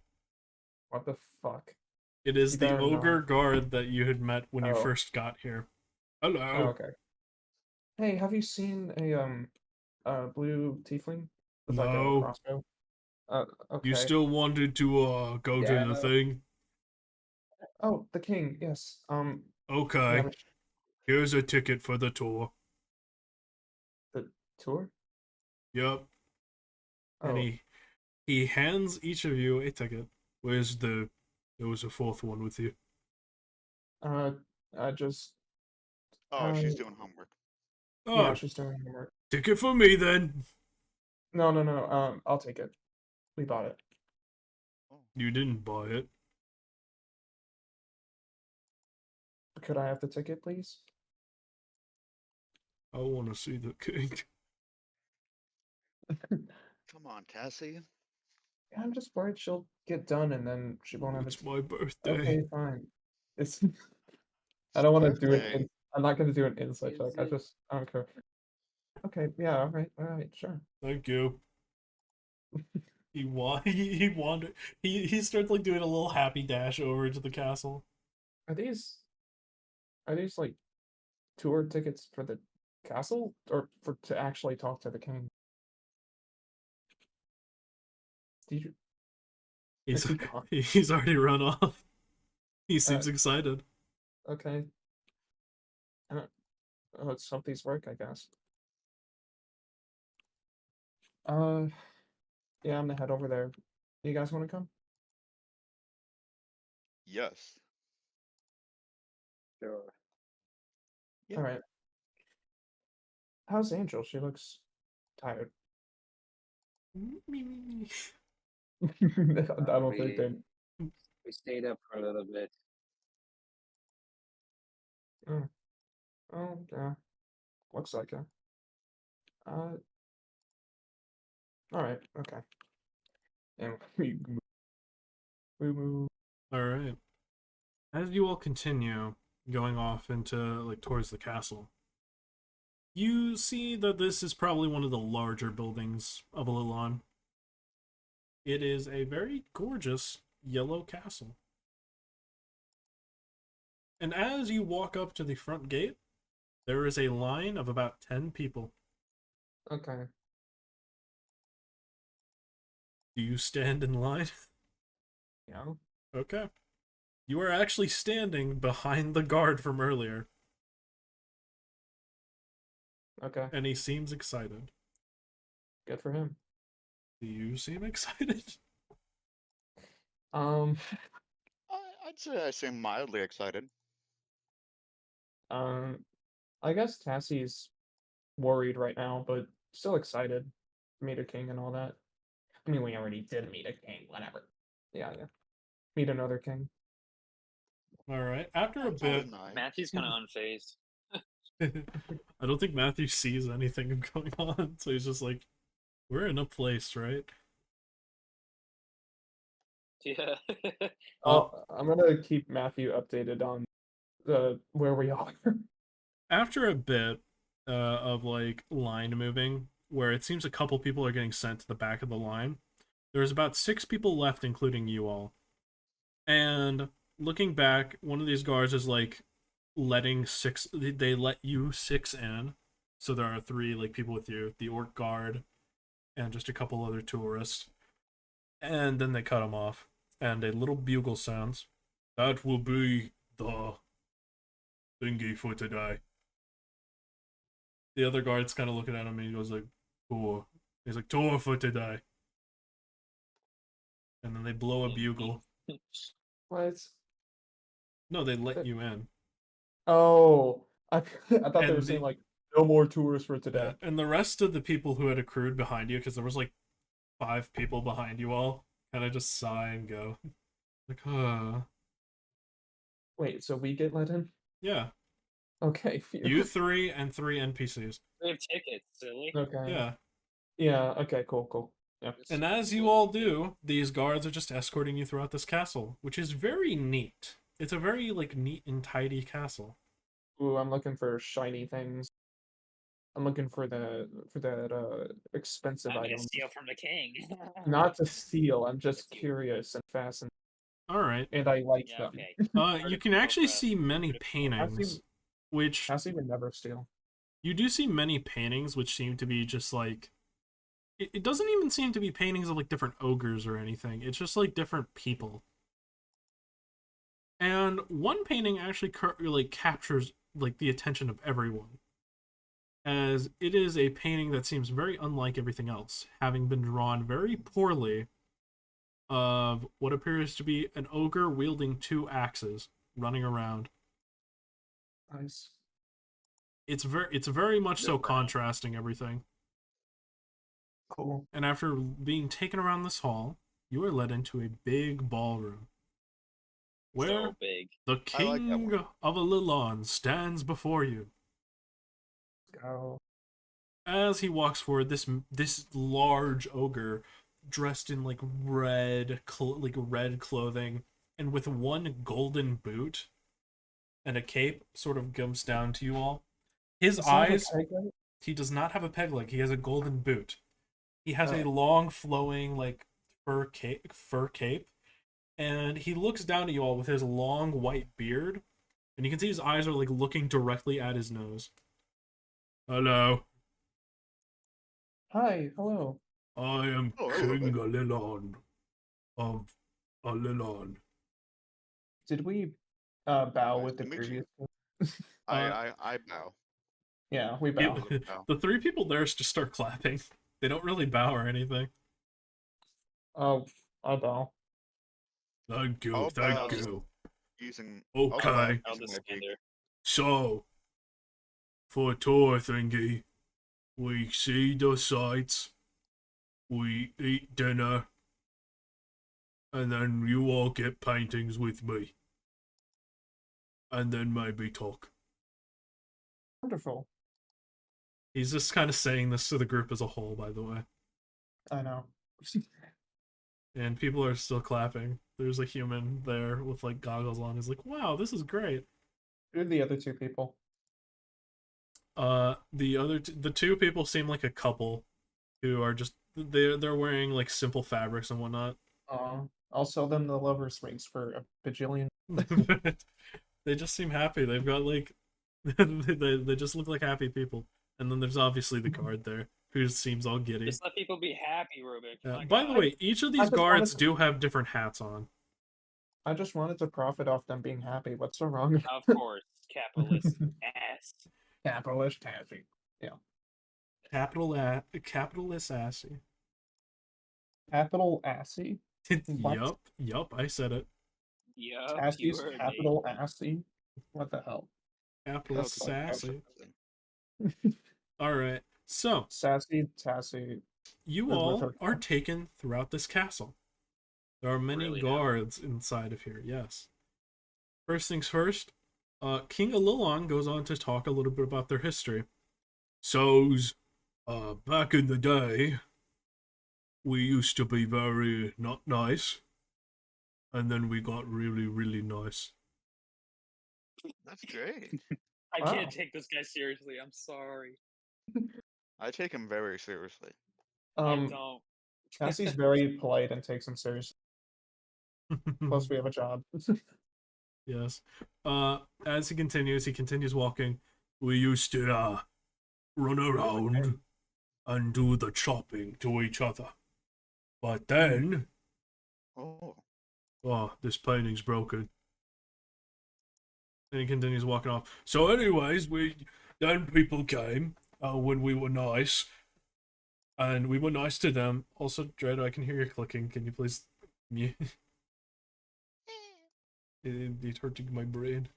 What the fuck? It is You the better ogre not. guard that you had met when you Oh. first got here. Oh, Hello. okay. Hey, have you seen a blue tiefling with like a No. crossbow? You Okay. still wanted to go to the Yeah. thing? Oh, the king. Yes. Okay. but Here's a ticket for the tour. the tour. Yep. And Oh. he hands each of you a ticket. Where's the... There was a fourth one with you. I just. Oh, she's doing homework. Yeah, Oh, she's doing homework. ticket for me then. No, no, no. I'll take it. We bought it. You didn't buy it. Could I have the ticket, please? I want to see the king. Come on, Tassie. Yeah, I'm just worried she'll get done and then she won't have It's it. my birthday. Okay, fine. It's. I It's don't your want to do it. birthday. I'm not going to do an insight Is check. it? I don't care. Okay, yeah, all right, sure. Thank you. He wandered. He starts like doing a little happy dash over to the castle. Are these like tour tickets for the castle or for to actually talk to the king? Did you? He's Is he gone? he's already run off. He seems Uh, excited. Okay. Let's hope these work, I guess. Yeah, I'm gonna head over there. You guys want to come? Yes. Sure. Yeah. All right. How's Angel? She looks tired. I don't think they. We stayed up for a little bit. Oh, yeah. Looks like it. All right. Okay. And we move. All right. As you all continue going off into like towards the castle, you see that this is probably one of the larger buildings of Lilon. It is a very gorgeous yellow castle. And as you walk up to the front gate, there is a line of about 10 people. Okay. Do you stand in line? Yeah. Okay. You are actually standing behind the guard from earlier, Okay. and he seems excited. Good for him. Do you seem excited? I'd say I seem mildly excited. I guess Tassie's worried right now, but still excited to meet a king and all that. I mean, we already did meet a king, whatever. Yeah. Meet another king. All right. After a That's always bit, nice. Matthew's kind of unfazed. I don't think Matthew sees anything going on, so he's just like, we're in a place, right? Yeah. I'm gonna keep Matthew updated on where we are. After a bit of like line moving, where it seems a couple people are getting sent to the back of the line, there's about 6 people left, including you all. And looking back, one of these guards is like letting 6. They let you 6 in, so there are 3 like people with you, the orc guard, and just a couple other tourists. And then they cut them off, and a little bugle sounds. That will be the thingy for today. The other guard's kind of looking at him, and he goes like, tour. He's like, tour for today. And then they blow a bugle. What? No, they let you in. Oh, I thought they And were saying like no more tours for today. And the rest of the people who had accrued behind you, because there was like 5 people behind you all, kind of just sigh and go, like, Wait, so we get let in? yeah. Okay, phew. You 3 and 3 NPCs. We have tickets, silly. Okay. Yeah. Yeah. Okay. Cool. Yeah. And as you all do, these guards are just escorting you throughout this castle, which is very neat. It's a very like neat and tidy castle. Ooh, I'm looking for shiny things. I'm looking for that expensive I'm gonna item. steal from the king. Not to steal. I'm just If you- curious and fascinated, All right. and I like Yeah, them. okay. You can actually Cobra. see many Cobra. paintings, which Tassi would never steal. you do see many paintings, which seem to be just like it doesn't even seem to be paintings of like different ogres or anything. It's just like different people. And one painting actually like captures like the attention of everyone, as it is a painting that seems very unlike everything else, having been drawn very poorly of what appears to be an ogre wielding 2 axes running around. Nice. It's very much so Different. contrasting everything. Cool. And after being taken around this hall, you are led into a big ballroom, where So big. the I like that king one. of Alilon stands before you. Go. As he walks forward, this large ogre, dressed in like red clothing, and with one golden boot and a cape, sort of comes down to you all. His Does he have a eyes. peg leg? He does not have a peg leg. He has a golden boot. He has a Oh. long, flowing like fur cape, and he looks down at you all with his long white beard, and you can see his eyes are like looking directly at his nose. Hello, Hi. Hello. I am Oh, King hello. Alilon of Alilon. Did we bow Nice with the to meet you. previous? I bow. Yeah, we People- bow. Bow. the 3 people there just start clapping. They don't really bow or anything. Oh, I'll bow. Thank you, I'll thank bow. you. Using Okay, I'll using just my stand beak. there. so for a tour thingy, we see the sights, we eat dinner, and then you all get paintings with me. And then maybe talk. Wonderful. He's just kind of saying this to the group as a whole, by the way. I know. And people are still clapping. There's a human there with like goggles on. He's like, wow, this is great. Who are the other 2 people? The 2 people seem like a couple who are just they're wearing like simple fabrics and whatnot. I'll sell them the lover's rings for a bajillion. They just seem happy. They've got like they just look like happy people. And then there's obviously the guard there who seems all giddy. Just let people be happy, Rubik. My By the God. way, each of these just wanted guards to- do have different hats on. I just wanted to profit off them being happy. What's so wrong? Of course, capitalist ass. Capitalist Tassi. Capitalist assy. Capital Assy. What? Yup, I said it. Yup, you Tassi's heard me. capital Assy. What the hell? Capitalist Like sassy. something. Alright, so Sassy Tassi. you With all her- are taken throughout this castle. There are many Really now? guards inside of here, yes. First things first, King Alilon goes on to talk a little bit about their history. So's, back in the day, we used to be very not nice, and then we got really, really nice. That's great. I Wow. can't take this guy seriously. I'm sorry. I take him very seriously. I don't. Tassi's very polite and takes him seriously. Plus, we have a job. Yes. As he continues walking. We used to run around and do the chopping to each other. But then, Oh, this painting's broken. And he continues walking off. So anyways, then people came when we were nice. And we were nice to them. Also, Dryoto, I can hear you clicking. Can you please Yeah. It hurting my brain.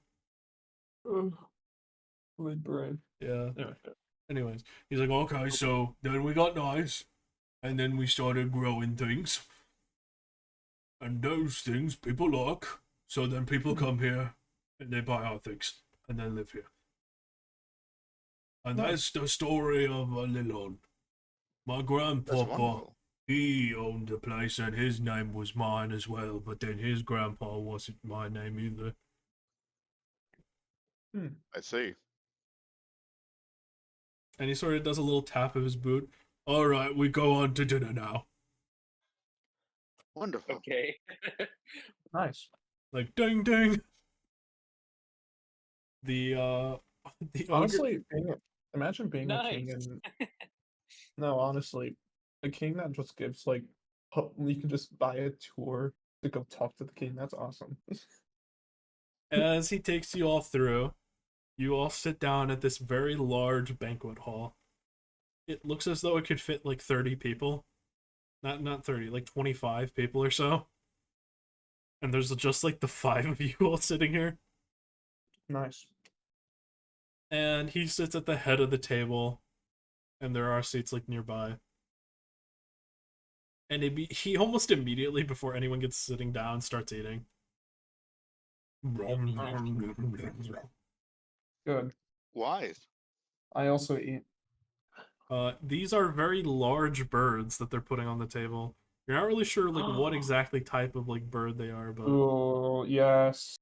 My brain. Yeah. Anyway, Anyways, he's like, okay, so then we got knives, and then we started growing things, and those things people like. So then people come here, and they buy our things, and then live here. And that's the story of Lilon. My That's grandpapa, wonderful. he owned the place, and his name was mine as well, but then his grandpa wasn't my name either. I see. And he sort of does a little tap of his boot. All right, we go on to dinner now. Wonderful. Okay. nice. Like, ding, ding. The ogre. Honestly, imagine being a king Nice. and no, honestly, a king that just gives like you can just buy a tour to go talk to the king. That's awesome. As he takes you all through, you all sit down at this very large banquet hall. It looks as though it could fit like 30 people. Not 30, like 25 people or so. And there's just like the 5 of you all sitting here. Nice. And he sits at the head of the table, and there are seats like nearby. And he almost immediately, before anyone gets sitting down, starts eating. Good. Wise. I also eat. These are very large birds that they're putting on the table. You're not really sure like what exactly type of like bird they are, but Oh yes,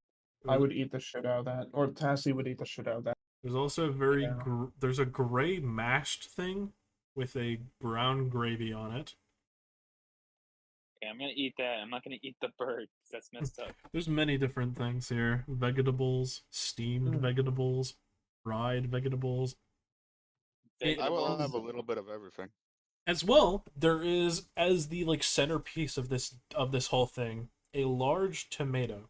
I would eat the shit out of that, or Tassi would eat the shit out of that. there's also a very Yeah. there's a gray mashed thing with a brown gravy on it. Okay, I'm gonna eat that. I'm not gonna eat the bird. 'Cause that's messed up. There's many different things here: vegetables, steamed vegetables, fried vegetables. I will Vegetables. have a little bit of everything. As well, there is, as the like centerpiece of this whole thing, a large tomato.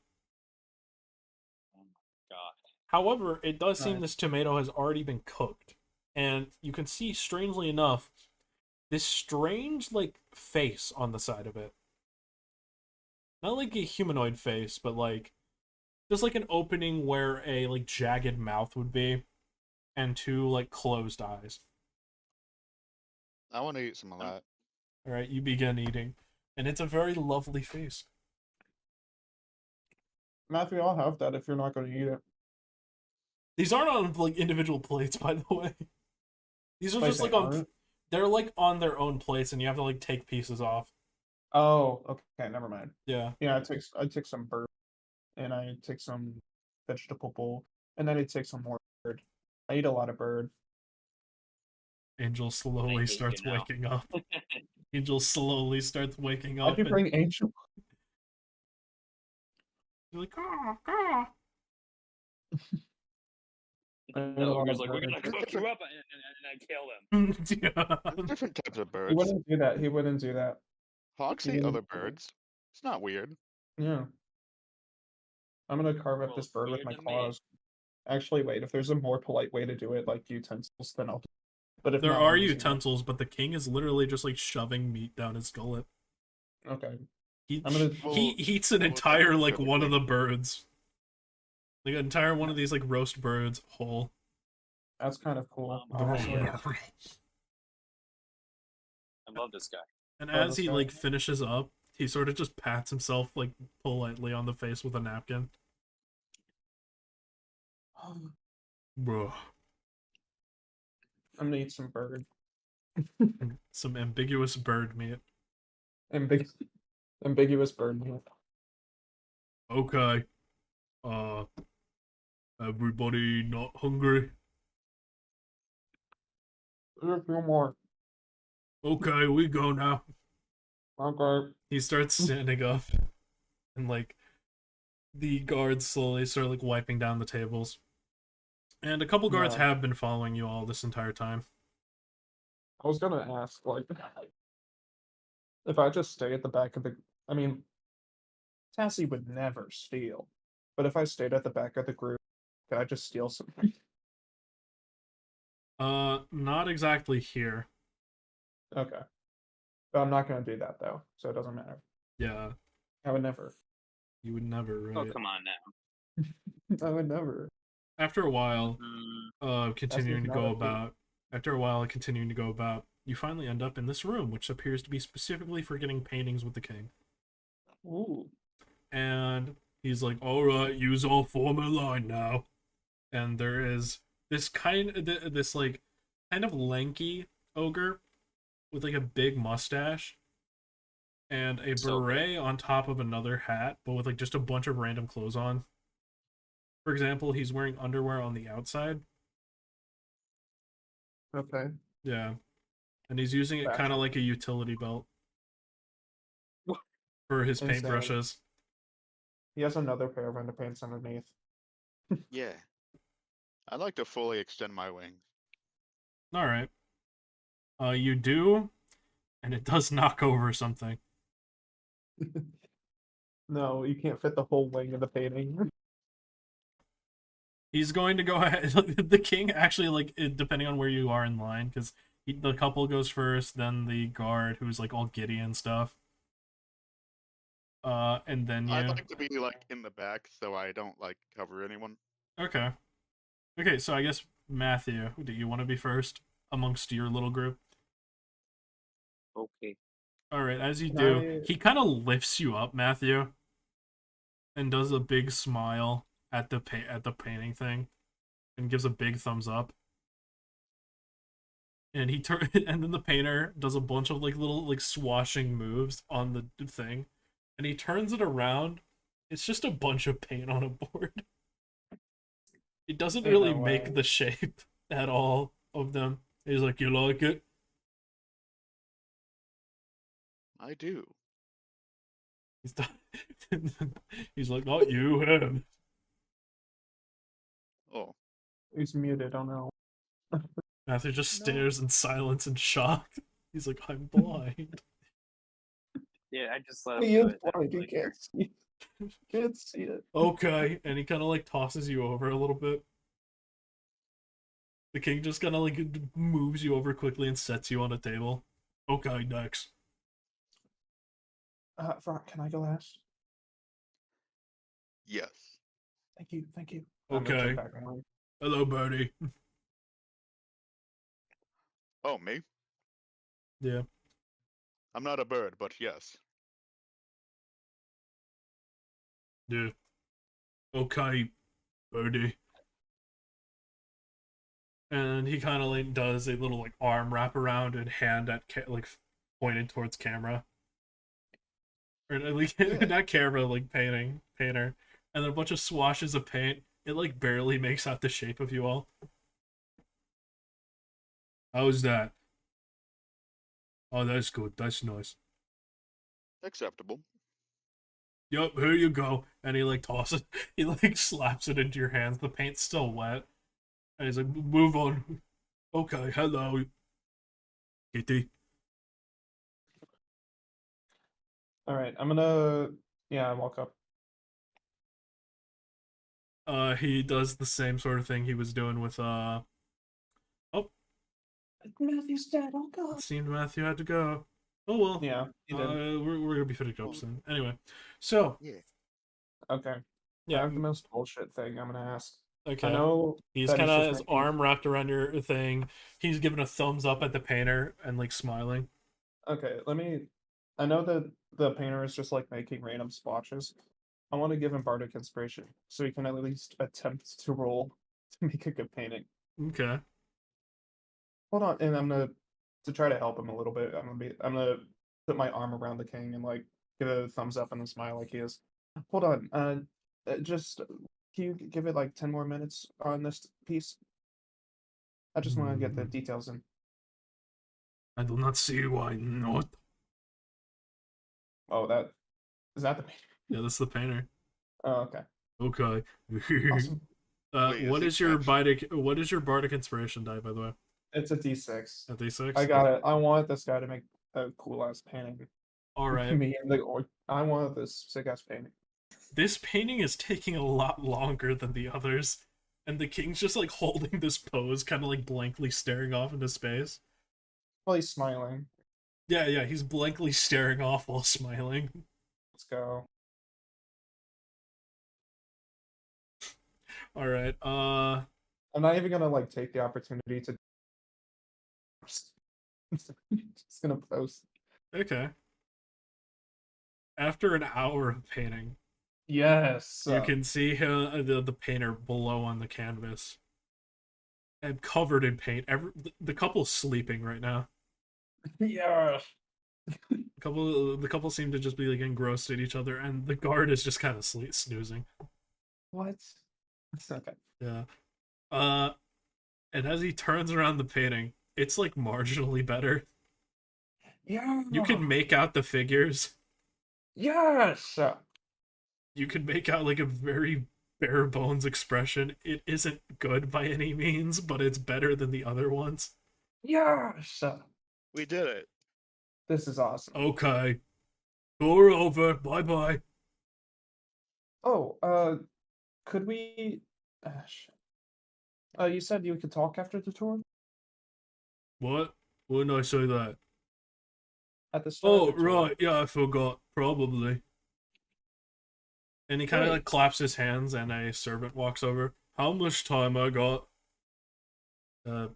Oh my god. However, it does seem Nice. this tomato has already been cooked, and you can see, strangely enough, this strange like face on the side of it. Not like a humanoid face, but like just like an opening where a like jagged mouth would be, and 2 like closed eyes. I want to eat some of that. All right, you begin eating, and it's a very lovely face. Matthew, I'll have that if you're not going to eat it. These aren't on like individual plates, by the way. These are Wait, just they like on. aren't? They're like on their own plates, and you have to like take pieces off. Oh, okay, never mind. Yeah. Yeah, I take some bird, and I take some vegetable bowl, and then I take some more bird. I eat a lot of bird. Angel I slowly hate starts you now. waking up. Angel slowly starts waking Why'd up. you And bring Angel? you're like, ah, ah. The ogre's like, we're gonna cook you up, and I kill them. Yeah. There's different types of He birds. wouldn't do that. He wouldn't do that. Hawks He eat other wouldn't do that. birds. It's not weird. Yeah. I'm gonna carve up Well, this bird with weird my to me. claws. Actually, wait. If there's a more polite way to do it, like utensils, then I'll. Do it. But if There not, are I'm using my- utensils, but the king is literally just like shoving meat down his gullet. Okay. He I'm gonna- he eats an Well, entire like technically- one of the birds. Like an entire one of these like roast birds whole. That's kind of cool. Oh, honestly. I love this guy. And Oh, as that's he right. like finishes up, he sort of just pats himself like politely on the face with a napkin. Bro, I'm gonna eat some bird. some ambiguous bird meat. Ambiguous bird meat. Okay. Everybody not hungry? There's a few more. Okay, we go now. Okay. He starts standing up, and like the guards slowly start like wiping down the tables. And a couple guards Yeah. have been following you all this entire time. I was gonna ask, like, if I just stay at the back of the. I mean, Tassi would never steal, but if I stayed at the back of the group, could I just steal something? Not exactly here. Okay. But I'm not gonna do that though, so it doesn't matter. Yeah. I would never. You would never, Oh, right? come on now. I would never. After a while, continuing to not go a thing. about, after a while, continuing to go about, you finally end up in this room, which appears to be specifically for getting paintings with the king. Ooh. And he's like, "All right, use all form in line now." And there is this like kind of lanky ogre with like a big mustache and a So good. beret on top of another hat, but with like just a bunch of random clothes on. For example, he's wearing underwear on the outside. Okay. Yeah. And he's using it kind Fashion. of like a utility belt for his Insane. paintbrushes. He has another pair of underpants underneath. Yeah. I'd like to fully extend my wings. All right. You do, and it does knock over something. No, you can't fit the whole wing of the painting. He's going to go ahead. The king actually, like, depending on where you are in line, because the couple goes first, then the guard, who's like all giddy and stuff. And then you. I'd like to be like in the back so I don't like cover anyone. Okay. Okay, so I guess Matthew, do you want to be first amongst your little group? Okay. All right, as you Can do, I- he kind of lifts you up, Matthew, and does a big smile at the painting thing, and gives a big thumbs up. And and then the painter does a bunch of like little like swashing moves on the thing, and he turns it around. It's just a bunch of paint on a board. It doesn't Ain't really no make way. the shape at all of them. He's like, "You like it?" I do. He's like, "Not you, him." Oh. He's muted, oh no. Matthew just No. stares in silence and shock. He's like, "I'm blind." Yeah, I just let him He do is it. I blind, don't you really care. can't see it. Can't see it. Okay, and he kind of like tosses you over a little bit. The king just kind of like moves you over quickly and sets you on a table. Okay, next. Vrak, can I go last? Yes. Thank you, thank you. I'm gonna Okay. jump back on. Hello, Birdie. Oh, me? Yeah. I'm not a bird, but yes. Yeah. Okay, Birdie. And he kind of like does a little like arm wrap around and hand at like pointed towards camera, or at least not camera, like painter, and then a bunch of swashes of paint. It like barely makes out the shape of you all. How's that? Oh, that's good. That's nice. Acceptable. Yup, here you go. And he like tosses, he like slaps it into your hands. The paint's still wet. And he's like, move on. Okay, hello. Kitty. Alright, I walk up. He does the same sort of thing he was doing with, Matthew's dead, oh god. it seemed Matthew had to go. Oh well. Yeah, he did. We're gonna be finishing up Oh. soon. Anyway, so, Yeah. Okay. I yeah, have the most bullshit thing I'm gonna ask. okay. I know He's that kind of just his making- arm wrapped around your thing. He's giving a thumbs up at the painter and like smiling. Okay, I know that the painter is just like making random splotches. I want to give him Bardic Inspiration so he can at least attempt to roll to make a good painting. Okay. Hold on, and to try to help him a little bit. I'm gonna put my arm around the king and like give a thumbs up and a smile like he is. Hold on, just can you give it like 10 more minutes on this piece? I just want to get the details in. I do not see why not. Oh, is that the painter? Yeah, that's the painter. Oh, okay. Okay. Awesome. Wait, What is is he your French? bardic inspiration die, by the way? It's a D6. A D6? I got it. I want this guy to make a cool ass painting. Alright. Me and I want this sick ass painting. This painting is taking a lot longer than the others, and the king's just like holding this pose, kind of like blankly staring off into space. Well, he's smiling. Yeah, he's blankly staring off while smiling. Let's go. All right. I'm not even gonna like take the opportunity to. Just gonna post. Okay. After an hour of painting, Yes. you can see the painter below on the canvas, and covered in paint. The couple's sleeping right now. Yeah. The couple seem to just be like engrossed at each other, and the guard is just kind of snoozing. What? Okay. Yeah. And as he turns around the painting, it's like marginally better. Yeah. You can make out the figures. Yes. You can make out like a very bare bones expression. It isn't good by any means, but it's better than the other ones. Yes. We did it. This is awesome. Okay. Tour over. Bye bye. Oh, could we? Shit. You said you could talk after the tour What? Wouldn't I say that? at the start. Oh, of the tour. right. Yeah, I forgot. Probably. And he kind of Great. like claps his hands, and a servant walks over. How much time I got? The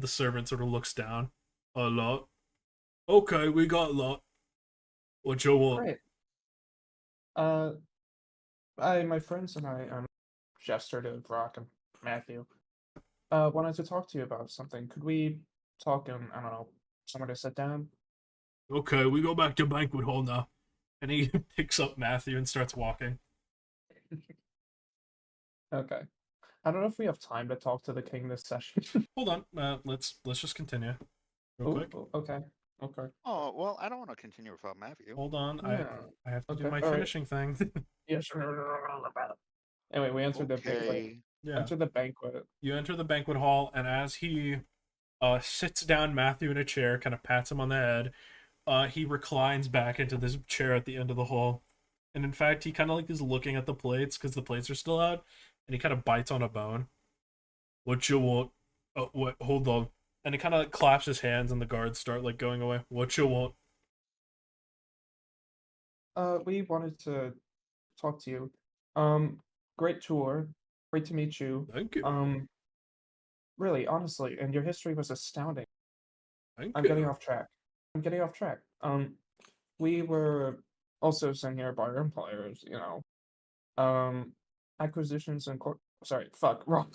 servant sort of looks down. A lot. Okay, we got a lot. What you want? Great. My friends and I, gestured to Vrak and Matthew, wanted to talk to you about something. Could we talk in, I don't know, somewhere to sit down? Okay, we go back to banquet hall now. And he picks up Matthew and starts walking. Okay. I don't know if we have time to talk to the king this session. Hold on, let's just continue real Ooh, quick. okay. Okay. Oh, well, I don't want to continue without Matthew. Hold on, Yeah. I have to do Okay, my all right. finishing thing. Yes. Anyway, we entered the banquet. Okay. Yeah, Enter the banquet. you enter the banquet hall, and as he sits down Matthew in a chair, kind of pats him on the head, he reclines back into this chair at the end of the hall. And in fact, he kind of like is looking at the plates because the plates are still out, and he kind of bites on a bone. What you want? Oh, what? Hold on. And he kind of like claps his hands, and the guards start like going away. What you want? We wanted to talk to you. Great tour. Great to meet you. Thank you. Really, honestly, and your history was astounding. Thank I'm you. getting off track. We were also sent here by our employers, acquisitions and wrong.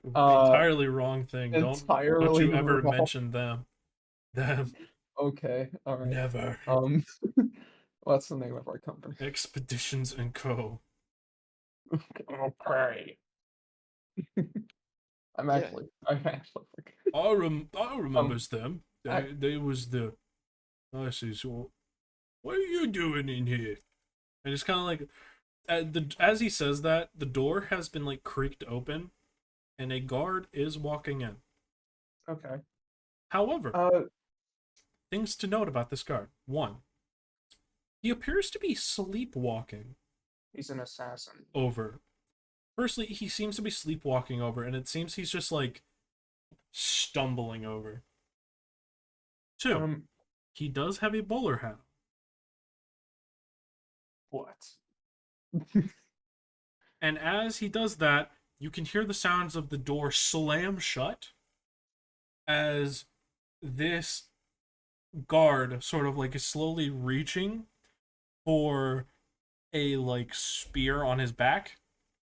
Entirely wrong thing. Don't Entirely you ever wrong. mention them. Them. Okay, all right. Never. What's the name of our company? Expeditions and Co. Okay. I actually forgot. I remembers them. They was the. I see. So, what are you doing in here? And it's kind of like, as he says that, the door has been like creaked open, and a guard is walking in. Okay. However, things to note about this guard. One, he appears to be sleepwalking He's an assassin. over. Firstly, he seems to be sleepwalking over, and it seems he's just like stumbling over. Two, he does have a bowler hat. What? And as he does that, you can hear the sounds of the door slam shut as this guard sort of like is slowly reaching for a like spear on his back,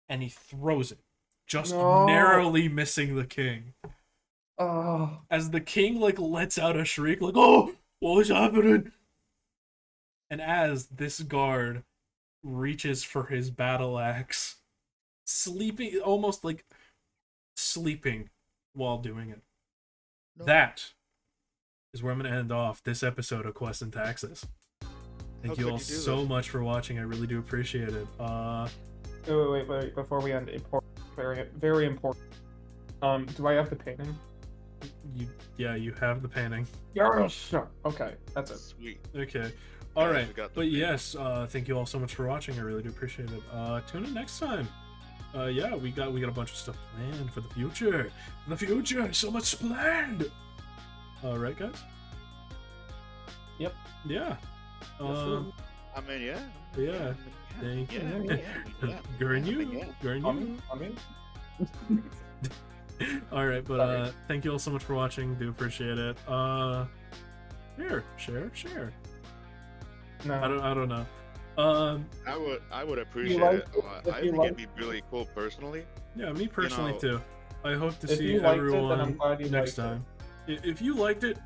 and he throws it, just narrowly missing the king. Oh. As the king like lets out a shriek like, "Oh, what is happening?" And as this guard reaches for his battle axe, almost like sleeping while doing it. No. That is where I'm going to end off this episode of Quest and Taxes. Thank you all so much for watching. I really do appreciate it. Wait. Before we end, very, very important. Do I have the painting? You have the painting. Yes. Okay, that's it. Sweet. Okay. All Yes, right. we got the But painting. yes, thank you all so much for watching. I really do appreciate it. Tune in next time. Yeah, we got a bunch of stuff planned for the future. So much planned. All right, guys. Yep. Yeah. Yes, sir. I mean, yeah. Yeah. Thank you. Yeah. Gurn you. Yeah. Gurn you. I mean, All right, but Sorry. thank you all so much for watching. Do appreciate it. Share. no. I don't know. I would appreciate like it. it, if I you think like- it'd be really cool personally. Yeah, me personally know, too. I hope to if see you liked it, then everyone I'm glad you next liked time. If you liked it,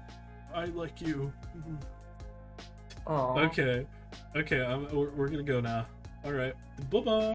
I like you. Aw. Okay, we're gonna go now. All right, bye bye.